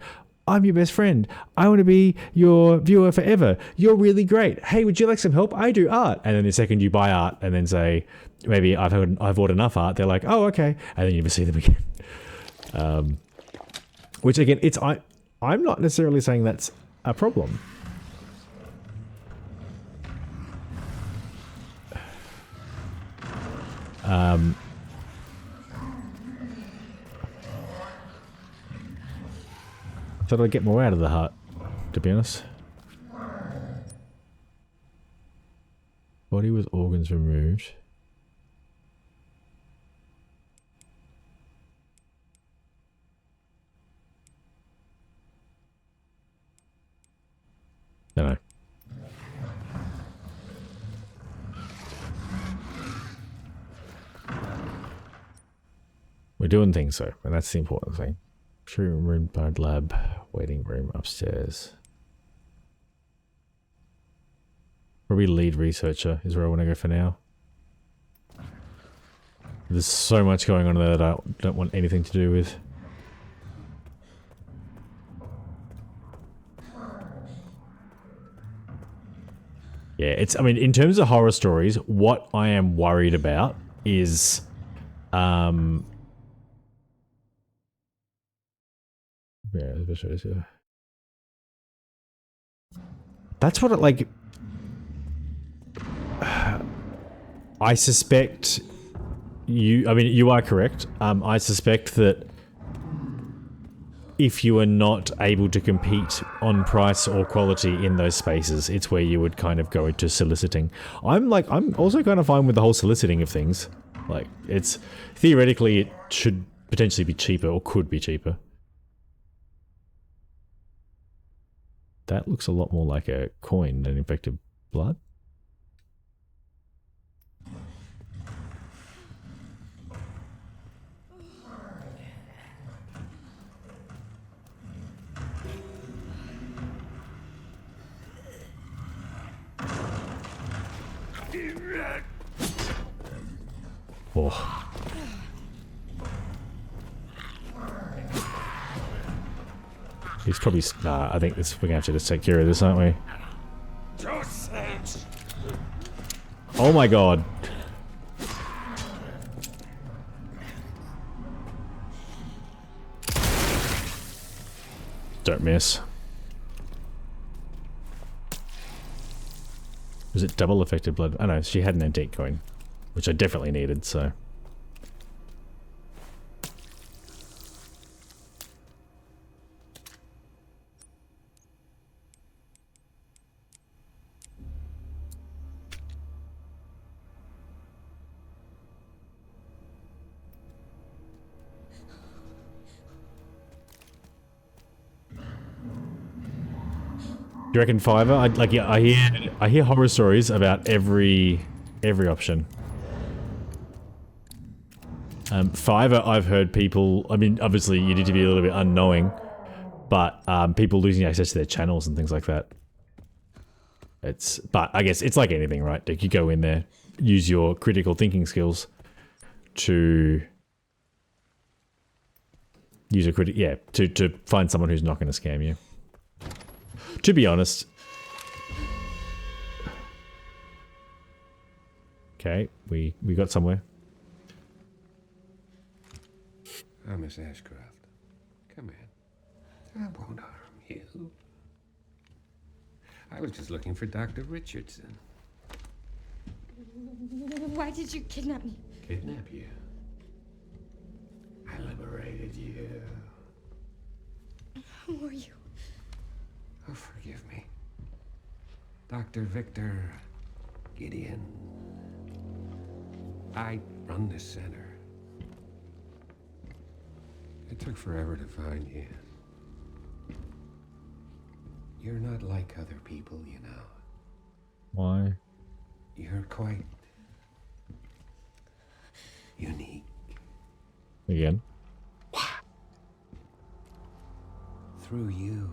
I'm your best friend, I want to be your viewer forever, you're really great, hey, would you like some help, I do art, and then the second you buy art and then say, maybe I've bought enough art, they're like, oh, okay, and then you never see them again. Which again, I'm not necessarily saying that's a problem. Thought I'd get more out of the heart, to be honest. Body with organs removed. Don't know. We're doing things though, and that's the important thing. Shooting room, bud lab, waiting room upstairs. Probably lead researcher is where I want to go for now. There's so much going on there that I don't want anything to do with. Yeah, I mean, in terms of horror stories, what I am worried about is, yeah, that's what it, like, I suspect you are correct. I suspect that if you are not able to compete on price or quality in those spaces, it's where you would kind of go into soliciting. I'm also kind of fine with the whole soliciting of things. Like, it's theoretically it should potentially be cheaper or could be cheaper. That looks a lot more like a coin than infected blood. Oh. He's probably... Nah, I think we're going to have to just take care of this, aren't we? Oh my god. Don't miss. Was it double affected blood? Oh no, she had an antique coin, which I definitely needed, so... Do you reckon Fiverr? I hear horror stories about every option. Fiverr, I've heard people. I mean, obviously you need to be a little bit unknowing, but people losing access to their channels and things like that. But I guess it's like anything, right? Like you go in there, use your critical thinking skills to to find someone who's not going to scam you. To be honest. Okay, we got somewhere. Oh, Miss Ashcroft, come in. I won't harm you. I was just looking for Dr. Richardson. Why did you kidnap me? Kidnap you? I liberated you. Who are you? Oh, forgive me. Dr. Victor Gideon. I run this center. It took forever to find you. You're not like other people, you know. Why? You're quite unique. Again? Through you,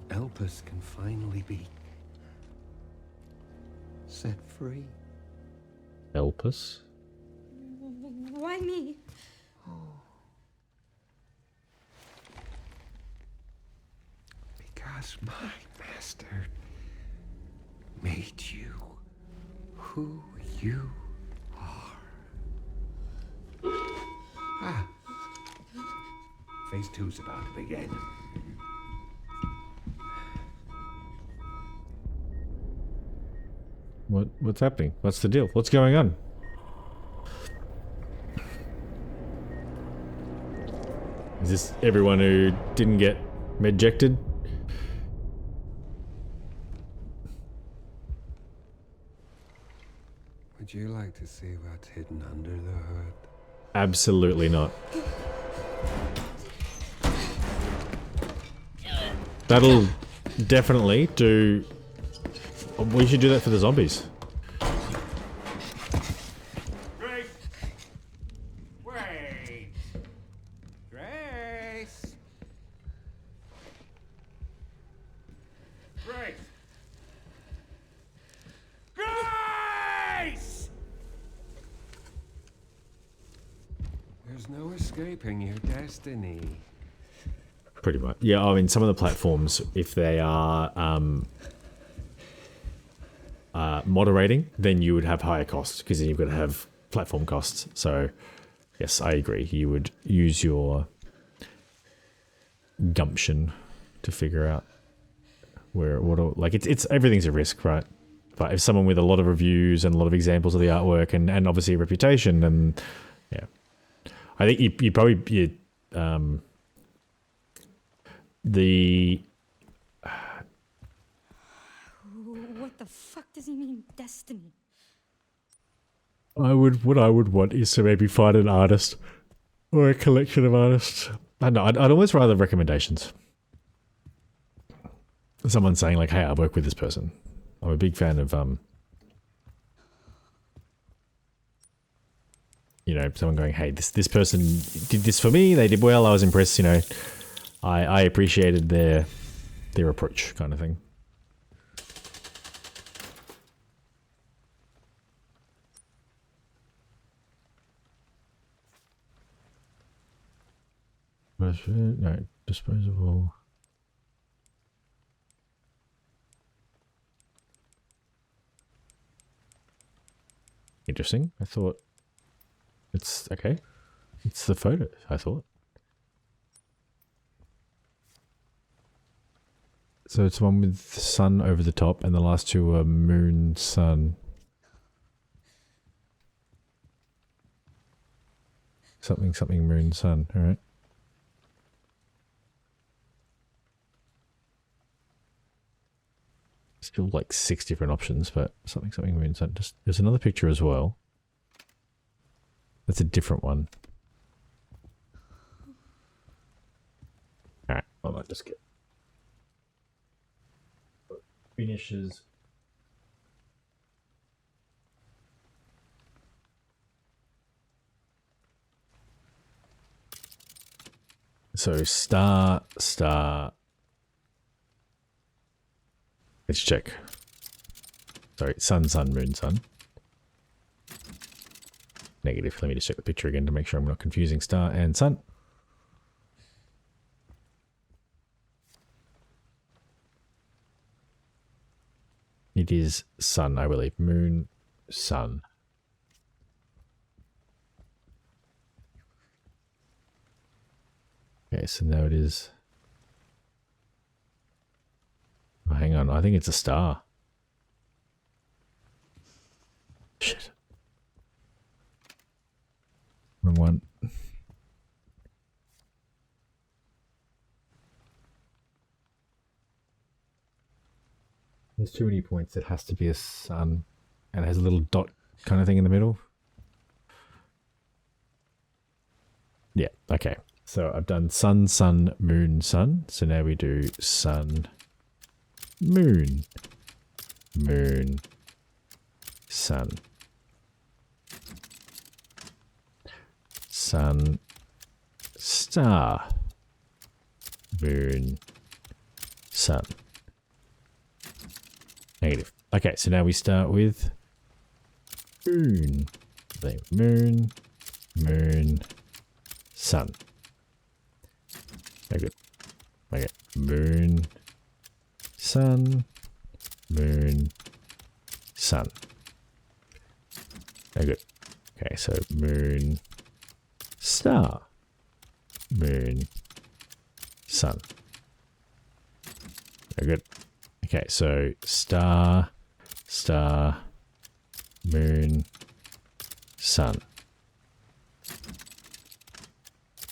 Elpis can finally be set free. Help us? Why me? Because my master made you who you are. Ah. Phase 2's about to begin. What's happening? What's the deal? What's going on? Is this everyone who didn't get medjected? Would you like to see what's hidden under the hood? Absolutely not. That'll definitely do. We should do that for the zombies. Grace! Wait! Grace! Grace! Grace! There's no escaping your destiny. Pretty much. Yeah, I mean, some of the platforms, if they are moderating, then you would have higher costs because then you've got to have platform costs. So, yes, I agree. You would use your gumption to figure out it's everything's a risk, right? But if someone with a lot of reviews and a lot of examples of the artwork and obviously a reputation, and yeah, I think you probably What the fuck does he mean, destiny? what I would want is to maybe find an artist or a collection of artists. I don't know, I'd almost rather recommendations. Someone saying like, hey, I work with this person. I'm a big fan of someone going, hey, this person did this for me, they did well, I was impressed, I appreciated their approach, kind of thing. No, disposable. Interesting. I thought it's okay. It's the photo, I thought. So it's one with the sun over the top, and the last two are moon, sun. Something, something, moon, sun. All right. Still like 6 different options, but something, something, moon, sun. Just there's another picture as well. That's a different one. All right. I might just get finishes. So star. Let's check. Sorry, sun, moon, sun. Negative. Let me just check the picture again to make sure I'm not confusing star and sun. It is sun, I believe. Moon, sun. Okay, so now it is. Oh, hang on, I think it's a star. Shit. Wrong one. There's too many points. It has to be a sun. And it has a little dot kind of thing in the middle. Yeah, okay. So I've done sun, sun, moon, sun. So now we do sun, moon, moon, sun. Sun, star, moon, sun. Negative. Okay, so now we start with moon. Then moon, moon, sun. Okay, good. Okay, moon, sun, moon, sun. Okay, good. Okay, so moon, star, moon, sun. Very good. Okay, so star, star, moon, sun.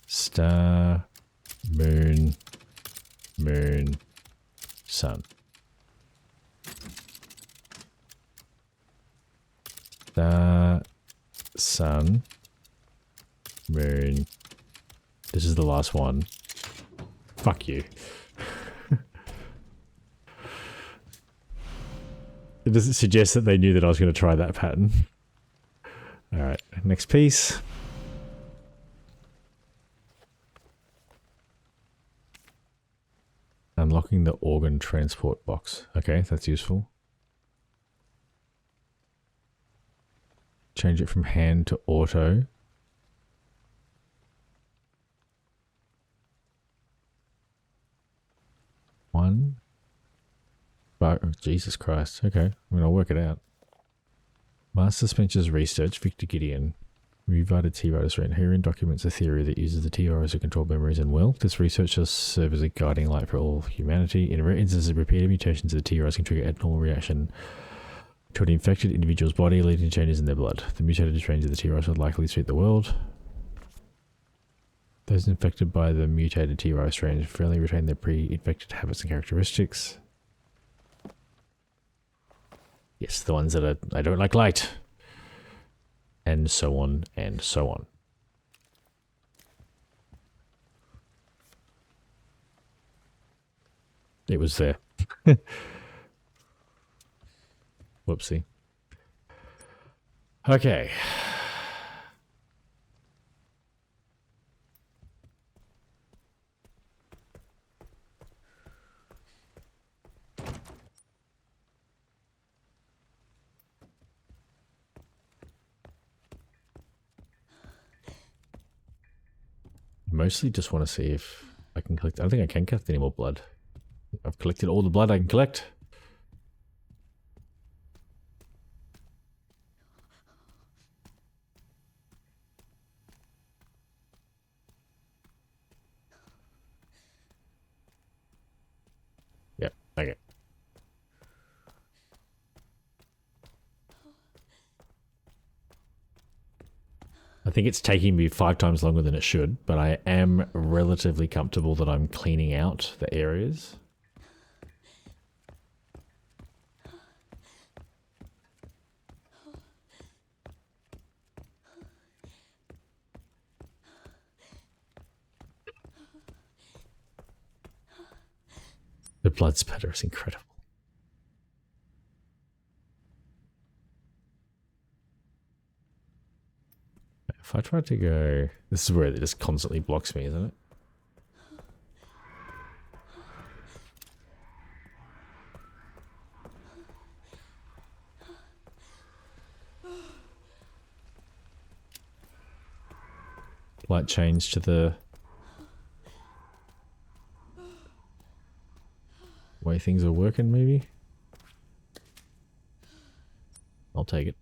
Star, moon, moon, sun. Star, sun, moon. This is the last one. Fuck you. It doesn't suggest that they knew that I was going to try that pattern. Alright, next piece. Unlocking the organ transport box. Okay, that's useful. Change it from hand to auto. One. Oh, Jesus Christ. Okay, I mean, I'll work it out. Master Spencer's research, Victor Gideon. Revived T-Virus Ren. Herein documents a theory that uses the T-Virus to control memories and will. This research shall serve as a guiding light for all humanity. In rare instances, repeated mutations of the T-Virus can trigger abnormal reaction to an infected individual's body, leading to changes in their blood. The mutated strains of the T-Virus would likely treat the world. Those infected by the mutated T-Virus strains fairly retain their pre-infected habits and characteristics. Yes, the ones that I don't like light. And so on, and so on. It was there. Whoopsie. Okay. Mostly just want to see if I can collect. I don't think I can collect any more blood. I've collected all the blood I can collect. Yep, okay. I think it's taking me 5 times longer than it should, but I am relatively comfortable that I'm cleaning out the areas. The blood spatter is incredible. If I try to go... This is where it just constantly blocks me, isn't it? Light change to the way things are working, maybe? I'll take it.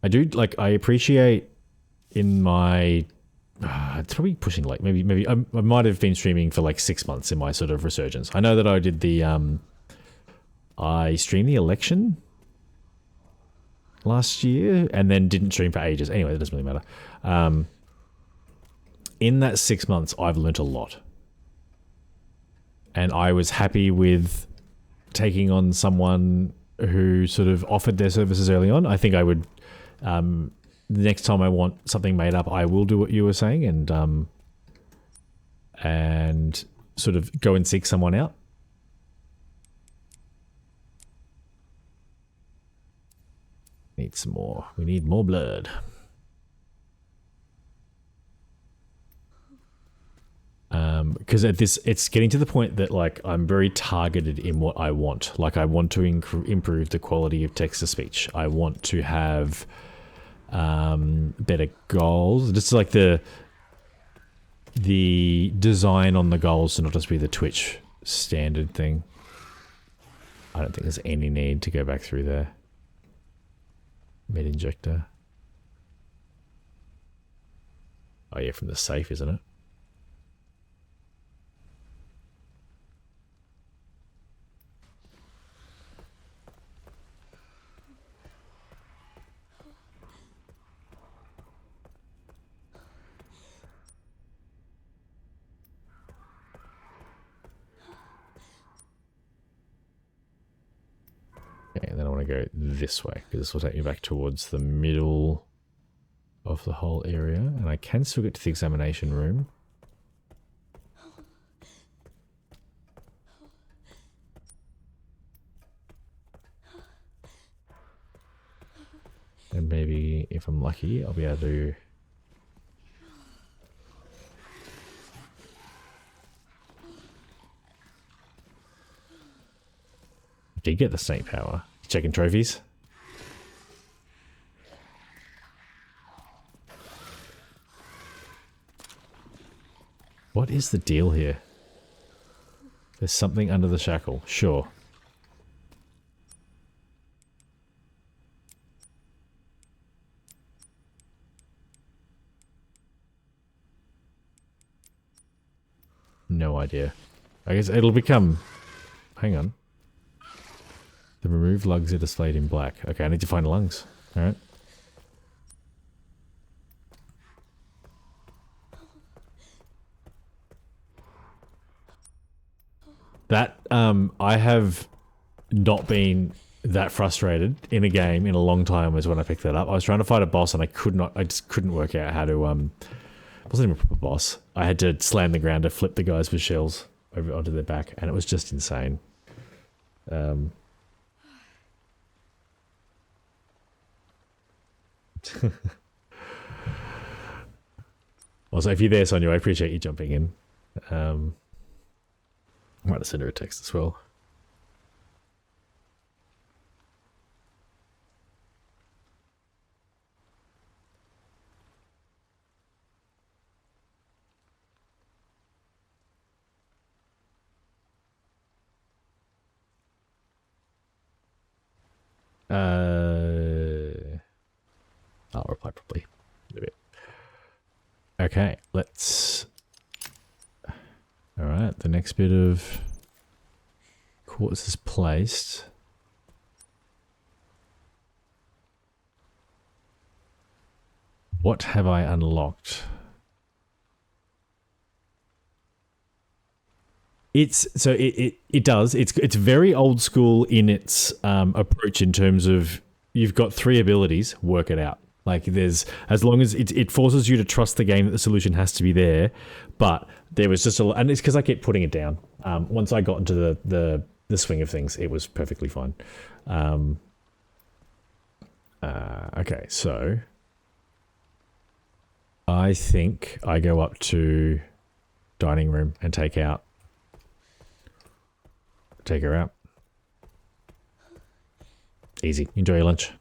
I do, like, I appreciate in my it's probably pushing like maybe I might have been streaming for like 6 months in my sort of resurgence. I know that I did the I streamed the election last year and then didn't stream for ages. Anyway, that doesn't really matter. In that 6 months, I've learnt a lot. And I was happy with taking on someone who sort of offered their services early on. I think I would, the next time I want something made up, I will do what you were saying and sort of go and seek someone out. Need some more. We need more blood. Because at this, it's getting to the point that like I'm very targeted in what I want. Like I want to improve the quality of text to speech. I want to have better goals. Just like the design on the goals to not just be the Twitch standard thing. I don't think there's any need to go back through there. Med injector. Oh yeah, from the safe, isn't it? Okay, and then I want to go this way because this will take me back towards the middle of the whole area, and I can still get to the examination room. And maybe if I'm lucky, I'll be able to did get the snake power. Checking trophies. What is the deal here? There's something under the shackle. Sure. No idea. I guess it'll become... Hang on. The removed lungs are displayed in black. Okay, I need to find the lungs. Alright. That, I have not been that frustrated in a game in a long time as when I picked that up. I was trying to fight a boss and I just couldn't work out how to, it wasn't even a proper boss. I had to slam the ground to flip the guys with shells over onto their back, and it was just insane. Also, if you're there, Sonia, I appreciate you jumping in. I might have sent her a text as well. I'll reply properly in a bit. Okay, let's... Alright, the next bit of quartz is placed. What have I unlocked? It's so it does. It's very old school in its approach in terms of you've got 3 abilities, work it out. Like there's, as long as it forces you to trust the game that the solution has to be there, but there was just and it's because I kept putting it down. Once I got into the swing of things, it was perfectly fine. Okay, so I think I go up to dining room and take her out. Easy. Enjoy your lunch.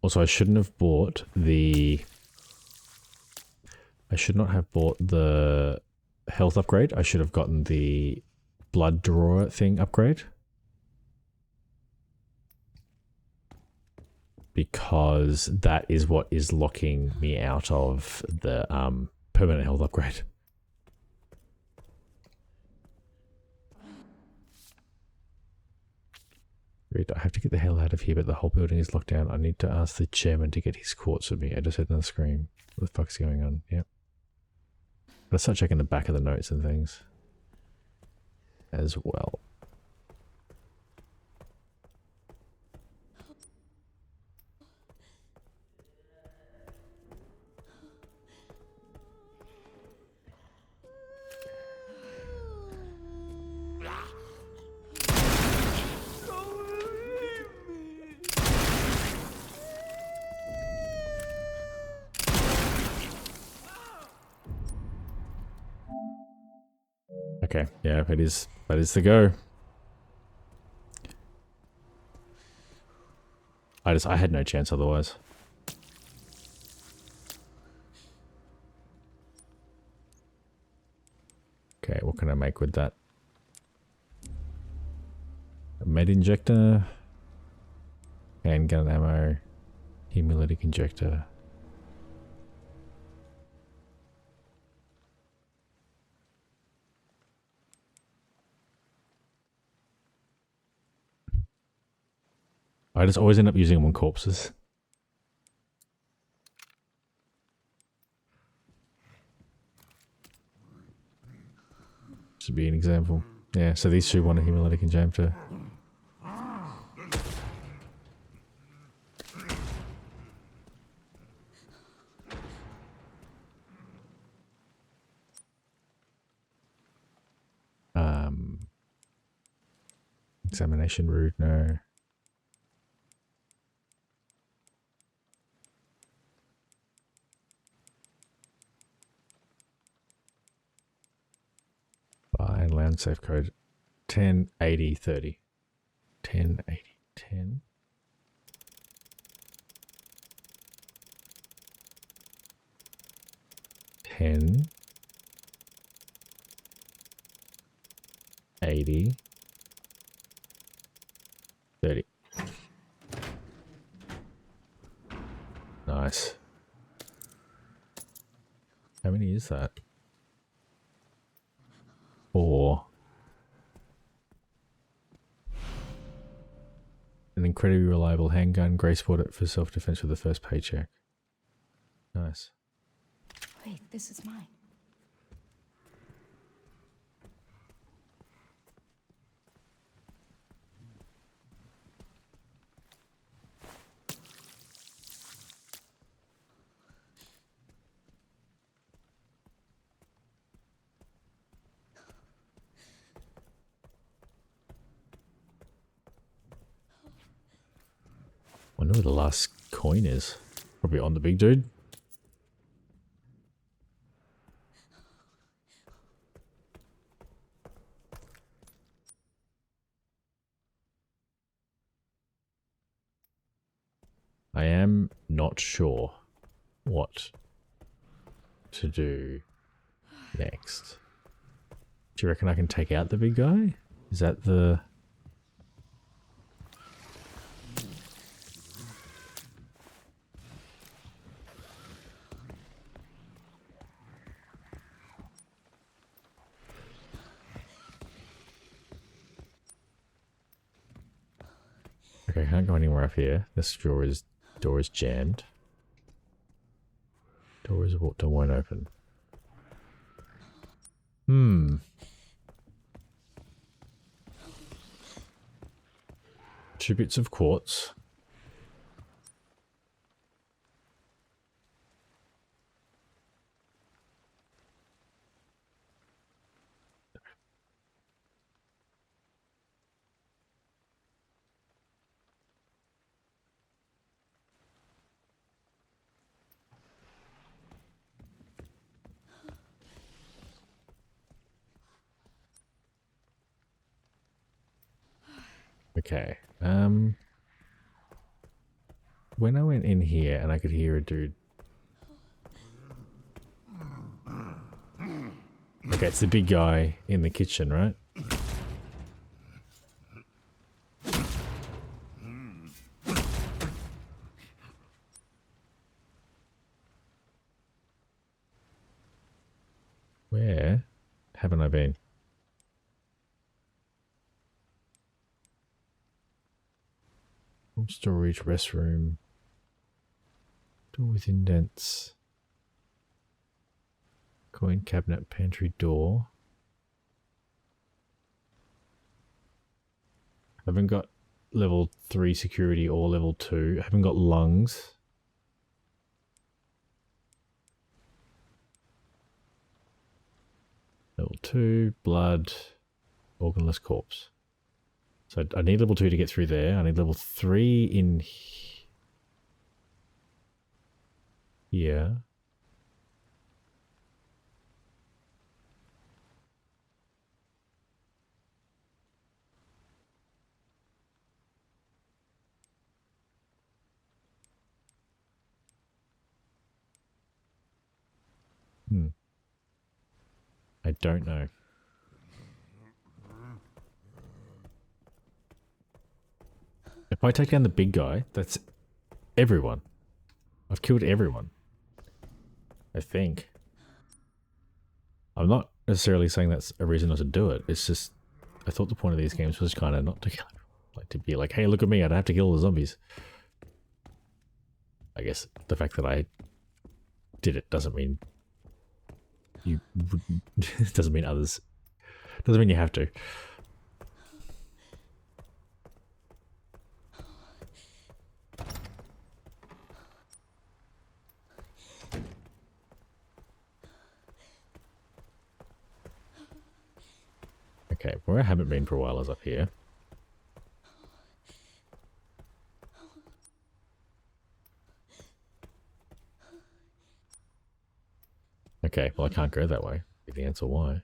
Also, I shouldn't have bought the... I should not have bought the health upgrade. I should have gotten the blood drawer thing upgrade. Because that is what is locking me out of the permanent health upgrade. I have to get the hell out of here, but the whole building is locked down. I need to ask the chairman to get his quartz with me. I just heard another scream. What the fuck's going on? Yep. Let's start checking the back of the notes and things as well. Okay, yeah, that is the go. I had no chance otherwise. Okay, what can I make with that? A med injector, handgun ammo, hemolytic injector. I just always end up using them on corpses. Should be an example. Yeah, so these two want a hemolytic injector. Examination route, no. Buy land safe code 108030. 1080 10. Ten 80 30. Nice. How many is that? 4. An incredibly reliable handgun. Grace bought it for self-defense with the first paycheck. Nice. Wait, this is mine. Wonder where the last coin is. Probably on the big dude. I am not sure what to do next. Do you reckon I can take out the big guy? Is that the... Okay, I can't go anywhere up here. This door is jammed. Door won't open. Two bits of quartz. Okay. when I went in here and I could hear a dude. Okay, it's the big guy in the kitchen, right? Where haven't I been? Storage, restroom. Door with indents. Coin cabinet, pantry door. Haven't got level 3 security or level 2. Haven't got lungs. Level 2, blood, organless corpse. So I need level 2 to get through there. I need level 3 in here. I don't know. If I take down the big guy, that's everyone. I've killed everyone. I think. I'm not necessarily saying that's a reason not to do it. It's just, I thought the point of these games was kind of not to kill, like to be like, hey, look at me, I don't have to kill all the zombies. I guess the fact that I did it doesn't mean you doesn't mean others, doesn't mean you have to. Okay, where I haven't been for a while is up here. Okay, well I can't go that way. The answer why.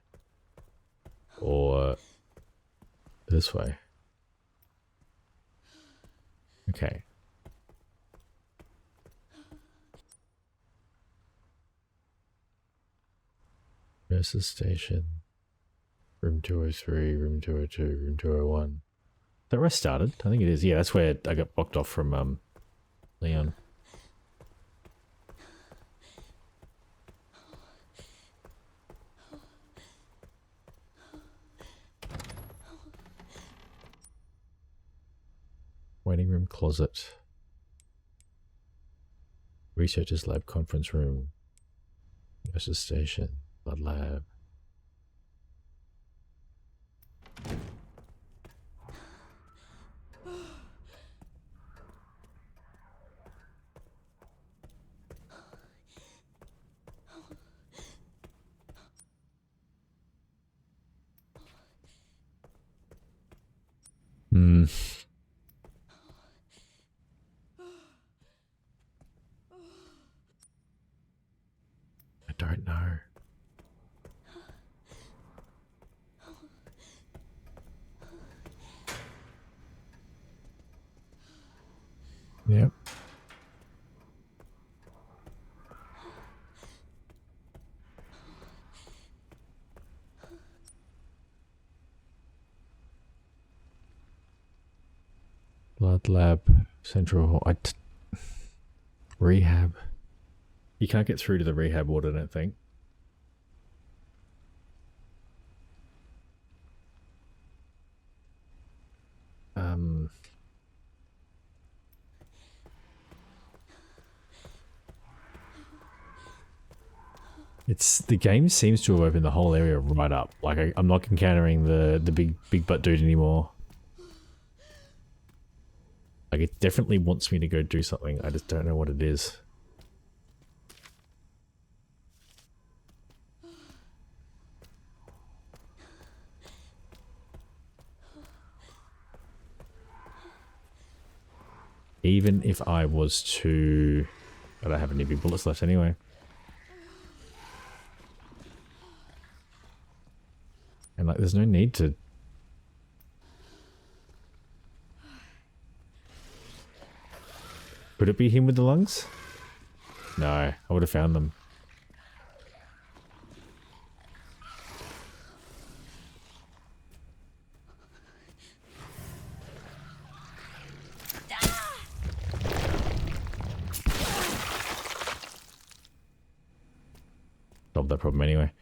Or this way. Okay. Nurse's station. Room 203, room 202, room 201. Is that where I started? I think it is. Yeah, that's where I got blocked off from Leon. Waiting room, closet. Researcher's lab, conference room. Nurse's station, blood lab. I don't know. Yep. Blood lab, central hall. Rehab. You can't get through to the rehab ward, I don't think. It's the game seems to have opened the whole area right up. Like I'm not encountering the big butt dude anymore. Like it definitely wants me to go do something. I just don't know what it is. Even if I was to... I don't have any big bullets left anyway. And like, there's no need to... put Could it be him with the lungs? No, I would have found them. Solved that problem anyway.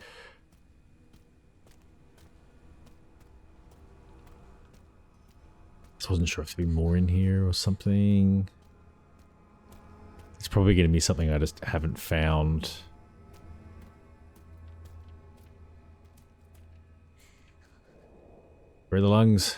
I wasn't sure if there'd be more in here or something. It's probably going to be something I just haven't found. Where are the lungs?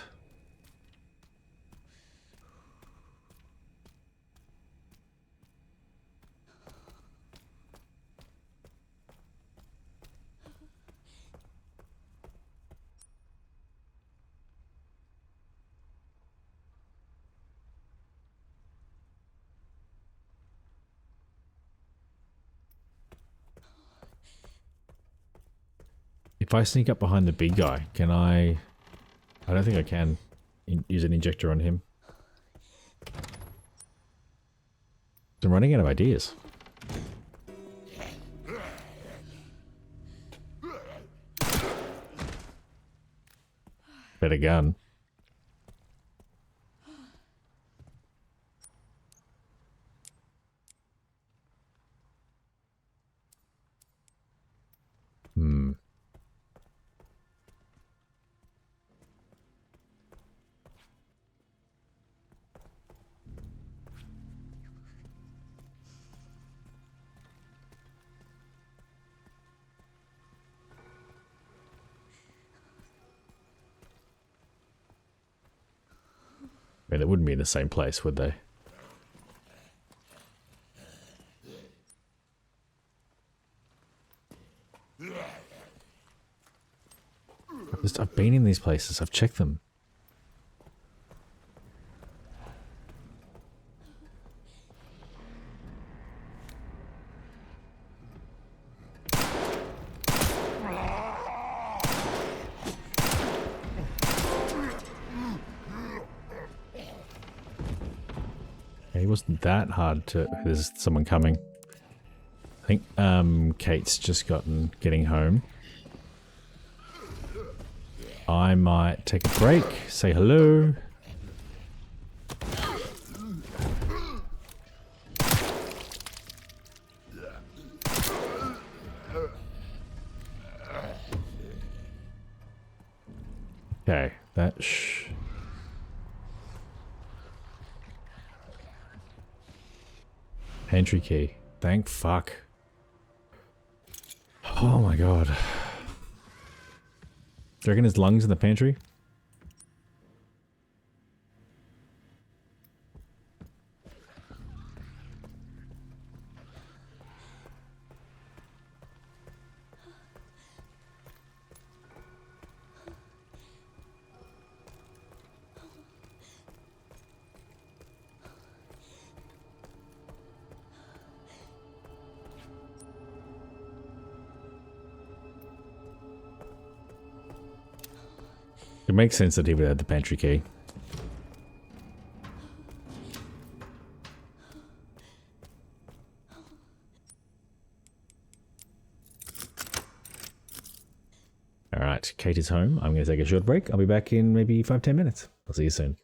If I sneak up behind the big guy, can I... I don't think I can use an injector on him. I'm running out of ideas. Better gun. I mean, they wouldn't be in the same place, would they? I've been in these places. I've checked them. It wasn't that hard to... There's someone coming. I think Kate's just getting home. I might take a break, say hello. Okay, that Pantry key. Thank fuck. Oh my god. Do you reckon there's lungs in the pantry? It makes sense that he would have the pantry key. Alright, Kate is home. I'm going to take a short break. I'll be back in maybe 5-10 minutes. I'll see you soon.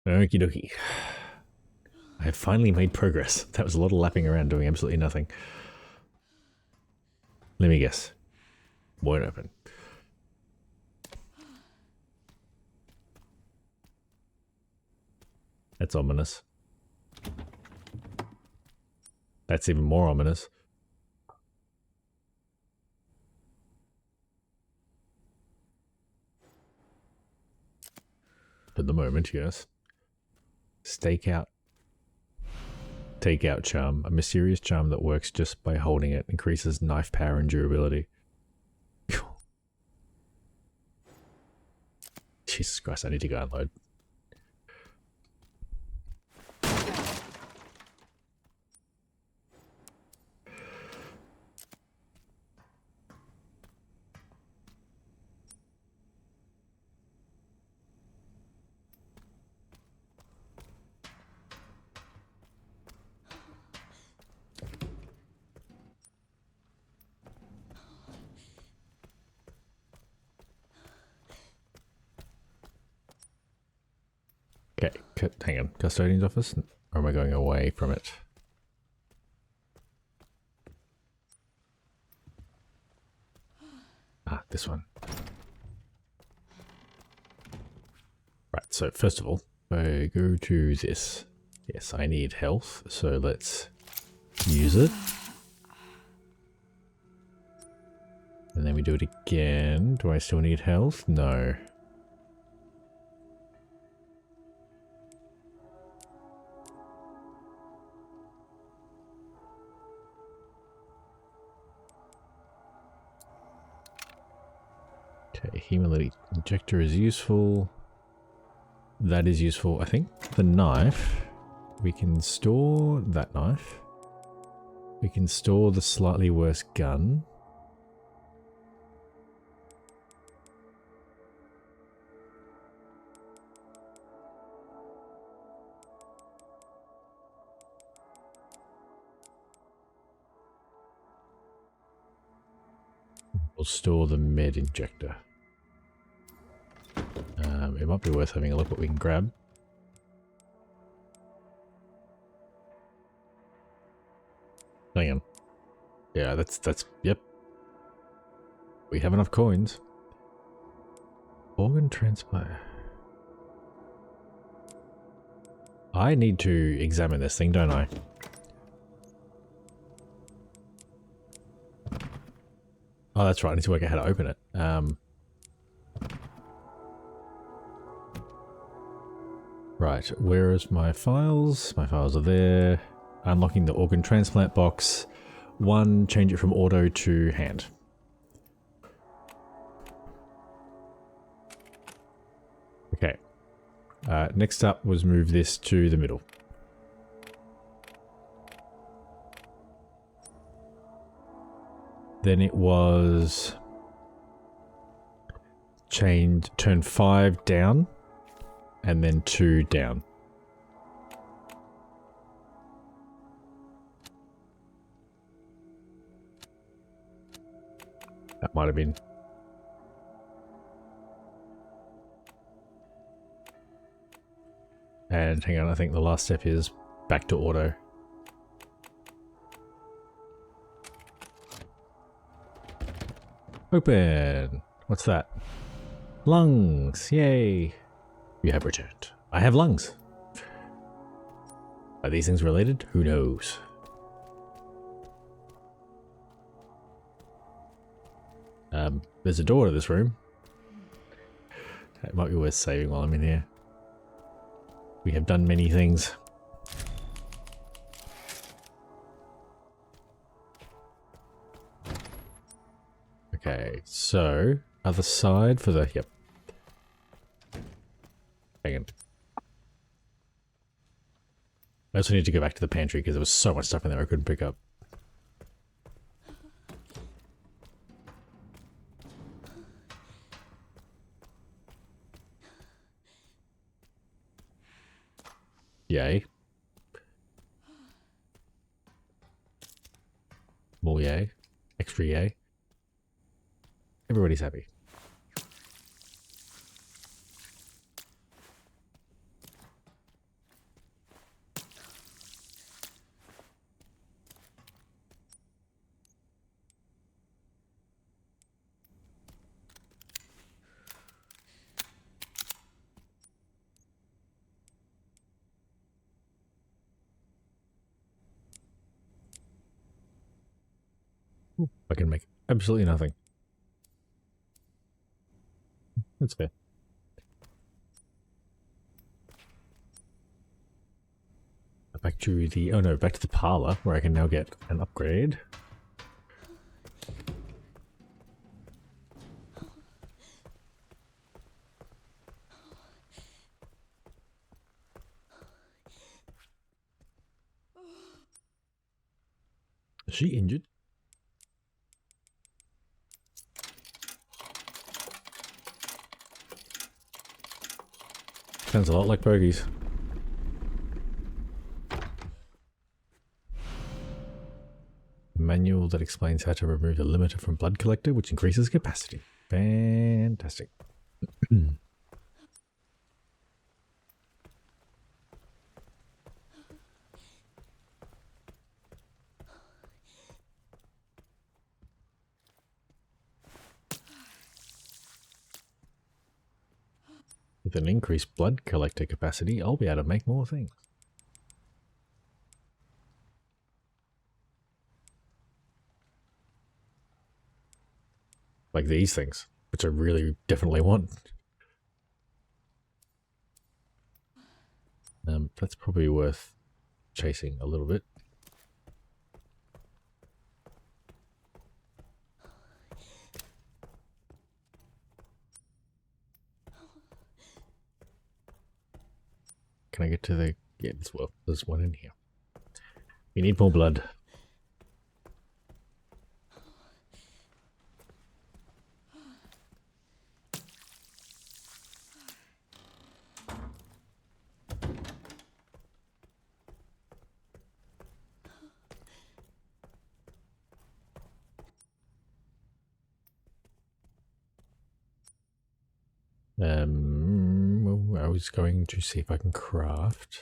Okie dokie. I have finally made progress. That was a lot of lapping around doing absolutely nothing. Let me guess. Won't open. That's ominous. That's even more ominous. At the moment, yes. Stakeout. Takeout charm. A mysterious charm that works just by holding it. Increases knife power and durability. Jesus Christ, I need to go unload. Okay, hang on. Custodian's office? Or am I going away from it? Ah, this one. Right, so first of all, I go to this. Yes, I need health, so let's use it. And then we do it again. Do I still need health? No. Okay, hemolytic injector is useful. That is useful. I think the knife, we can store that knife. We can store the slightly worse gun. We'll store the med injector. It might be worth having a look what we can grab. Hang on. Yeah, that's, yep. We have enough coins. Organ transplant. I need to examine this thing, don't I? Oh, that's right. I need to work out how to open it. Right, where is my files? My files are there. Unlocking the organ transplant box. 1, change it from auto to hand. Okay. Next up was move this to the middle. Then it was turn 5 down and then 2 down. That might have been. And hang on, I think the last step is back to auto. Open. What's that? Lungs. Yay. You have returned. I have lungs. Are these things related? Who knows? There's a door to this room. It might be worth saving while I'm in here. We have done many things. Okay, so other side for the yep. Hang on. I also need to go back to the pantry because there was so much stuff in there I couldn't pick up. Yay. More yay. Extra yay. Everybody's happy. I can make absolutely nothing. That's fair. Back to the, oh no, back to the parlor where I can now get an upgrade. Is she injured? Sounds a lot like bogies. Manual that explains how to remove the limiter from blood collector, which increases capacity. Fantastic. With an increased blood collector capacity, I'll be able to make more things. Like these things, which I really definitely want. That's probably worth chasing a little bit. Can I get to the... Yeah, well, there's one in here. We need more blood. Well, I was going to see if I can craft.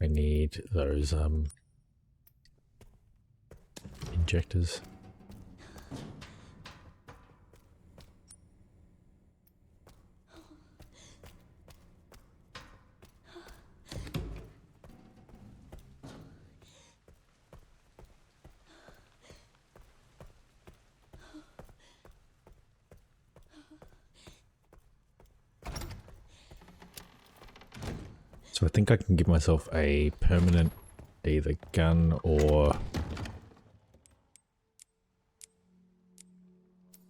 I need those injectors. So I think I can give myself a permanent either gun or...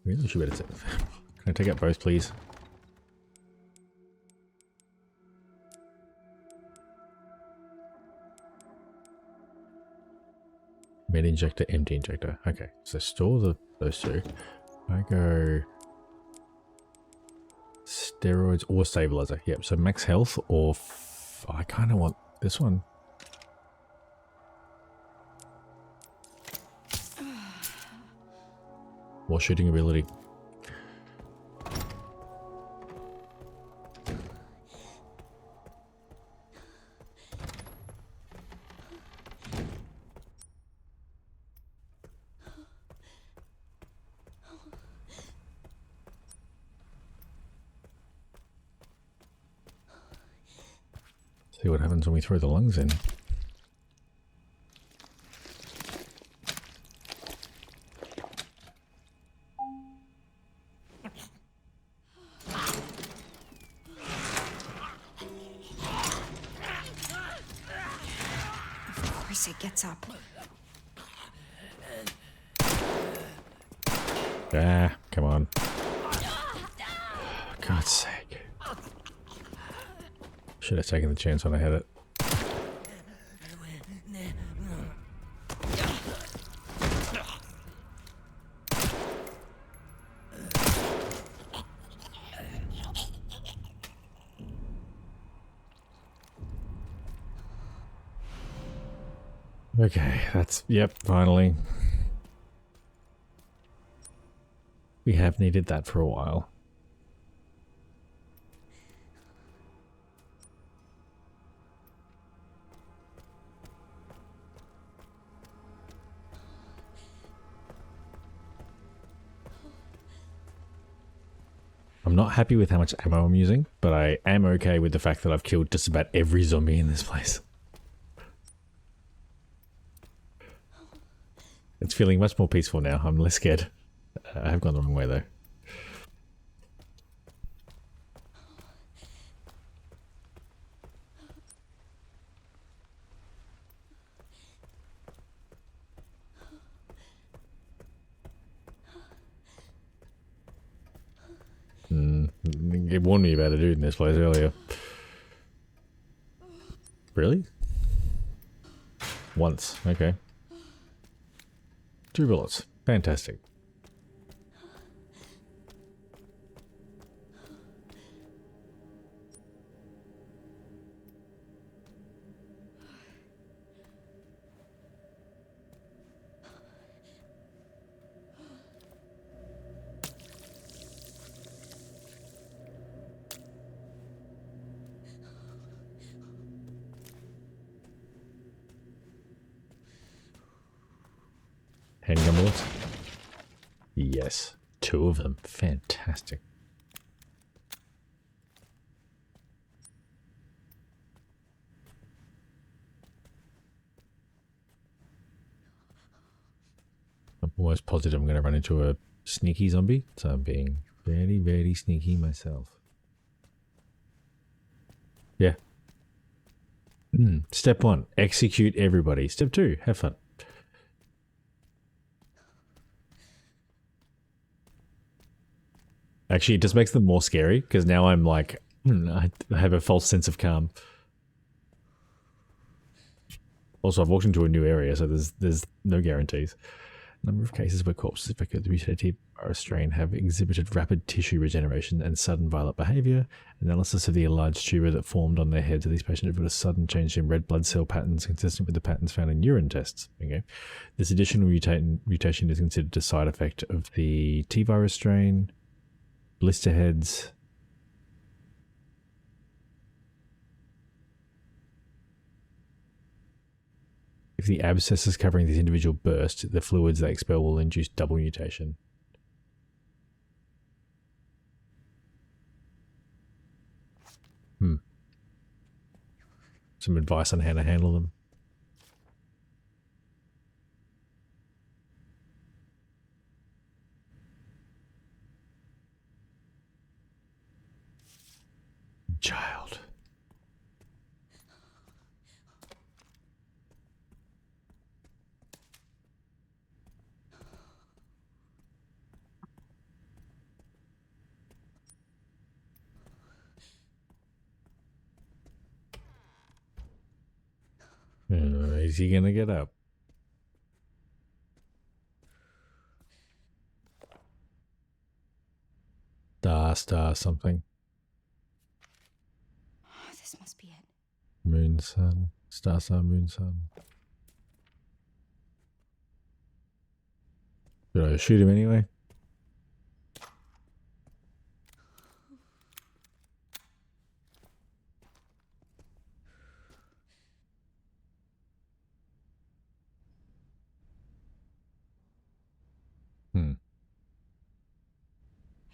Really should better set. Can I take out both, please? Med injector, empty injector. Okay, so store those two. I go steroids or stabilizer. Yep. So max health or I kind of want this one. More shooting ability. See what happens when we throw the lungs in. Of course it gets up. Ah, come on. God's sake. Should have taken the chance when I had it. Okay, that's, yep, finally. We have needed that for a while. I'm not happy with how much ammo I'm using, but I am okay with the fact that I've killed just about every zombie in this place. It's feeling much more peaceful now. I'm less scared. I have gone the wrong way though. It warned me about a dude in this place earlier. Really? Once. Okay. 2 bullets. Fantastic. Handgun bullets? Yes. 2 of them. Fantastic. I'm almost positive I'm going to run into a sneaky zombie, so I'm being very, very sneaky myself. Yeah. Step 1, execute everybody. Step 2, have fun. Actually, it just makes them more scary, because now I'm like, I have a false sense of calm. Also, I've walked into a new area, so there's no guarantees. Number of cases where corpses affected with the mutated virus strain have exhibited rapid tissue regeneration and sudden violent behavior. Analysis of the enlarged tumor that formed on their heads of these patients revealed a sudden change in red blood cell patterns consistent with the patterns found in urine tests. Okay. This additional mutation is considered a side effect of the T virus strain. Blister heads. If the abscesses covering this individual burst, the fluids they expel will induce double mutation. Some advice on how to handle them. Child. Is he gonna get up? Star something. Oh, this must be it. Moon sun. Star moon sun. Should I shoot him anyway?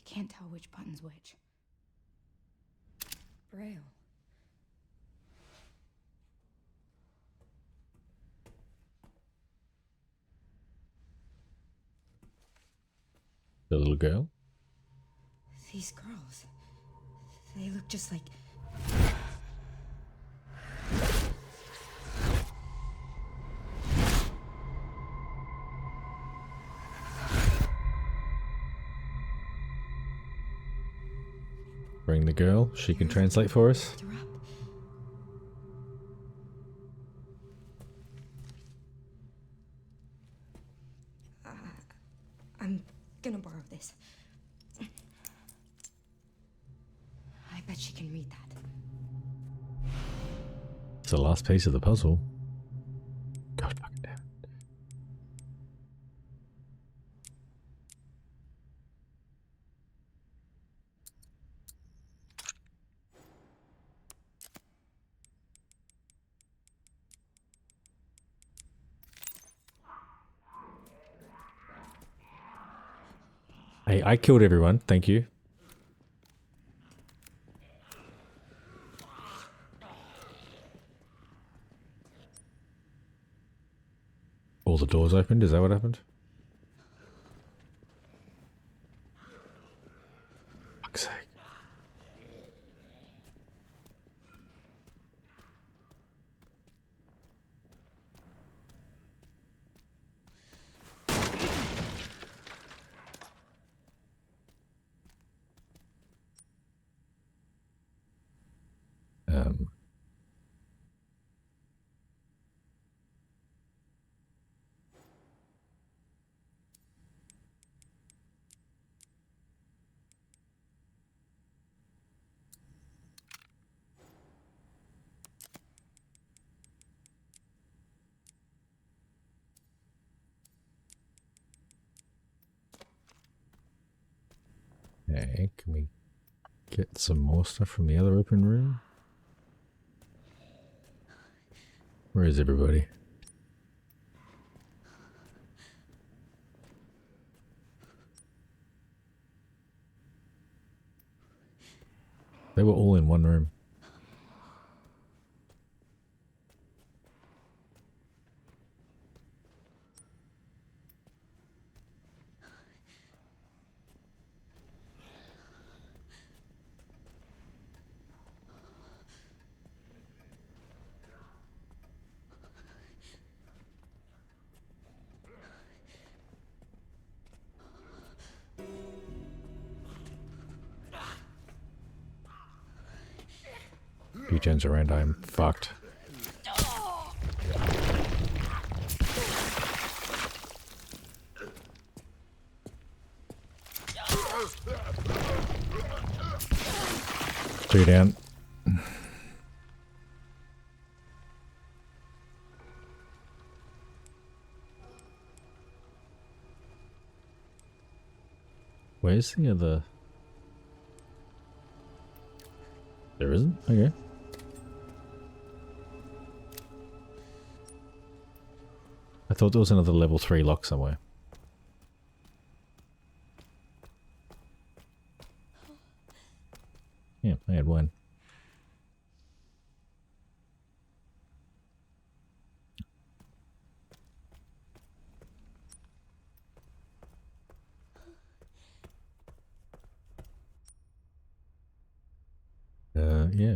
I can't tell which button's which. Braille. The little girl. These girls, they look just like... Bring the girl. She can translate for us. I'm gonna borrow this. I bet she can read that. It's the last piece of the puzzle. God fucking damn it. Hey, I killed everyone. Thank you. All the doors opened. Is that what happened? Fuck's sake. Okay, can we get some more stuff from the other open room? Where is everybody? They were all in one room. If he turns around, I'm fucked. Two down. Where's the other? There isn't? Okay. I thought there was another level 3 lock somewhere. Yeah, I had one. Yeah.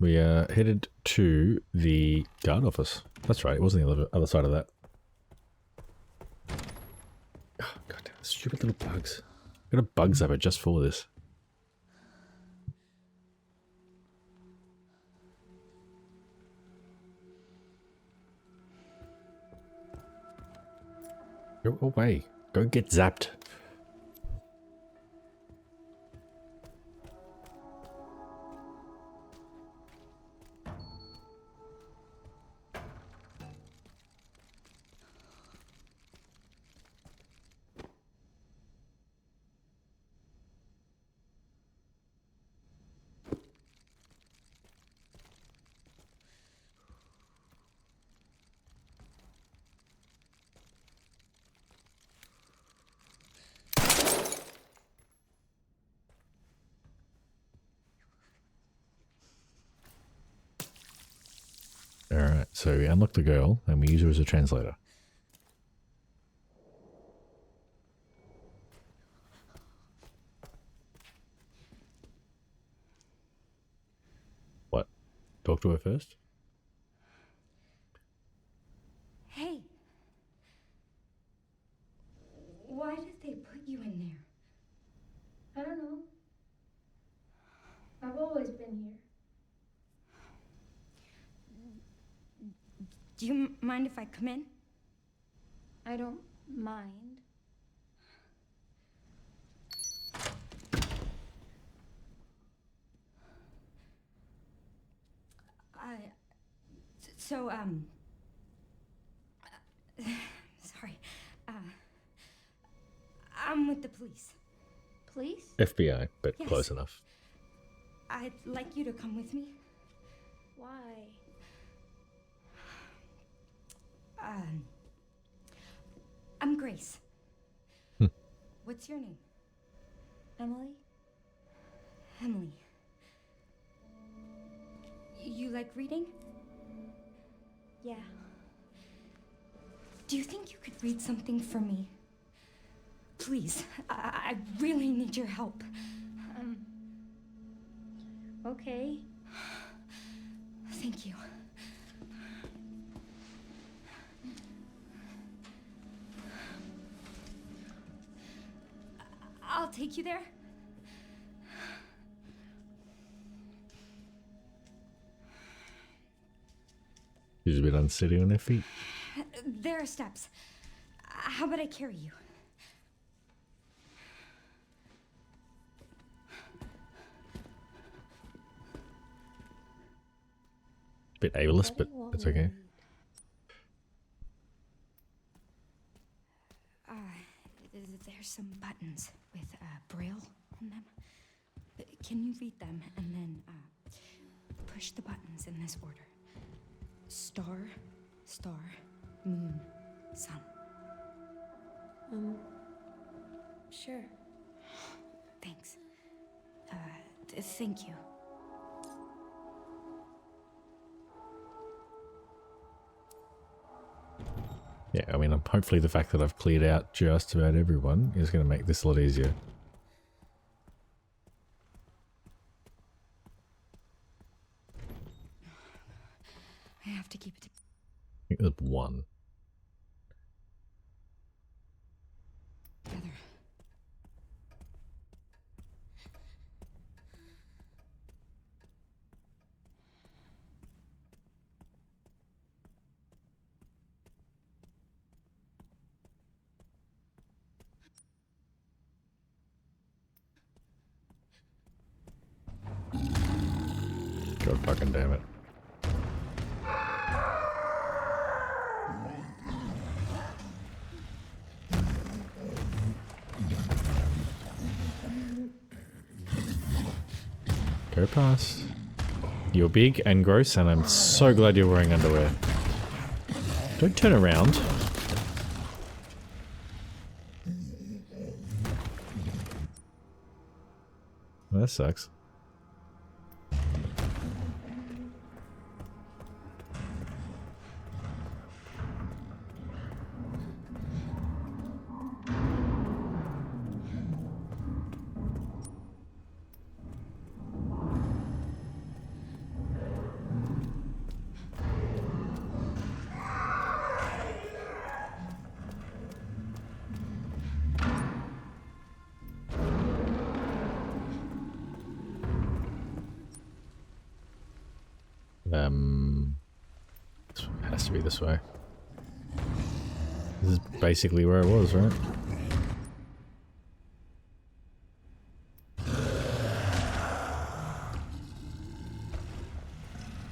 We headed to the guard office. That's right, it wasn't the other side of that. Oh, God damn, stupid little bugs. I got a bug zapper just for this. Go away. Go get zapped. Alright, so we unlock the girl and we use her as a translator. talk to her first. Hey. Why did they put you in there? I don't know. I've always been here. Do you mind if I come in? I don't mind. So, sorry. I'm with the police. Police? FBI, but Yes. close enough. I'd like you to come with me. Why? I'm Grace. Hmm. What's your name? Emily? Emily. You like reading? Yeah. Do you think you could read something for me? Please, I really need your help. Okay. Thank you. I'll take you there. She's a bit unsteady on her feet. There are steps. How about I carry you? Bit ableist, but it's okay. There's some buttons with braille on them. Can you read them and then push the buttons in this order? Star, star, moon, sun. Sure. Thanks. Thank you. Yeah, I mean, hopefully the fact that I've cleared out just about everyone is going to make this a lot easier. I have to keep it I think there's one. together. God fucking damn it. Go past. You're big and gross, and I'm so glad you're wearing underwear. Don't turn around. Well, that sucks. It has to be this way. This is basically where I was, right?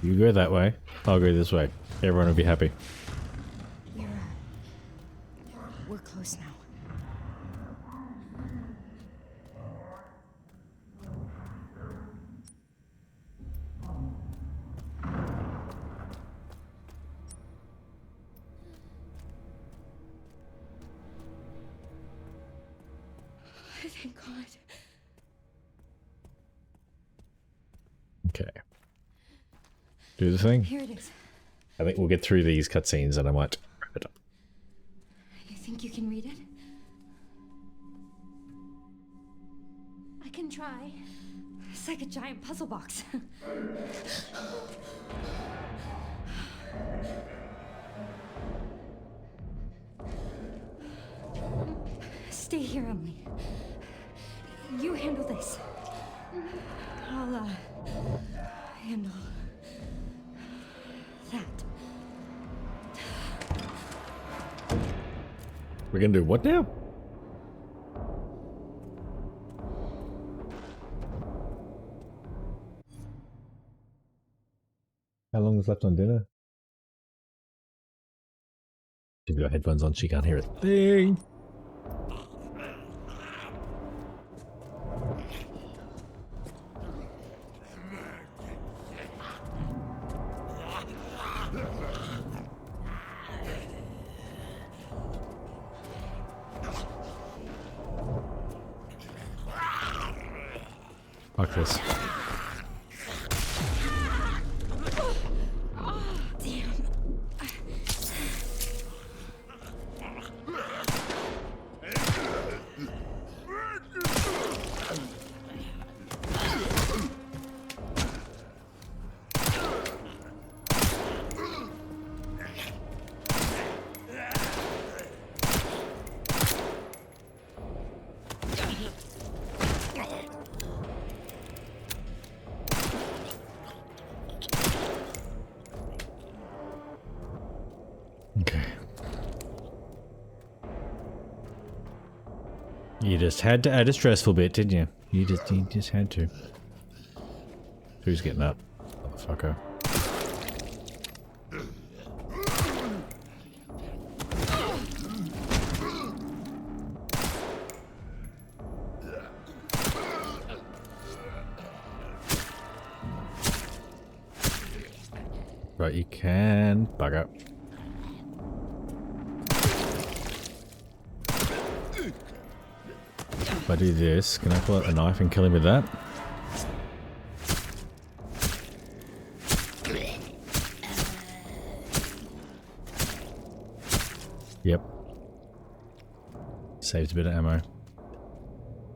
You go that way, I'll go this way. Everyone will be happy. We're close now. Thank God. Okay. Do the thing. Here it is. I think we'll get through these cutscenes and I might wrap it up. You think you can read it? I can try. looks like a giant puzzle box. Stay here, Emily. You handle this. I'll, handle that. We're gonna do what now? How long is left on dinner? She's got headphones on, she can't hear a thing. Fuck this. Okay. You just had to add a stressful bit, didn't you? You just had to. Who's getting up? Motherfucker. Right, you can bug up. If I do this, can I pull out a knife and kill him with that? Yep. Saves a bit of ammo.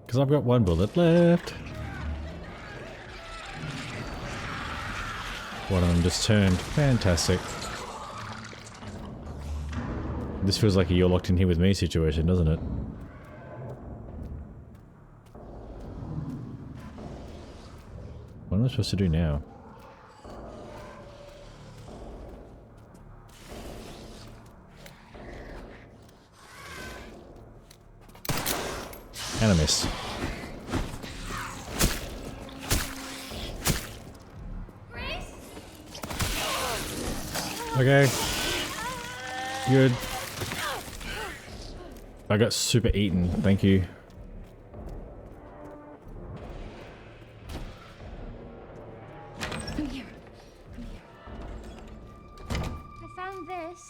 Because I've got one bullet left. One of them just turned. Fantastic. This feels like a you're locked in here with me situation, doesn't it? What am I supposed to do now? And I missed. Okay. Good. I got super eaten, thank you. Come here. Come here. I found this.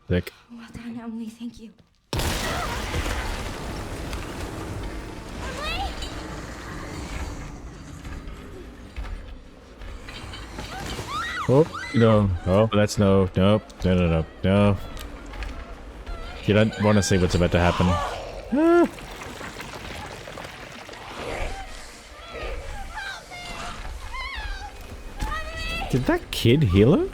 Sick. Well done, Emily. Thank you. Oh, no. Oh, that's no. Nope. No, no, no. No. You don't want to see what's about to happen. Ah. Did that kid heal her?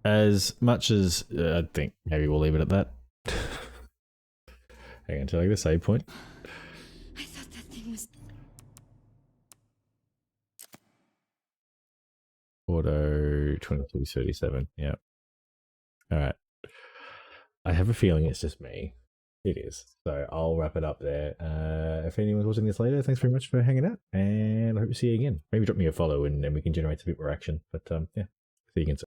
As much as I think maybe we'll leave it at that. Hang on until I get a save point. I thought that thing was... Auto 2237. Yeah. Alright. I have a feeling it's just me. It is. So I'll wrap it up there. If anyone's watching this later, thanks very much for hanging out. And I hope to see you again. Maybe drop me a follow and then we can generate a bit more action. But yeah. See you again soon.